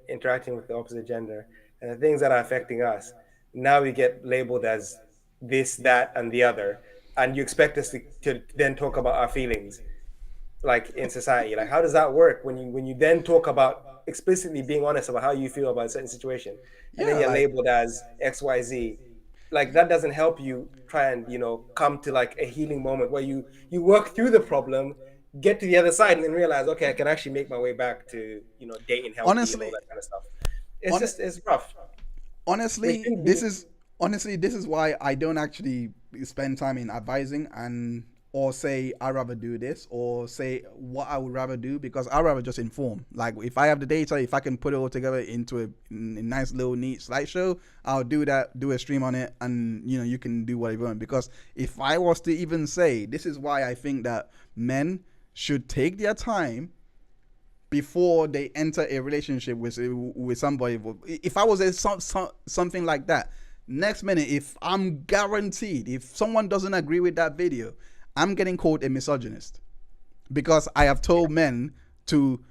interacting with the opposite gender and the things that are affecting us, now we get labeled as this, that, and the other. And you expect us to then talk about our feelings, like in society. Like, how does that work when you then talk about explicitly being honest about how you feel about a certain situation, and then you're labeled as XYZ? like that doesn't help you try and come to like a healing moment where you work through the problem, get to the other side, and then realize, okay, I can actually make my way back to dating healthy and Honestly, all that kind of stuff. It's rough. honestly, shouldn't this be. is this is why I don't actually spend time in advising and or say I rather do this or say what I would rather do, because I rather just inform. Like if I have the data, if I can put it all together into a nice little neat slideshow, I'll do that, do a stream on it, and you can do whatever you want. Because if I was to even say, this is why I think that men should take their time before they enter a relationship with somebody. If I was something like that, next minute, if I'm guaranteed, if someone doesn't agree with that video, I'm getting called a misogynist, because I have told men to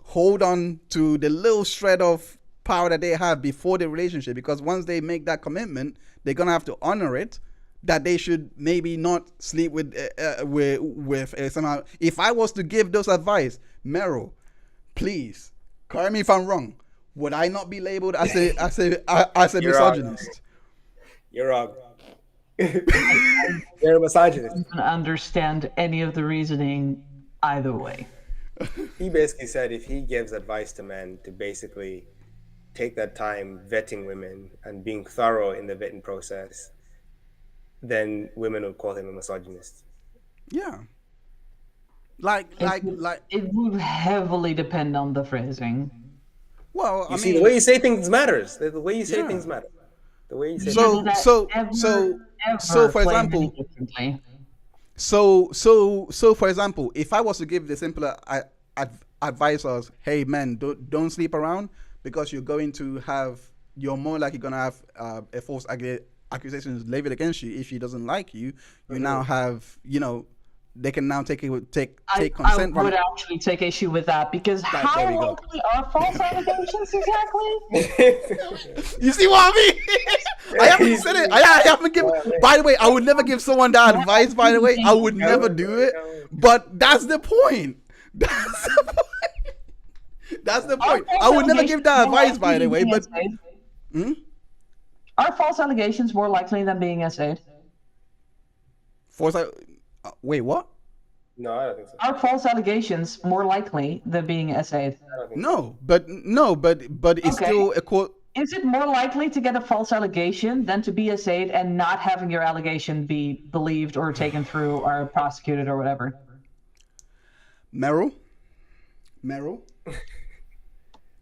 hold on to the little shred of power that they have before the relationship, because once they make that commitment, they're gonna have to honor it. That they should maybe not sleep with somehow. If I was to give those advice, Meryl, please correct me if I'm wrong. Would I not be labeled as a You're wrong. misogynist? You're wrong. You're a misogynist. I don't understand any of the reasoning either way. He basically said if he gives advice to men to basically take that time vetting women and being thorough in the vetting process, then women would call him a misogynist. Yeah. It would heavily depend on the phrasing. Well, I See, mean, the way you say things matters. The way you say Yeah. things matter. The way you say So- things. so- Ever for play example- any differently. So for example, if I was to give the simpler advice of, hey men, don't sleep around, because you're more likely gonna have a false accusations levied against you if she doesn't like you. You now have they can now take consent I from would actually take issue with that, because there how we go. likely are false allegations exactly? You see what I mean? I haven't said it. I haven't given. By the way, I would never give someone that advice. By the way, I would never do it. But that's the point. That's the point. That's the point. I would never give that advice. By the way, but Are false allegations more likely than being essayed? wait, what? No, I don't think so. Are false allegations more likely than being essayed? I don't think No, but it's Okay. still a quote. Is it more likely to get a false allegation than to be essayed and not having your allegation be believed or taken through or prosecuted or whatever? Meryl,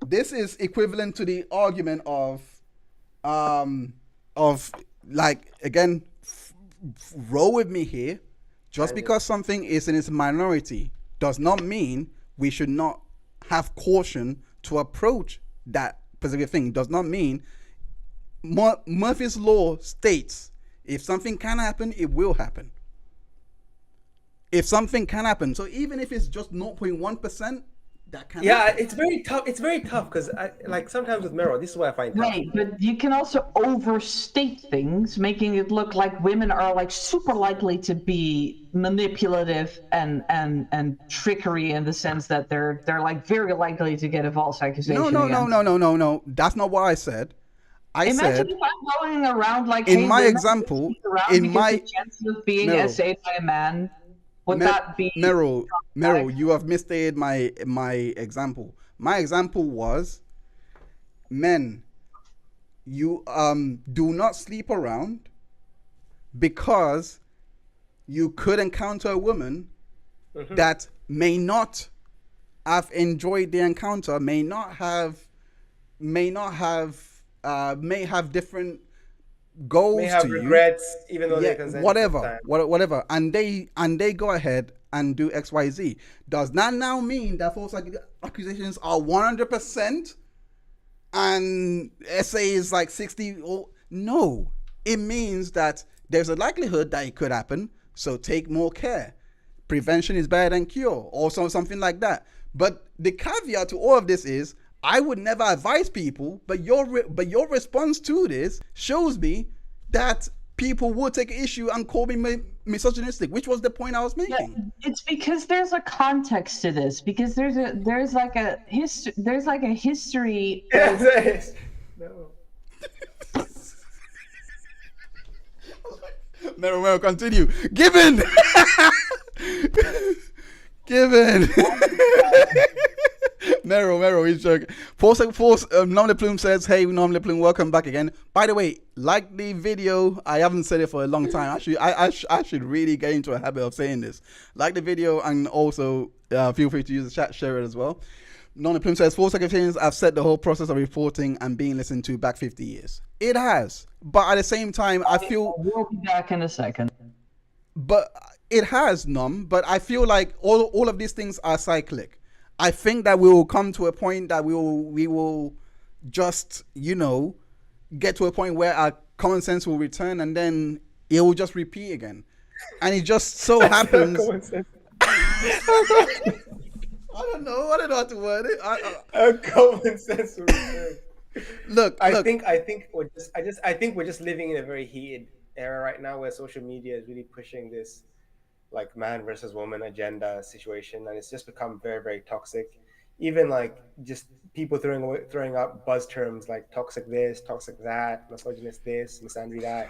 this is equivalent to the argument of like, again, roll with me here. Just because something is in its minority does not mean we should not have caution to approach that specific thing. Does not mean Murphy's Law states if something can happen, it will happen. If something can happen, so even if it's just 0.1%, that can happen. it's very tough. It's very tough because like sometimes with Meryl, this is what I find tough. Right, but you can also overstate things, making it look like women are like super likely to be manipulative and trickery, in the sense that they're like very likely to get a false accusation. No. That's not what I said. I Imagine said if I'm going around like, in hey, my women, example, around in because my the chances of being Meryl. essayed by a man would that be Meryl, you have misstated my example. My example was, men, you do not sleep around, because you could encounter a woman that may not have enjoyed the encounter, may have different goals May have to regrets, even though they you. consent. Whatever, and they go ahead and do XYZ. Does that now mean that false accusations are 100% and essay is like 60? No, it means that there's a likelihood that it could happen, so take more care. Prevention is better than cure, or something like that. But the caveat to all of this is, I would never advise people, but your response to this shows me that people will take issue and call me misogynistic, which was the point I was making. Yeah, it's because there's a context to this, because there's like a history. No. Mero, continue. Given. Mero, he's joking. Force, Normally Plume says, hey, Normally Plume, welcome back again. By the way, like the video. I haven't said it for a long time. Actually, I should really get into a habit of saying this. Like the video, and also feel free to use the chat, share it as well. Normally Plume says, 4 seconds, I've set the whole process of reporting and being listened to back 50 years. It has. But at the same time, I feel... We'll be back in a second. But it has, Nom. But I feel like all of these things are cyclic. I think that we will come to a point that we will just, get to a point where our common sense will return, and then it will just repeat again. And it just so happens... I don't know how to word it. Common sense will return. Look. I think we're just living in a very heated era right now, where social media is really pushing this like man versus woman agenda situation, and it's just become very, very toxic. Even like just people throwing out buzz terms like toxic this, toxic that, misogynist this, misandry that.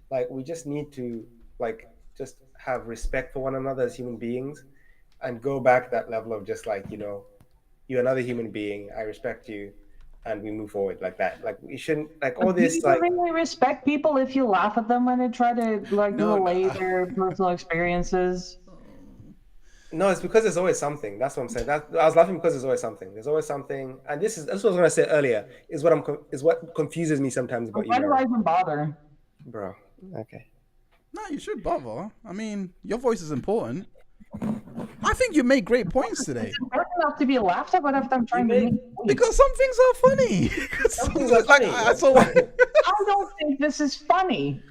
Like, we just need to like just have respect for one another as human beings, and go back that level of just like, you're another human being, I respect you, and we move forward like that. Like, we shouldn't like all this. Do you really respect people if you laugh at them when they try to relay their personal experiences? No, it's because there's always something. That's what I'm saying. I was laughing because there's always something. There's always something, and this is what I was gonna say earlier. Is what confuses me sometimes about you. Why do I even bother, bro? Okay. No, you should bother. I mean, your voice is important. I think you made great points today. It's important enough to be laughed at whenever I'm trying to make because some things are funny. Some things are funny. I don't think this is funny.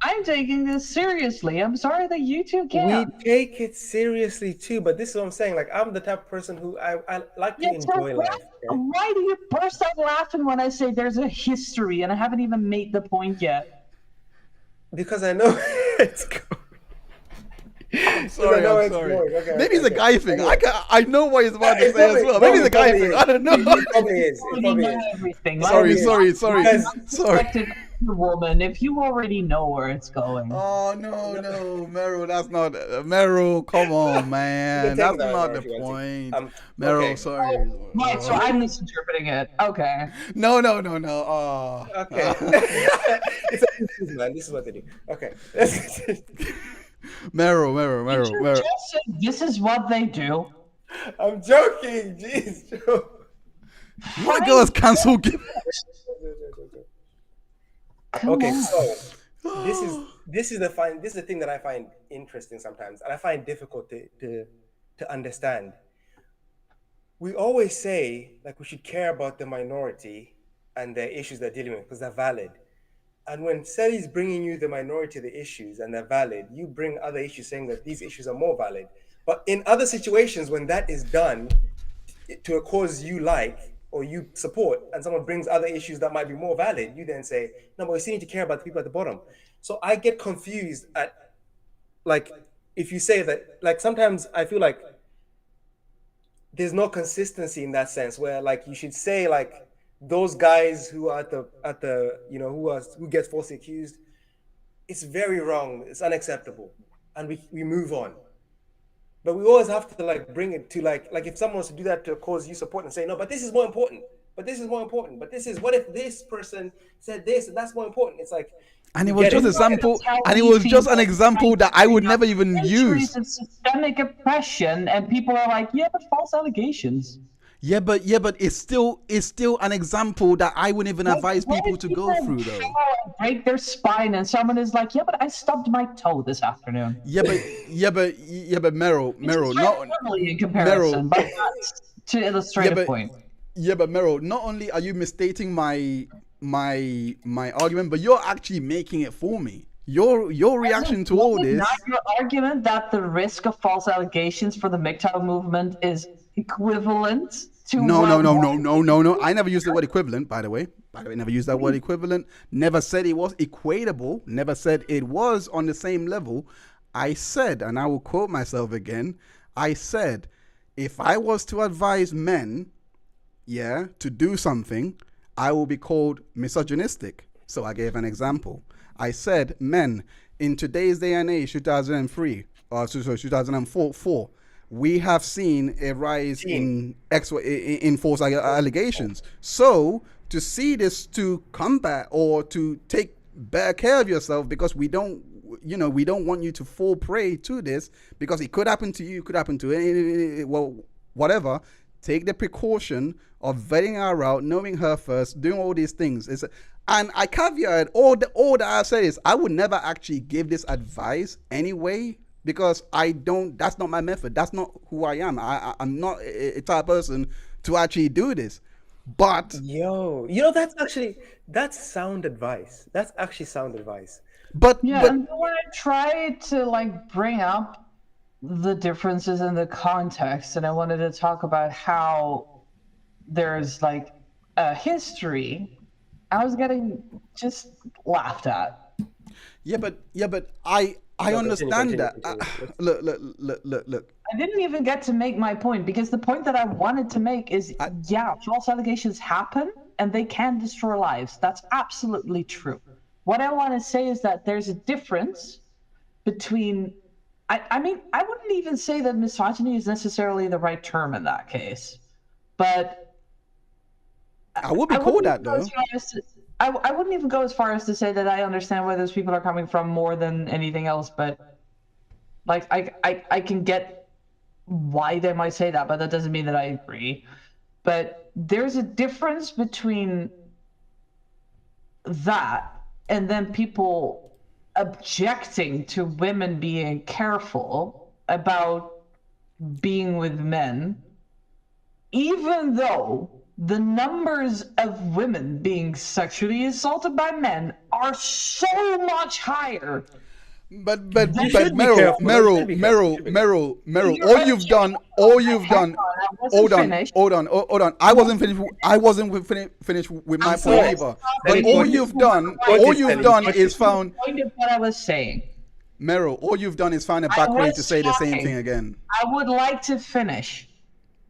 I'm taking this seriously. I'm sorry that you two can't. We take it seriously too, but this is what I'm saying. Like, I'm the type of person who I like to enjoy life. Okay? Why do you burst out laughing when I say there's a history and I haven't even made the point yet? Because I know it's going. I'm sorry. Okay, maybe it's a guy thing. I know what he's about to say as well. Maybe it's a guy thing. I don't know. It probably is. Everything. Sorry. Woman, if you already know where it's going. Oh no, Meryl, that's not Meryl. Come on, man, that's not the point. Meryl, okay. Sorry. Right, so I'm misinterpreting it. Okay. No. Oh. Okay. Man, this is what they do. Okay. Meryl. Just say, this is what they do. I'm joking. Jeez, Joe. You want to go as cancel? Okay, so this is the thing that I find interesting sometimes, and I find difficult to understand. We always say like we should care about the minority and the issues they're dealing with because they're valid. And when Seli's bringing you the minority of the issues and they're valid, you bring other issues saying that these issues are more valid. But in other situations, when that is done to a cause you like or you support, and someone brings other issues that might be more valid, you then say, no, but we still need to care about the people at the bottom. So I get confused at, like, if you say that, like, sometimes I feel like there's no consistency in that sense where, like, you should say, like, those guys who are at the who gets falsely accused, it's very wrong, it's unacceptable, and we move on. But we always have to like bring it to like if someone wants to do that to a cause you support and say, no, but this is more important, but this is more important, but this is, what if this person said this and that's more important? It's like, and it was just an example, and it was just an example that I would never even use. Of systemic oppression, and people are like, yeah, but false allegations. Yeah, but it's still an example that I wouldn't even advise people to go through, though. Break their spine, and someone is like, "Yeah, but I stubbed my toe this afternoon." Yeah, but Meryl, not in comparison, but to illustrate a point. Yeah, but Meryl, not only are you misstating my argument, but you're actually making it for me. Your reaction to all this. Not your argument that the risk of false allegations for the MGTOW movement is equivalent to no. I never used the word equivalent, by the way. Never used that word equivalent. Never said it was equatable. Never said it was on the same level. I said, and I will quote myself again, I said, if I was to advise men, to do something, I will be called misogynistic. So I gave an example. I said, men, in today's day and age, 2003, sorry, 2004, we have seen a rise in false allegations. So to see this to combat or to take better care of yourself, because we don't want you to fall prey to this, because it could happen to you, could happen to any, well, whatever. Take the precaution of vetting her out, knowing her first, doing all these things. And I caveat all that I say is I would never actually give this advice anyway, because that's not my method. That's not who I am. I'm not a type of person to actually do this. But that's sound advice. That's actually sound advice. But yeah, and when I try to like bring up the differences in the context, and I wanted to talk about how there's like a history, I was getting just laughed at. Yeah, but I understand that. Look. I didn't even get to make my point, because the point that I wanted to make is, false allegations happen and they can destroy lives. That's absolutely true. What I want to say is that there's a difference between, I mean, I wouldn't even say that misogyny is necessarily the right term in that case, but I would be called that though. I wouldn't even go as far as to say that I understand where those people are coming from more than anything else, but like I can get why they might say that, but that doesn't mean that I agree. But there's a difference between that and then people objecting to women being careful about being with men, even though the numbers of women being sexually assaulted by men are so much higher. But Meryl, all you've done. Hold on. I wasn't finished with my point either. But all you've done is found. Point of what I was saying. Meryl, all you've done is find a back way to say the same thing again. I would like to finish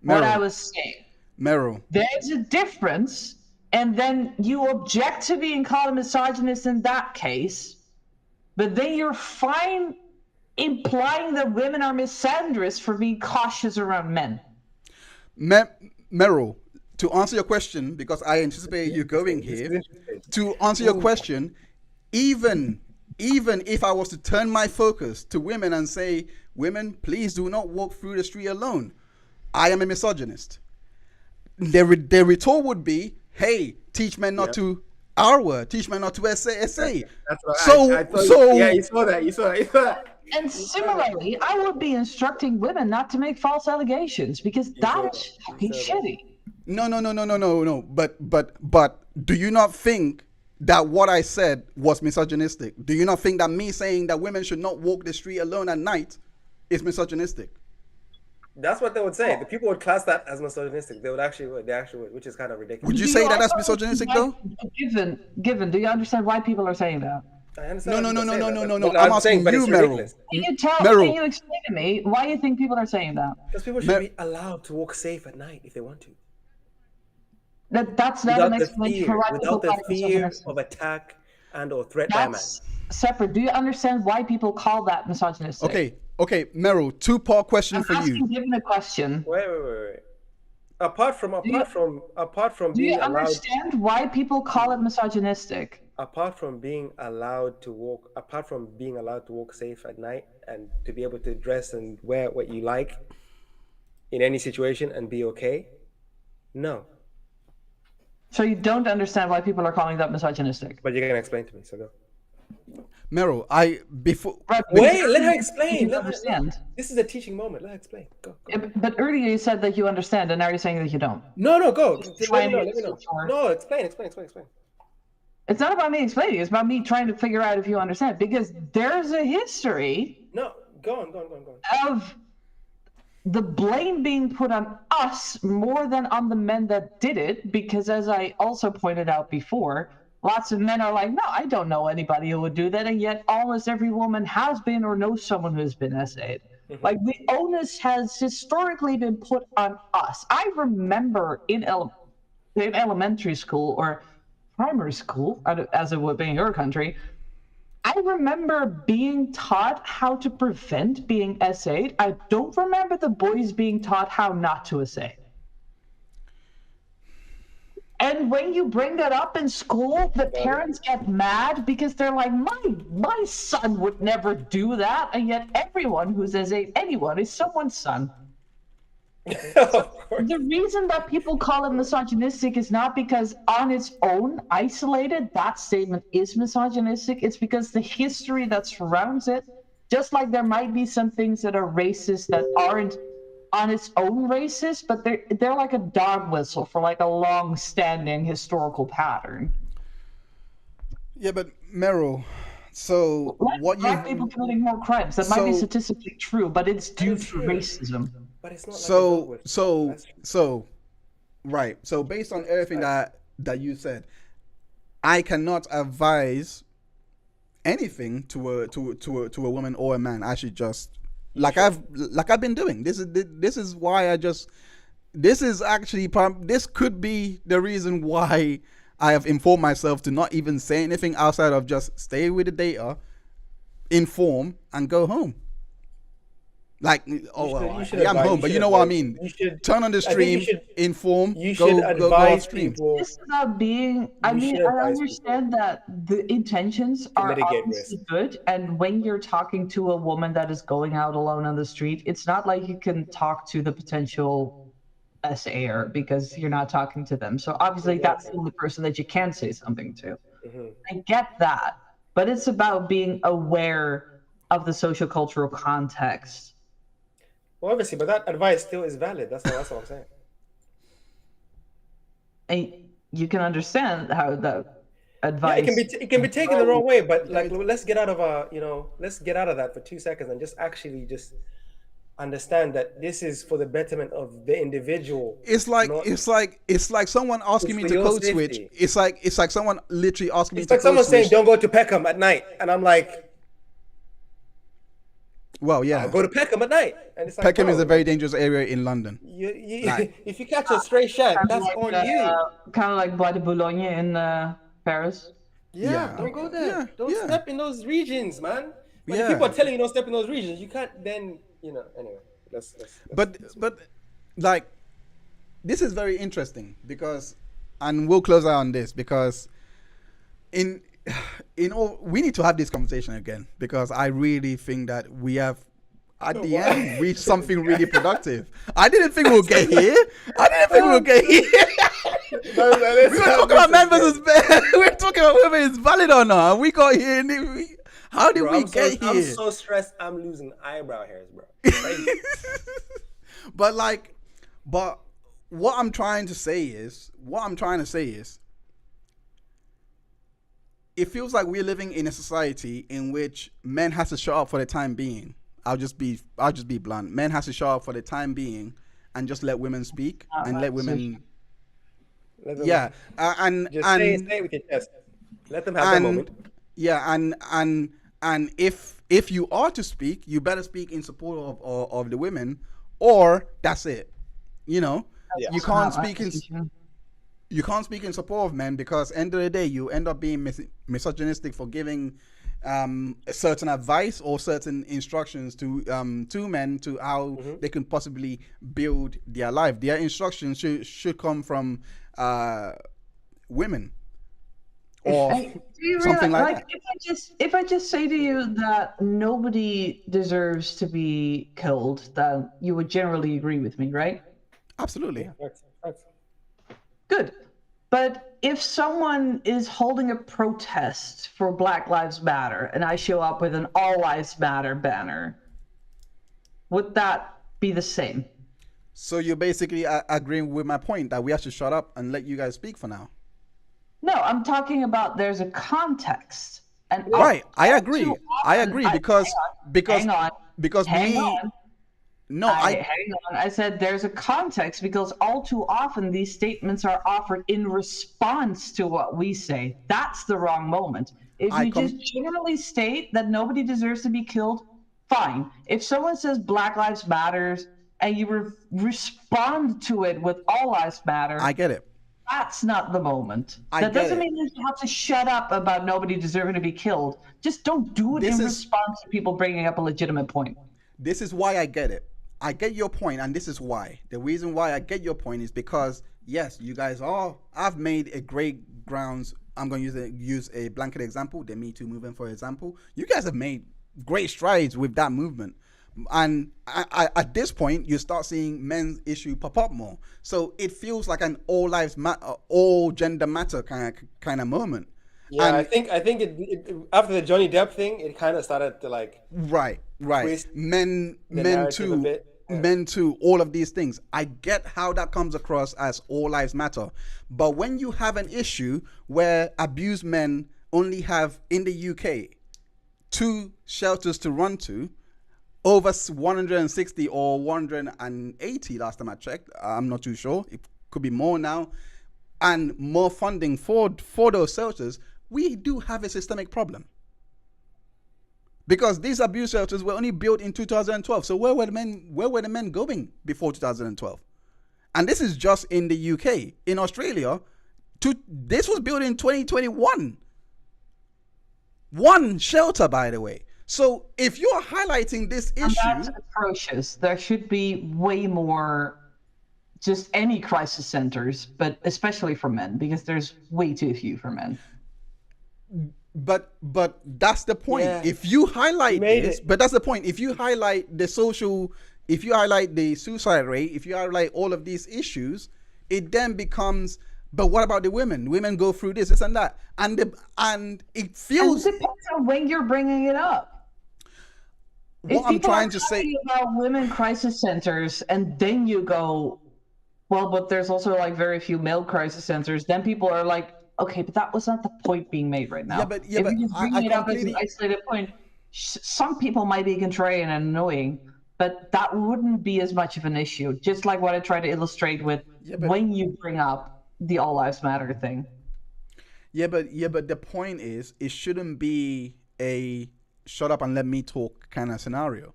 what I was saying. Meryl, there's a difference, and then you object to being called a misogynist in that case, but then you're fine implying that women are misandrous for being cautious around men. Meryl, to answer your question, because I anticipate you going here, to answer your question, even if I was to turn my focus to women and say, women, please do not walk through the street alone, I am a misogynist. Their retort would be, hey, teach men not to teach men not to say. That's right. Yeah, you saw that. And similarly, I would be instructing women not to make false allegations, because that is fucking shitty. No. But do you not think that what I said was misogynistic? Do you not think that me saying that women should not walk the street alone at night is misogynistic? That's what they would say. The people would class that as misogynistic. They actually would, which is kind of ridiculous. Would you say that that's misogynistic though? Given, do you understand why people are saying that? I understand. No. I'm asking you, Meryl. Can you explain to me why you think people are saying that? Because people should be allowed to walk safe at night if they want to. That's not an explanation for why people without the fear of attack and or threat by a man. Separate. Do you understand why people call that misogynistic? Okay, Meryl, two-part question for you. Given a question. Wait. Apart from do you understand why people call it misogynistic? Apart from being allowed to walk safe at night and to be able to dress and wear what you like in any situation and be okay, no. So you don't understand why people are calling that misogynistic? But you're gonna explain to me, so go. Meryl, Wait, let her explain. Understand. This is a teaching moment. Let her explain. Go. But earlier you said that you understand, and now you're saying that you don't. No, go. Let me know. No, explain. It's not about me explaining. It's about me trying to figure out if you understand, because there's a history. No, go on. Of the blame being put on us more than on the men that did it, because as I also pointed out before, lots of men are like, no, I don't know anybody who would do that, and yet almost every woman has been or knows someone who's been essayed. Mm-hmm. Like, the onus has historically been put on us. I remember in elementary school or primary school, as it would be in your country, I I remember being taught how to prevent being essayed. I don't remember the boys being taught how not to essay. And when you bring that up in school, the parents get mad because they're like, my son would never do that. And yet everyone who's essayed anyone is someone's son. Of course. The reason that people call it misogynistic is not because on its own, isolated, that statement is misogynistic. It's because the history that surrounds it, just like there might be some things that are racist that aren't on its own racist, but they're like a dog whistle for like a long-standing historical pattern. Yeah, but Meryl, so what Black people committing more crimes, that might be statistically true, but it's due to racism. But it's not like a dog whistle. So right. So based on everything that you said, I cannot advise anything to a woman or a man. I should just like I've been doing. This is why this could be the reason why I have informed myself to not even say anything outside of just stay with the data, inform, and go home. Like, I'm home, but you know what I mean. Turn on the stream, inform, go off stream. It's about being. I mean, I understand that the intentions are obviously good, and when you're talking to a woman that is going out alone on the street, it's not like you can talk to the potential SAer because you're not talking to them. So obviously, that's the only person that you can say something to. Mm-hmm. I get that, but it's about being aware of the social-cultural context. Well, obviously, but that advice still is valid. That's what I'm saying. And you can understand how the advice. Yeah, it can be taken the wrong way, but like let's get out of that for 2 seconds and just actually just understand that this is for the betterment of the individual. It's like someone asking me to code switch. It's like someone literally asking me to code switch. It's like someone saying don't go to Peckham at night, and I'm like, well, yeah. I'll go to Peckham at night. And it's like, Peckham is a very dangerous area in London. If you catch a stray shot, that's on you. Kind of like Bois de Boulogne in Paris. Yeah, don't go there. Don't step in those regions, man. But if people are telling you don't step in those regions, you can't then, anyway. But like, this is very interesting because, and we'll close out on this because we need to have this conversation again because I really think that we have at the end reached something really productive. I didn't think we'll get here. We were talking about men versus men. We were talking about whether it's valid or not. We got here. How did we get here? I'm so stressed. I'm losing eyebrow hairs, bro. But what I'm trying to say is, it feels like we're living in a society in which men has to show up for the time being. I'll just be blunt. Men has to show up for the time being and just let women speak and let women. Say it with your chest. Let them have their moment. Yeah, and if you are to speak, you better speak in support of the women, or that's it. You can't speak in support of men because end of the day you end up being misogynistic for giving certain advice or certain instructions to men to how they can possibly build their life. Their instructions should come from women or something like that. If I just say to you that nobody deserves to be killed, then you would generally agree with me, right? Absolutely. Good. But if someone is holding a protest for Black Lives Matter and I show up with an All Lives Matter banner, would that be the same? So you're basically agreeing with my point that we have to shut up and let you guys speak for now? No, I'm talking about there's a context. And right, I agree because hang on. I said there's a context because all too often these statements are offered in response to what we say. That's the wrong moment. If you just generally state that nobody deserves to be killed, fine. If someone says Black Lives Matters and you respond to it with All Lives Matter, I get it. That's not the moment. I That get doesn't it. mean you have to shut up about nobody deserving to be killed. Just don't do it This in is- response to people bringing up a legitimate point. This is why I get it. I get your point, and this is why. The reason why I get your point is because yes, you guys I've made a great grounds. I'm going to use a blanket example, the Me Too movement, for example. You guys have made great strides with that movement, and at this point, you start seeing men's issue pop up more. So it feels like an all lives matter, all gender matter kind of moment. Yeah, And I think it after the Johnny Depp thing, it kind of started to like right. twist Men the narrative a too. bit. Yeah. Men too, all of these things. I get how that comes across as all lives matter. But when you have an issue where abused men only have in the UK 2 shelters to run to, over 160 or 180 last time I checked, I'm not too sure, it could be more now, and more funding for those shelters, we do have a systemic problem. Because these abuse shelters were only built in 2012. So where were the men going before 2012? And this is just in the UK. In Australia, this was built in 2021. One shelter, by the way. So if you are highlighting this And issue, that's atrocious. There should be way more, just any crisis centers, but especially for men, because there's way too few for men. but that's the point. Yeah. If you highlight made this, it. but that's the point. If you highlight the social, if you highlight the suicide rate, if you highlight all of these issues, it then becomes, but what about the women? Women go through this and that. And it And feels, it depends on when you're bringing it up. what I'm trying to say, Talking about women crisis centers, and then you go, well, but there's also like very few male crisis centers. Then people are like, okay, but that was not the point being made right now. But if you just bring I it up as an completely, isolated point, some people might be contrarian and annoying, but that wouldn't be as much of an issue. Just like what I try to illustrate with when you bring up the All Lives Matter thing. but the point is, it shouldn't be a shut up and let me talk kind of scenario.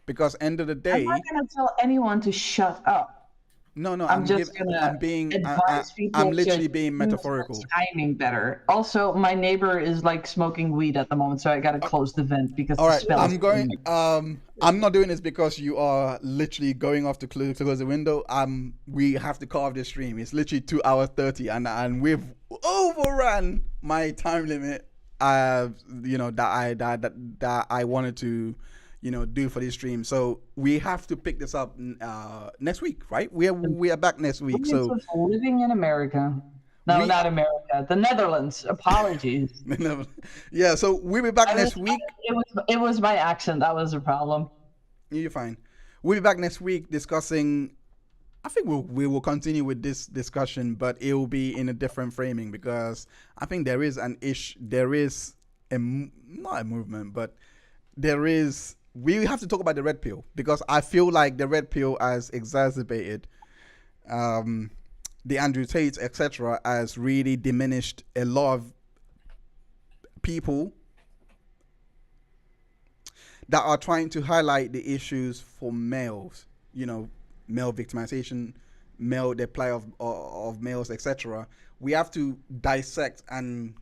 Because end of the day, I'm not going to tell anyone to shut up. no, I'm just gonna advise people. I'm literally to being use metaphorical. the timing better. Also, my neighbor is like smoking weed at the moment, so I gotta close the vent because All the right, smell. I'm going. I'm not doing this because you are literally going off to close the window. We have to cut off the stream. It's literally 2 hours 30, and we've overrun my time limit. That I wanted to, do for this stream. So we have to pick this up next week, right? We are back next week. So living in America. No, not America. The Netherlands. Apologies. yeah. So we'll be back next week. It was my accent that was a problem. You're fine. We'll be back next week discussing. I think we will continue with this discussion, but it will be in a different framing because I think there is an issue. There is not a movement, but there is. We have to talk about the red pill because I feel like the red pill has exacerbated the Andrew Tate, etc., has really diminished a lot of people that are trying to highlight the issues for males, male victimization, the plight of males, etc. We have to dissect and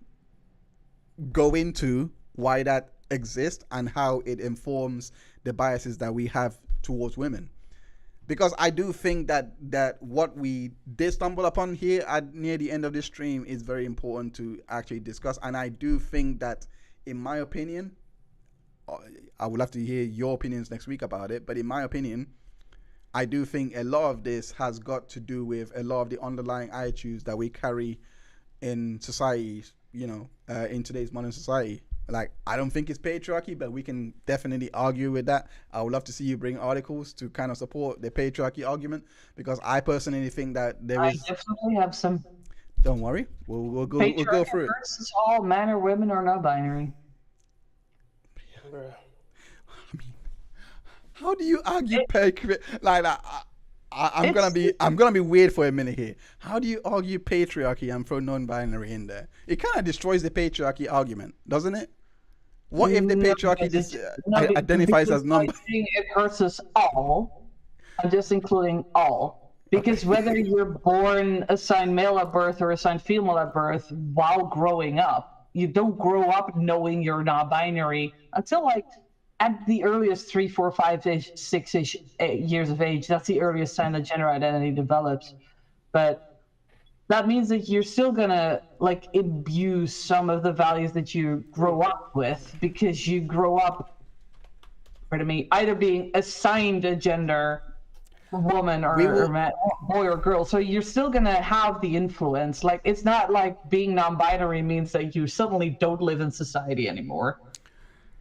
go into why that exists and how it informs the biases that we have towards women. Because I do think that what we did stumble upon here near the end of this stream is very important to actually discuss. And I do think that, in my opinion, I would love to hear your opinions next week about it, but in my opinion, I do think a lot of this has got to do with a lot of the underlying attitudes that we carry in society, in today's modern society. Like, I don't think it's patriarchy, but we can definitely argue with that. I would love to see you bring articles to kind of support the patriarchy argument, because I personally think that I definitely have some. Don't worry, we'll go through it. Versus all men or women or not binary. I mean, how do you argue patriarchy? Like, I'm gonna be weird for a minute here. How do you argue patriarchy and throw non-binary in there? It kind of destroys the patriarchy argument, doesn't it? What if the patriarchy identifies as non? It versus all. I'm just including all. Because whether you're born assigned male at birth or assigned female at birth, while growing up, you don't grow up knowing you're not binary until like at the earliest 3, 4, 5-ish, 6-ish years of age. That's the earliest time that gender identity develops. But that means that you're still gonna like abuse some of the values that you grow up with, because you grow up, pardon me, either being assigned a gender, woman or man, boy or girl. So you're still gonna have the influence. Like, it's not like being non-binary means that you suddenly don't live in society anymore.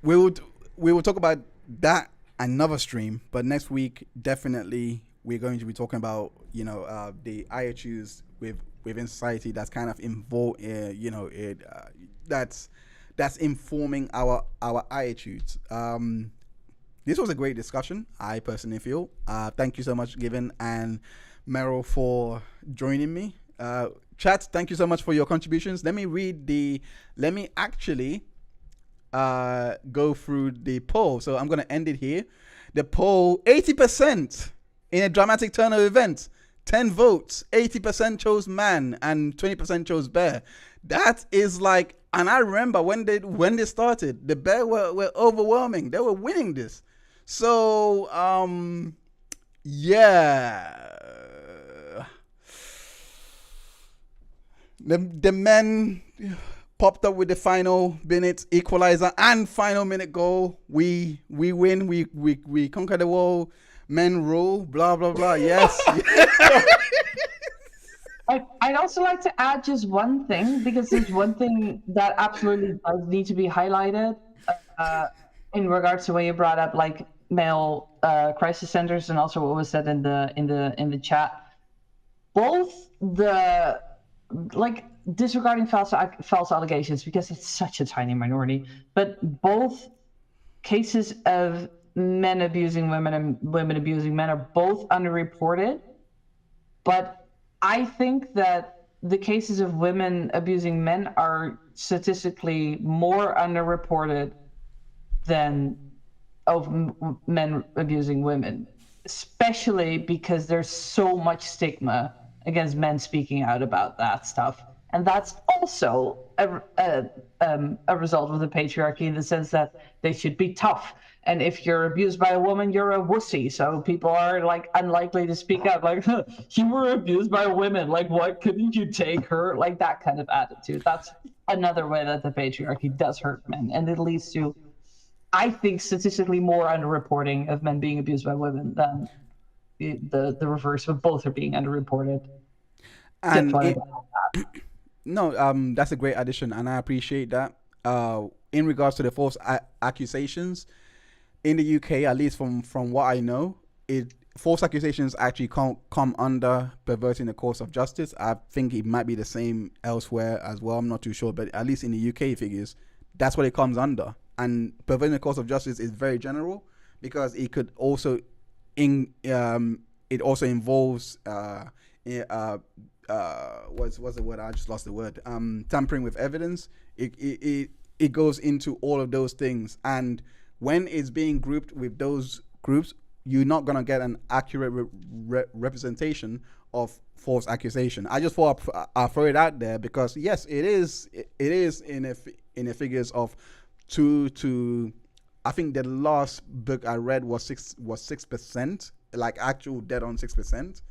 We will talk about that another stream, but next week definitely we're going to be talking about the attitudes within society that's kind of involved, that's informing our attitudes. This was a great discussion, I personally feel. Thank you so much, Given and Meryl, for joining me. Chat, thank you so much for your contributions. Let me actually go through the poll. So I'm going to end it here. The poll, 80% in a dramatic turn of events. 10 votes, 80% chose man and 20% chose bear. That is like, and I remember when they started, the bear were overwhelming. They were winning this. So, yeah. The men popped up with the final minute equalizer and final minute goal. We win. We conquer the world. Men rule. Blah blah blah. Yes. I'd also like to add just one thing, because there's one thing that absolutely does need to be highlighted in regards to when you brought up like male crisis centers, and also what was said in the chat. Both the disregarding false allegations, because it's such a tiny minority, but both cases of men abusing women and women abusing men are both underreported. But I think that the cases of women abusing men are statistically more underreported than of men abusing women, especially because there's so much stigma against men speaking out about that stuff. And that's also a result of the patriarchy, in the sense that they should be tough. And if you're abused by a woman, you're a wussy. So people are like unlikely to speak up, like, huh, you were abused by women. Like, what, couldn't you take her? Like that kind of attitude. That's another way that the patriarchy does hurt men. And it leads to, I think, statistically more underreporting of men being abused by women than the reverse, but both are being underreported. And that's a great addition, and I appreciate that. In regards to the false accusations in the UK, at least from what I know, false accusations actually come under perverting the course of justice. I think it might be the same elsewhere as well. I'm not too sure, but at least in the UK figures, that's what it comes under. And perverting the course of justice is very general, because it could also it also involves what's the word? I just lost the word. Tampering with evidence. It goes into all of those things, and when it's being grouped with those groups, you're not gonna get an accurate representation of false accusation. I just thought I'll throw it out there, because yes, it is in the figures of 2 to, I think the last book I read was 6%, like actual dead on 6%.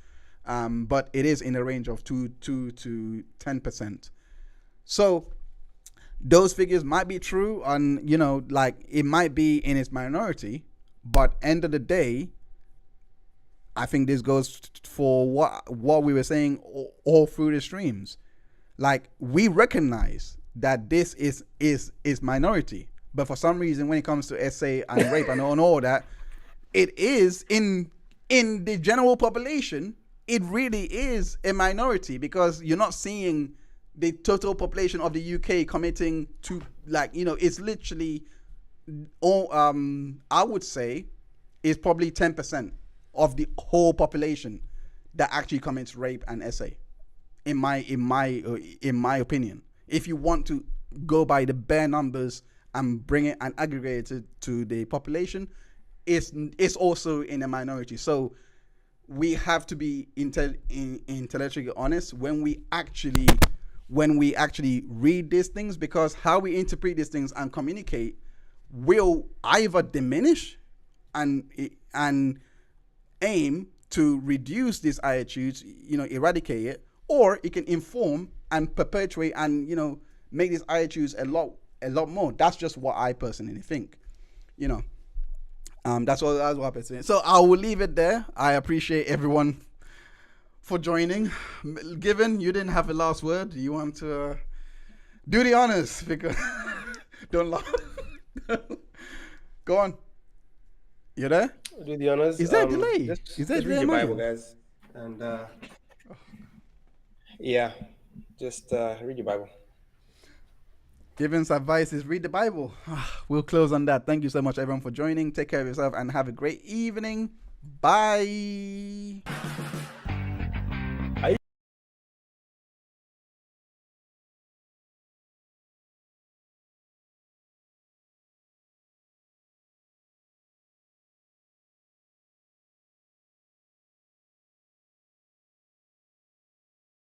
But it is in the range of 2 to 10%. So those figures might be true, and like it might be in its minority, but end of the day, I think this goes for what we were saying all through the streams. Like, we recognize that this is minority, but for some reason, when it comes to SA and rape and all that, it is in the general population. It really is a minority, because you're not seeing the total population of the UK committing to, like, it's literally all, I would say is probably 10% of the whole population that actually commits rape and SA, in my opinion. If you want to go by the bare numbers and bring it and aggregate it to the population, it's also in a minority. So we have to be intellectually honest when we actually read these things, because how we interpret these things and communicate will either diminish and aim to reduce these attitudes, eradicate it, or it can inform and perpetuate and make these attitudes a lot more. That's just what I personally think. That's what I personally. So I will leave it there. I appreciate everyone for joining. Given you didn't have a last word, you want to do the honors, because don't laugh. Go on. You there? Do the honors. Is there a delay? Just read your Bible, guys, and yeah, just read your Bible. Given's advice is read the Bible. We'll close on that. Thank you so much, everyone, for joining. Take care of yourself and have a great evening. Bye.